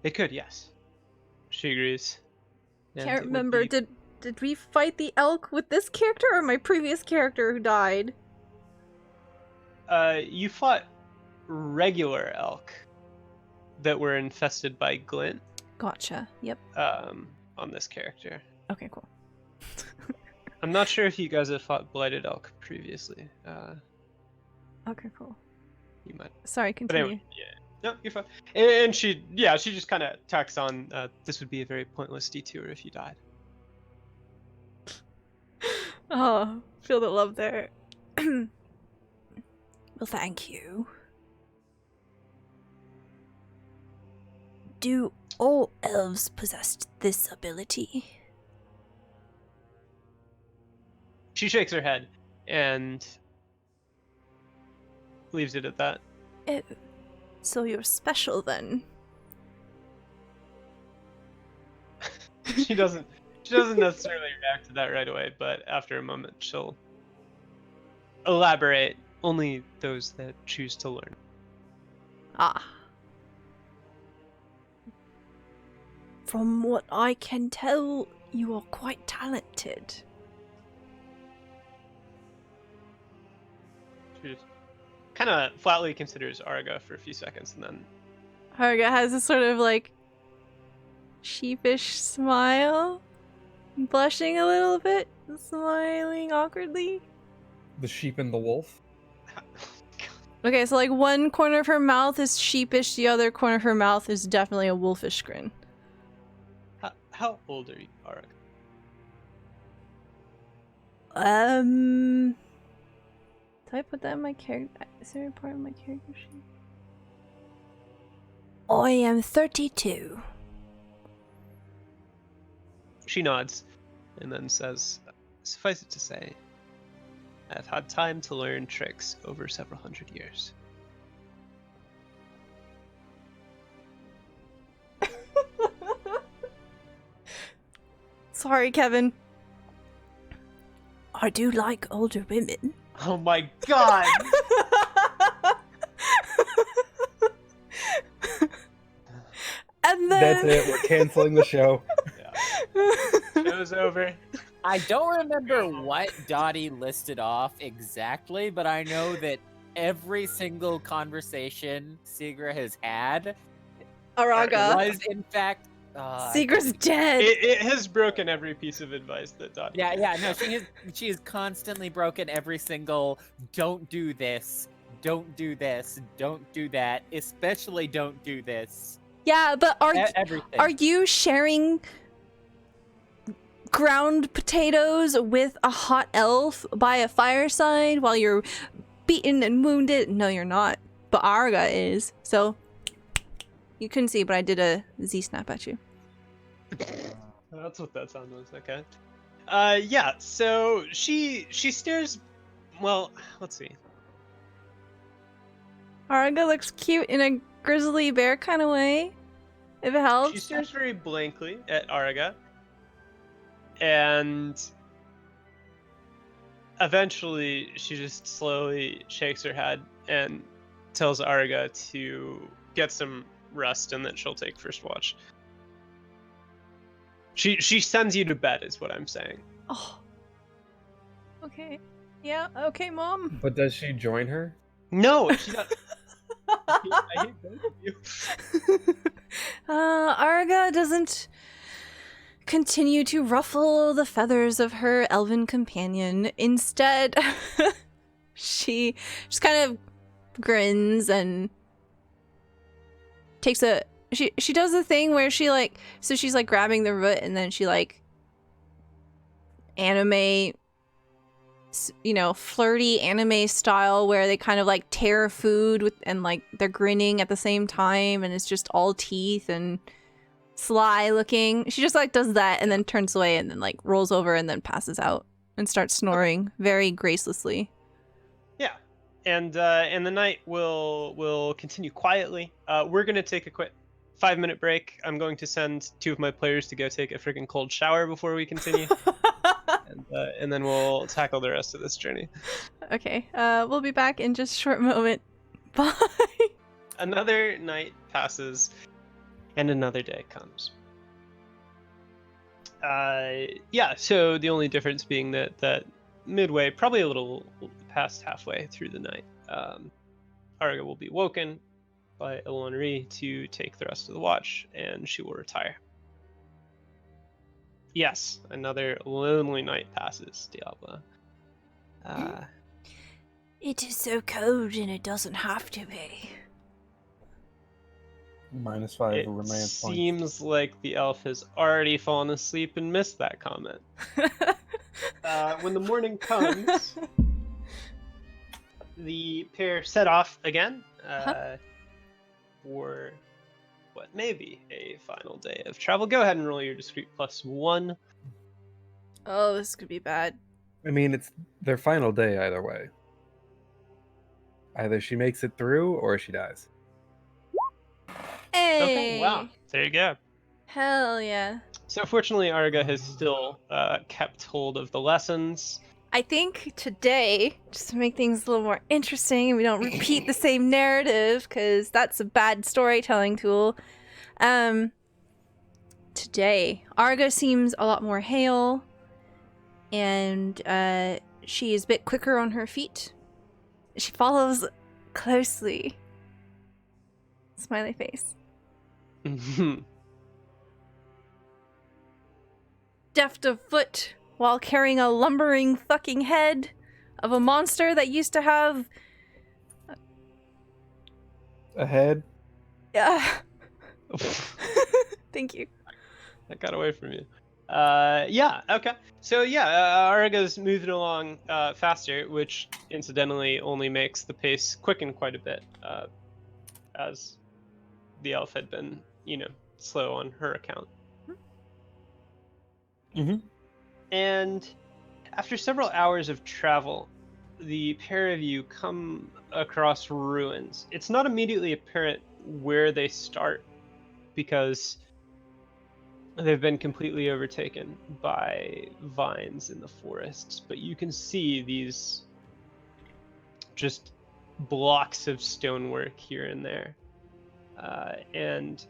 It could, yes. She agrees. And Can't it would remember, be- did we fight the elk with this character or my previous character who died? You fought regular elk that were infested by glint Gotcha, yep. on this character. Okay, cool. I'm not sure if you guys have fought blighted elk previously. Okay, cool. You might. Sorry, But continue. anyway, yeah. No, you're fine. And she just kind of tacks on, this would be a very pointless detour if you died. Oh, feel the love there. Well, thank you. Do all elves possess this ability? She shakes her head and leaves it at that. Oh, so you're special then. She doesn't necessarily react to that right away, but after a moment she'll elaborate. Only those that choose to learn. Ah. From what I can tell, you are quite talented. She just kind of flatly considers Arga for a few seconds and then Harga has a sort of like sheepish smile, blushing a little bit, smiling awkwardly. The sheep and the wolf. Okay, so like one corner of her mouth is sheepish, the other corner of her mouth is definitely a wolfish grin. How old are you, Arga? Did I put that in my character? Is there a part of my character sheet? I am 32. She nods and then says, suffice it to say, I've had time to learn tricks over several hundred years. Sorry, Kevin. I do like older women. Oh my god! And then... That's it. We're canceling the show. Show's over. I don't remember what Dati listed off exactly, but I know that every single conversation Sigra has had Araga. was in fact Sigra's dead. It has broken every piece of advice that Dati gave. no, she has constantly broken every single don't do this, don't do this, don't do that, especially don't do this. Yeah, but Everything. are you sharing ground potatoes with a hot elf by a fireside while you're beaten and wounded? No, you're not. But Arga is. So You couldn't see, but I did a Z snap at you. That's what that sound was. Okay. Yeah. So she stares. Well, let's see. Arga looks cute in a grizzly bear kind of way, if it helps. She stares very blankly at Arga, and eventually she just slowly shakes her head and tells Arga to get some rest and that she'll take first watch. She sends you to bed, is what I'm saying. Oh. Okay. Yeah, okay, Mom. But does she join her? No, she doesn't. I hate both of you. Arga doesn't continue to ruffle the feathers of her elven companion. Instead, she just kind of grins and takes a... She does the thing where she like... So she's like grabbing the root and then she like... Anime... You know, flirty anime style where they kind of like tear food with and like they're grinning at the same time and it's just all teeth and sly looking. She just like does that and then turns away and then like rolls over and then passes out and starts snoring very gracelessly. Yeah, and the night will continue quietly. We're gonna take a quick 5-minute break. I'm going to send 2 of my players to go take a freaking cold shower before we continue. And then we'll tackle the rest of this journey. Okay, we'll be back in just a short moment. Bye! Another night passes, and another day comes. Yeah, so the only difference being that midway, probably a little past halfway through the night, Arga will be woken by Elonri to take the rest of the watch, and she will retire. Yes, another lonely night passes, Diablo. It is so cold and it doesn't have to be. -5 It romance points. seems like the elf has already fallen asleep and missed that comment. When the morning comes, the pair set off again for what may be a final day of travel. Go ahead and roll your discreet +1. Oh, this could be bad. I mean, it's their final day either way. Either she makes it through or she dies. Hey! Okay, wow. There you go. Hell yeah. So fortunately, Arga has still kept hold of the lessons. I think today, just to make things a little more interesting and we don't repeat the same narrative, because that's a bad storytelling tool, today, Arga seems a lot more hale, and she is a bit quicker on her feet. She follows closely. Smiley face. Deft of foot while carrying a lumbering fucking head of a monster that used to have... A head? Yeah. Thank you. That got away from you. Yeah, okay. So yeah, Arga's moving along faster, which incidentally only makes the pace quicken quite a bit, as the elf had been, slow on her account. Mm-hmm. And after several hours of travel, the pair of you come across ruins. It's not immediately apparent where they start because they've been completely overtaken by vines in the forests, but you can see these just blocks of stonework here and there. And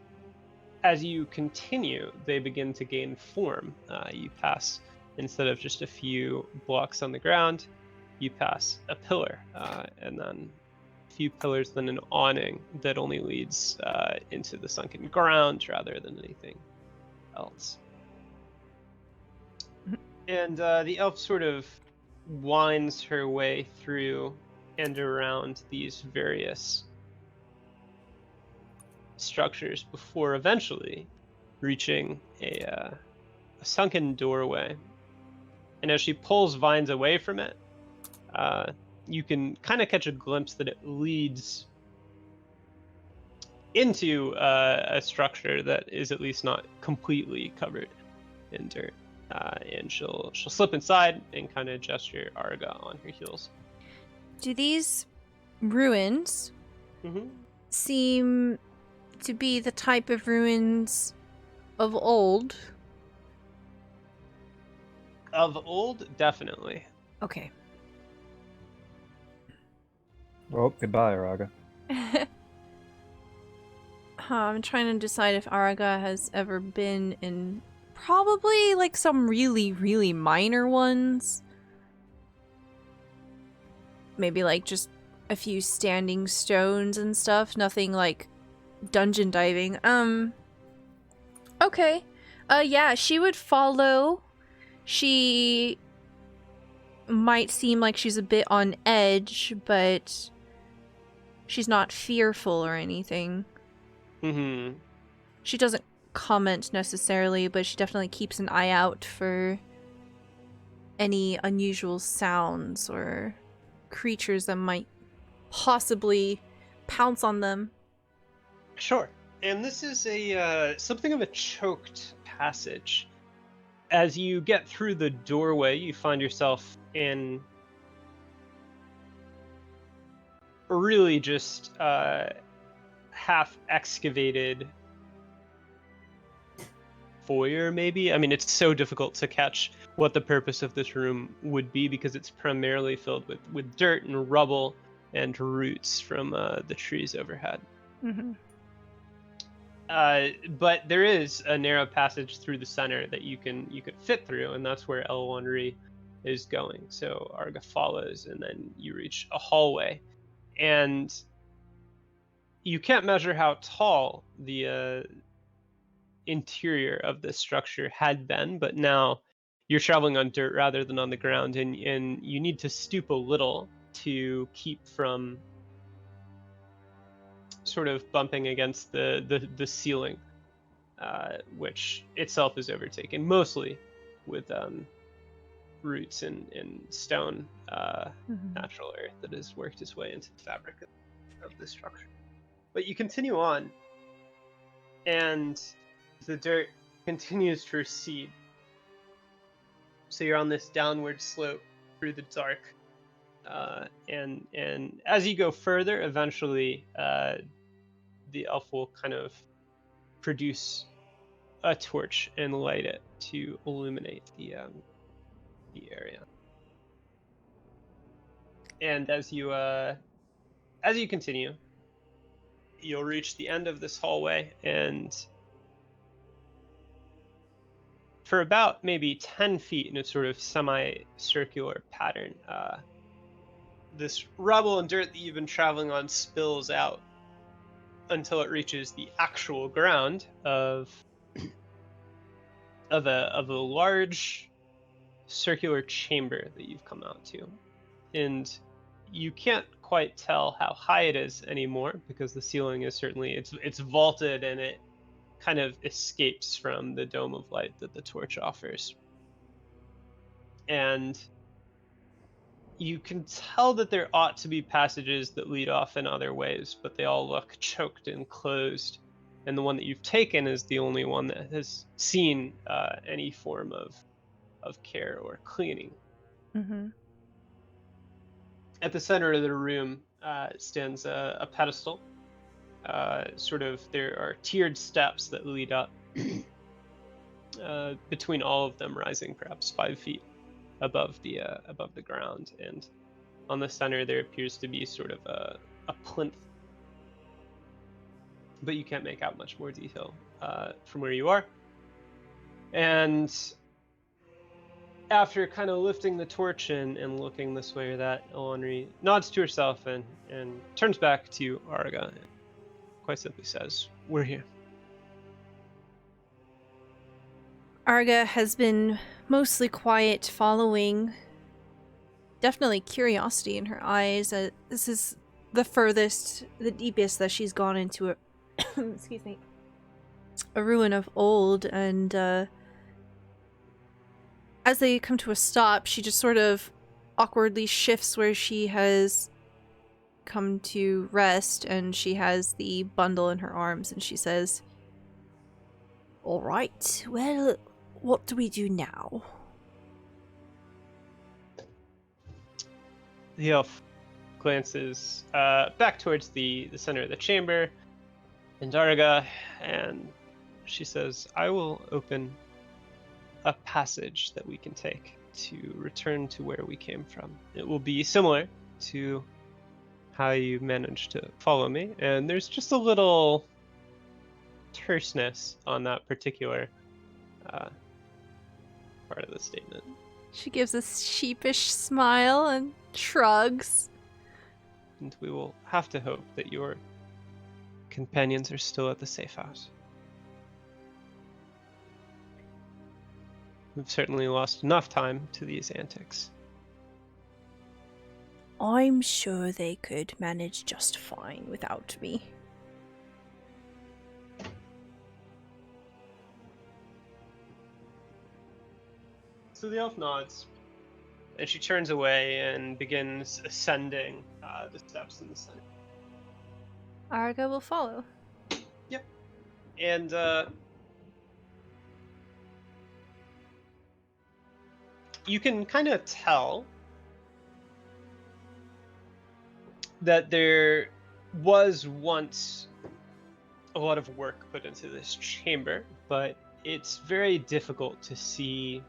as you continue, they begin to gain form. You pass, instead of just a few blocks on the ground, you pass a pillar, and then a few pillars, then an awning that only leads into the sunken ground rather than anything else. And the elf sort of winds her way through and around these various structures before eventually reaching a sunken doorway. And as she pulls vines away from it, you can kind of catch a glimpse that it leads into a structure that is at least not completely covered in dirt. And she'll slip inside and kind of gesture Arga on her heels. Do these ruins Mm-hmm. seem to be the type of ruins of old? Of old, definitely. Okay. Well, goodbye, Araga. I'm trying to decide if Araga has ever been in probably like some really, really minor ones. Maybe like just a few standing stones and stuff. Nothing like dungeon diving. Okay. Yeah, she would follow. She might seem like she's a bit on edge, but she's not fearful or anything. Mm-hmm. She doesn't comment necessarily, but she definitely keeps an eye out for any unusual sounds or creatures that might possibly pounce on them. Sure. And this is a something of a choked passage. As you get through the doorway, you find yourself in really just half excavated foyer, maybe. I mean, it's so difficult to catch what the purpose of this room would be because it's primarily filled with dirt and rubble and roots from the trees overhead. Mm-hmm. But there is a narrow passage through the center that you could fit through, and that's where Elwanri is going. So Arga follows, and then you reach a hallway, and you can't measure how tall the interior of this structure had been, but now you're traveling on dirt rather than on the ground, and you need to stoop a little to keep from sort of bumping against the ceiling, which itself is overtaken mostly with roots and stone, natural earth that has worked its way into the fabric of the structure. But you continue on, and the dirt continues to recede. So you're on this downward slope through the dark, and as you go further, eventually the elf will kind of produce a torch and light it to illuminate the area. And as you continue, you'll reach the end of this hallway, and for about maybe 10 feet in a sort of semi-circular pattern, this rubble and dirt that you've been traveling on spills out until it reaches the actual ground of a large circular chamber that you've come out to. And you can't quite tell how high it is anymore because the ceiling is certainly it's vaulted, and it kind of escapes from the dome of light that the torch offers. And you can tell that there ought to be passages that lead off in other ways, but they all look choked and closed. And the one that you've taken is the only one that has seen any form of care or cleaning. Mm-hmm. At the center of the room stands a pedestal. There are tiered steps that lead up, between all of them rising perhaps 5 feet above the ground. And on the center there appears to be sort of a plinth, but you can't make out much more detail from where you are. And after kind of lifting the torch and looking this way or that, Elwanri nods to herself and turns back to Arga and quite simply says, "We're here." Arga has been mostly quiet, following. Definitely curiosity in her eyes. This is the furthest, the deepest that she's gone into a excuse me, a ruin of old. And as they come to a stop, she just sort of awkwardly shifts where she has come to rest, and she has the bundle in her arms, and she says, "All right, well, what do we do now?" The elf glances back towards the center of the chamber, and Darga, and she says, "I will open a passage that we can take to return to where we came from. It will be similar to how you managed to follow me, and there's just a little terseness on that particular part of the statement." She gives a sheepish smile and shrugs. "And we will have to hope that your companions are still at the safe house. We've certainly lost enough time to these antics." I'm sure they could manage just fine without me. So the elf nods, and she turns away and begins ascending the steps in the center. Arga will follow. And you can kind of tell that there was once a lot of work put into this chamber, but it's very difficult to see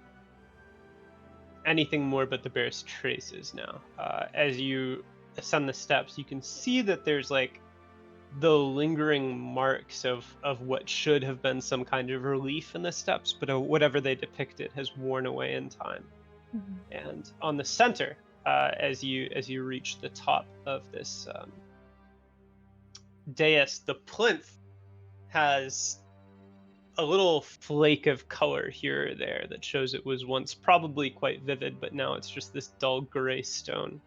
anything more but the barest traces now. As you ascend the steps, you can see that there's like the lingering marks of what should have been some kind of relief in the steps, but whatever they depicted has worn away in time. Mm-hmm. And on the center, as you reach the top of this dais, the plinth has a little flake of color here or there that shows it was once probably quite vivid, but now it's just this dull gray stone.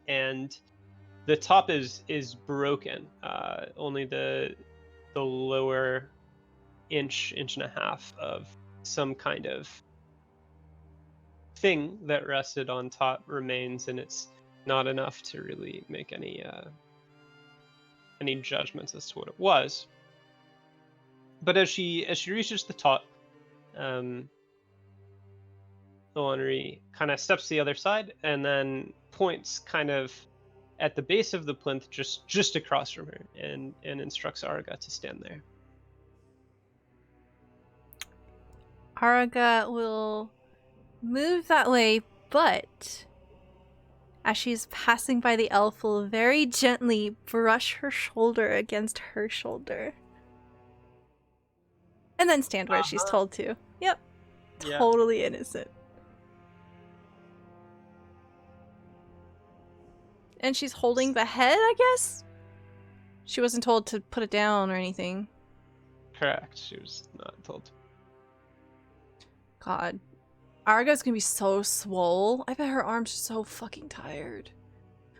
And the top is broken. Only the lower inch and a half of some kind of thing that rested on top remains, and it's not enough to really make any judgments as to what it was. But as she reaches the top, Ilonri kind of steps to the other side and then points kind of at the base of the plinth just across from her and instructs Arga to stand there. Arga will move that way, but as she's passing by the elf, will very gently brush her shoulder against her shoulder. And then stand where she's told to. Yep. Yeah. Totally innocent. And she's holding the head, I guess? She wasn't told to put it down or anything. Correct. She was not told. God. Arga's gonna be so swole. I bet her arms are so fucking tired.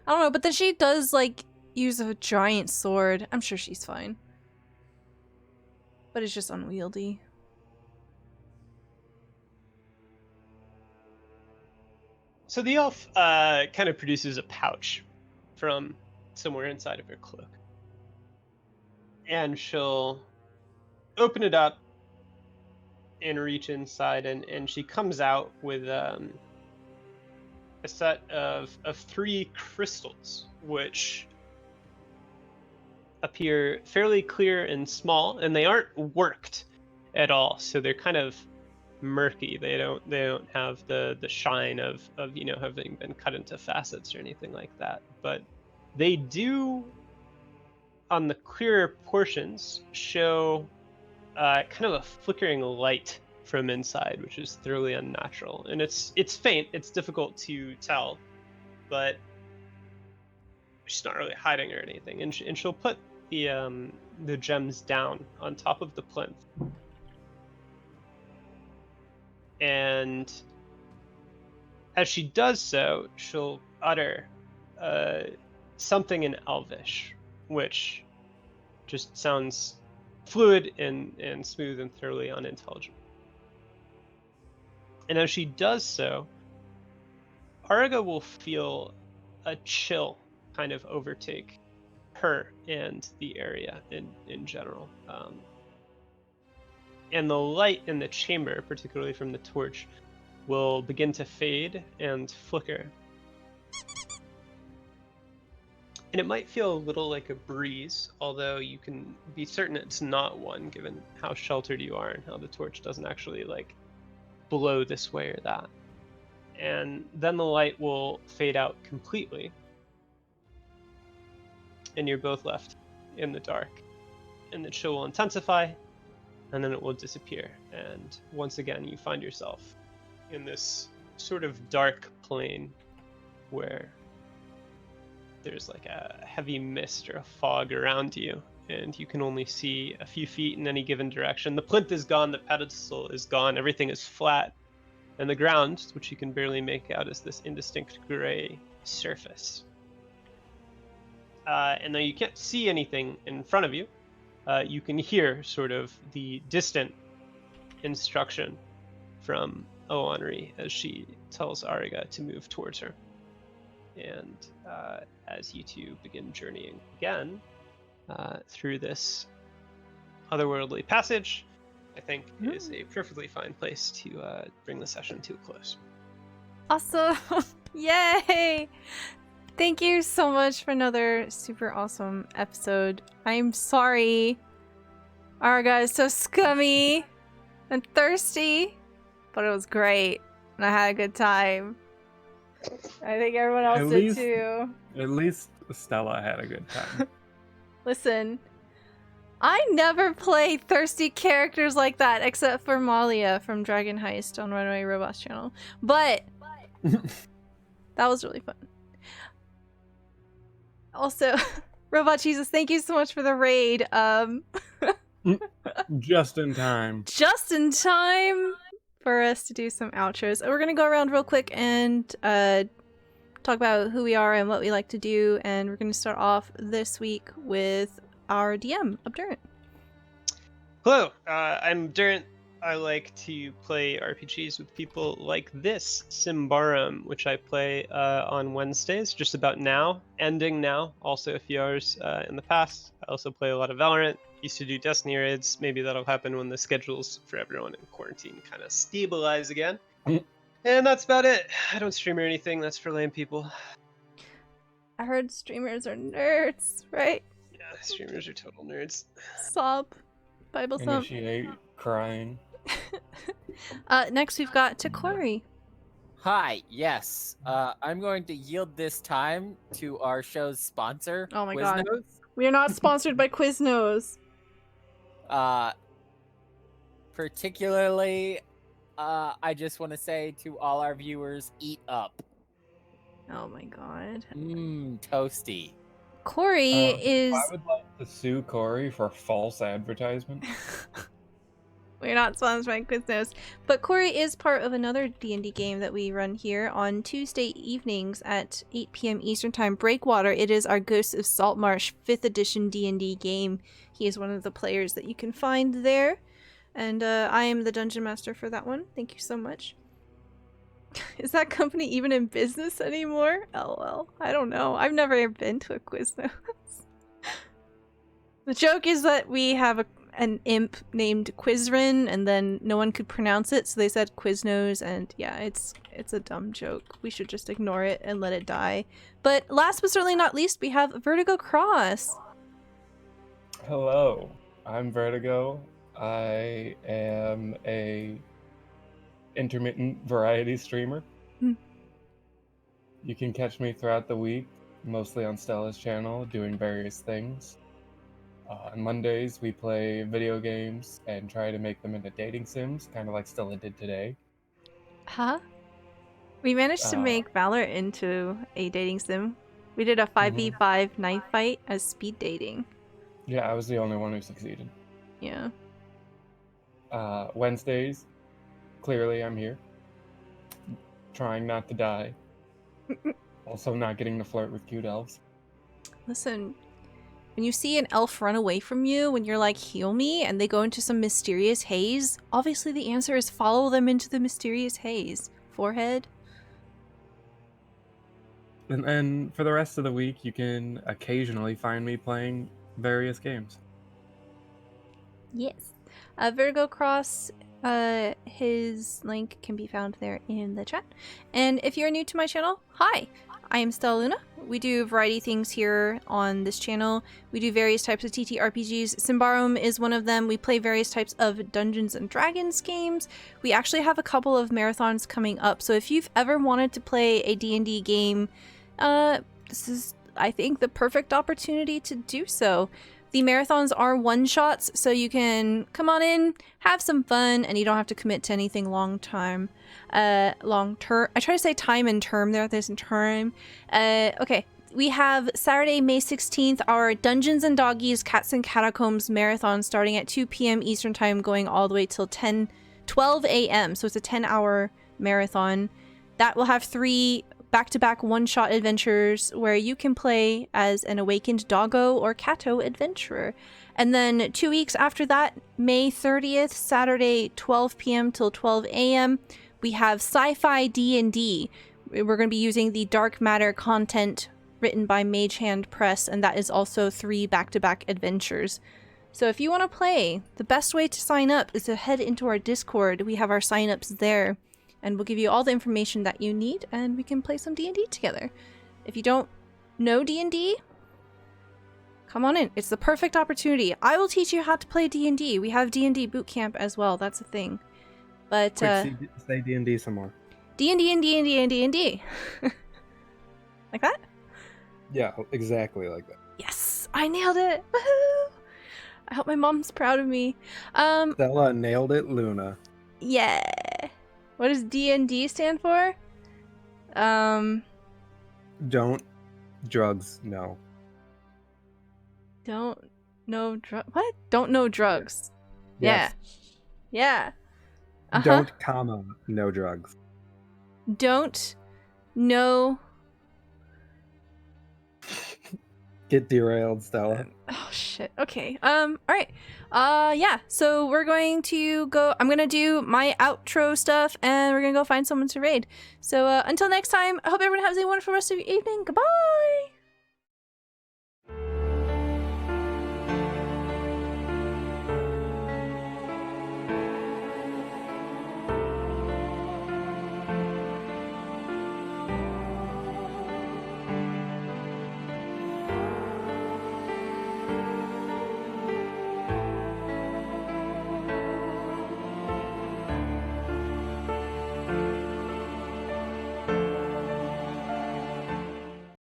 I don't know, but then she does, like, use a giant sword. I'm sure she's fine. But it's just unwieldy. So the elf kind of produces a pouch from somewhere inside of her cloak. And she'll open it up and reach inside, and she comes out with a set of 3 crystals, which appear fairly clear and small, and they aren't worked at all, so they're kind of murky. They don't have the shine of having been cut into facets or anything like that, but they do, on the clearer portions, show kind of a flickering light from inside, which is thoroughly unnatural, and it's faint. It's difficult to tell, but she's not really hiding or anything. And she'll put the gems down on top of the plinth, and as she does so, she'll utter something in Elvish, which just sounds fluid and smooth and thoroughly unintelligible. And as she does so, Arga will feel a chill kind of overtake her and the area in general. And the light in the chamber, particularly from the torch, will begin to fade and flicker. And it might feel a little like a breeze, although you can be certain it's not one, given how sheltered you are and how the torch doesn't actually like blow this way or that. And then the light will fade out completely, and you're both left in the dark. And the chill will intensify, and then it will disappear. And once again, you find yourself in this sort of dark plane where there's like a heavy mist or a fog around you, and you can only see a few feet in any given direction. The plinth is gone, the pedestal is gone, everything is flat, and the ground, which you can barely make out, is this indistinct gray surface. And though you can't see anything in front of you, you can hear sort of the distant instruction from Oanri as she tells Ariga to move towards her. And as you two begin journeying again through this otherworldly passage, I think it is a perfectly fine place to bring the session to a close. Awesome! Yay! Thank you so much for another super awesome episode. I'm sorry Ariga is so scummy and thirsty, but it was great, and I had a good time. I think everyone else did too. At least Stella had a good time. Listen, I never play thirsty characters like that except for Malia from Dragon Heist on Runaway Robots channel. But that was really fun. Also, Robot Jesus, thank you so much for the raid. Just in time. Just in time for us to do some outros. We're gonna go around real quick and talk about who we are and what we like to do, and we're gonna start off this week with our DM, Obdurant. Hello, I'm Durant. I like to play RPGs with people like this, Symbaroum, which I play on Wednesdays, just about now, ending now, also a few hours in the past. I also play a lot of Valorant, used to do Destiny raids. Maybe that'll happen when the schedules for everyone in quarantine kind of stabilize again. And that's about it. I don't stream or anything, that's for lame people. I heard streamers are nerds, right? Yeah, streamers are total nerds. Sob. Bible thump. Initiate crying. Next we've got Kory. Hi, yes. I'm going to yield this time to our show's sponsor, Oh my god. Quiznos. We are not sponsored by Quiznos. Particularly, I just want to say to all our viewers, eat up. Oh my god. Toasty. Kory is... I would like to sue Kory for false advertisement. We're not sponsored by Quiznos. But Kory is part of another D&D game that we run here on Tuesday evenings at 8 p.m. Eastern Time. Breakwater. It is our Ghosts of Saltmarsh 5th edition D&D game. He is one of the players that you can find there. And I am the Dungeon Master for that one. Thank you so much. Is that company even in business anymore? LOL. I don't know. I've never been to a Quiznos. The joke is that we have an imp named Quizrin, and then no one could pronounce it, so they said Quiznos, and yeah, it's a dumb joke. We should just ignore it and let it die. But last but certainly not least, we have Vertigo Cross. Hello, I'm Vertigo. I am a intermittent variety streamer. You can catch me throughout the week, mostly on Stella's channel, doing various things. On Mondays, we play video games and try to make them into dating sims, kind of like Stella did today. Huh? We managed to make Valor into a dating sim. We did a 5v5 knife fight as speed dating. Yeah, I was the only one who succeeded. Yeah. Wednesdays, clearly I'm here. Trying not to die. Also not getting to flirt with cute elves. Listen, when you see an elf run away from you, when you're like, heal me, and they go into some mysterious haze, obviously the answer is follow them into the mysterious haze. Forehead? And then for the rest of the week, you can occasionally find me playing various games. Yes. Virgo Cross, his link can be found there in the chat. And if you're new to my channel, hi, I am Stella Luna. We do a variety of things here on this channel. We do various types of TTRPGs. Symbaroum is one of them. We play various types of Dungeons and Dragons games. We actually have a couple of marathons coming up. So if you've ever wanted to play a D&D game, this is, I think, the perfect opportunity to do so. The marathons are one-shots, so you can come on in, have some fun, and you don't have to commit to anything long-term. Long-term. I try to say time and term there. There's a term. Okay. We have Saturday, May 16th, our Dungeons and Doggies Cats and Catacombs marathon starting at 2 p.m. Eastern Time, going all the way till 12 a.m. So it's a 10-hour marathon. That will have 3 back-to-back one-shot adventures where you can play as an awakened doggo or catto adventurer. And then 2 weeks after that, May 30th, Saturday, 12 p.m. till 12 a.m., we have Sci-Fi D&D. We're going to be using the Dark Matter content written by Mage Hand Press, and that is also 3 back-to-back adventures. So if you want to play, the best way to sign up is to head into our Discord. We have our sign-ups there. And we'll give you all the information that you need, and we can play some D&D together. If you don't know D&D, come on in. It's the perfect opportunity. I will teach you how to play D&D. We have D&D boot camp as well. That's a thing. But Quick, say D&D some more. D&D and D&D and D&D. Like that? Yeah, exactly like that. Yes, I nailed it. Woohoo! I hope my mom's proud of me. Stella nailed it, Luna. Yeah. What does D&D stand for? Don't drugs, no. Don't know what? Don't know drugs. Yes. Yeah. Uh-huh. Don't, comma, no drugs. Don't know. Get derailed, Stella. Oh shit. Okay. All right. Yeah. So we're going to go. I'm gonna do my outro stuff, and we're gonna go find someone to raid. So until next time, I hope everyone has a wonderful rest of your evening. Goodbye.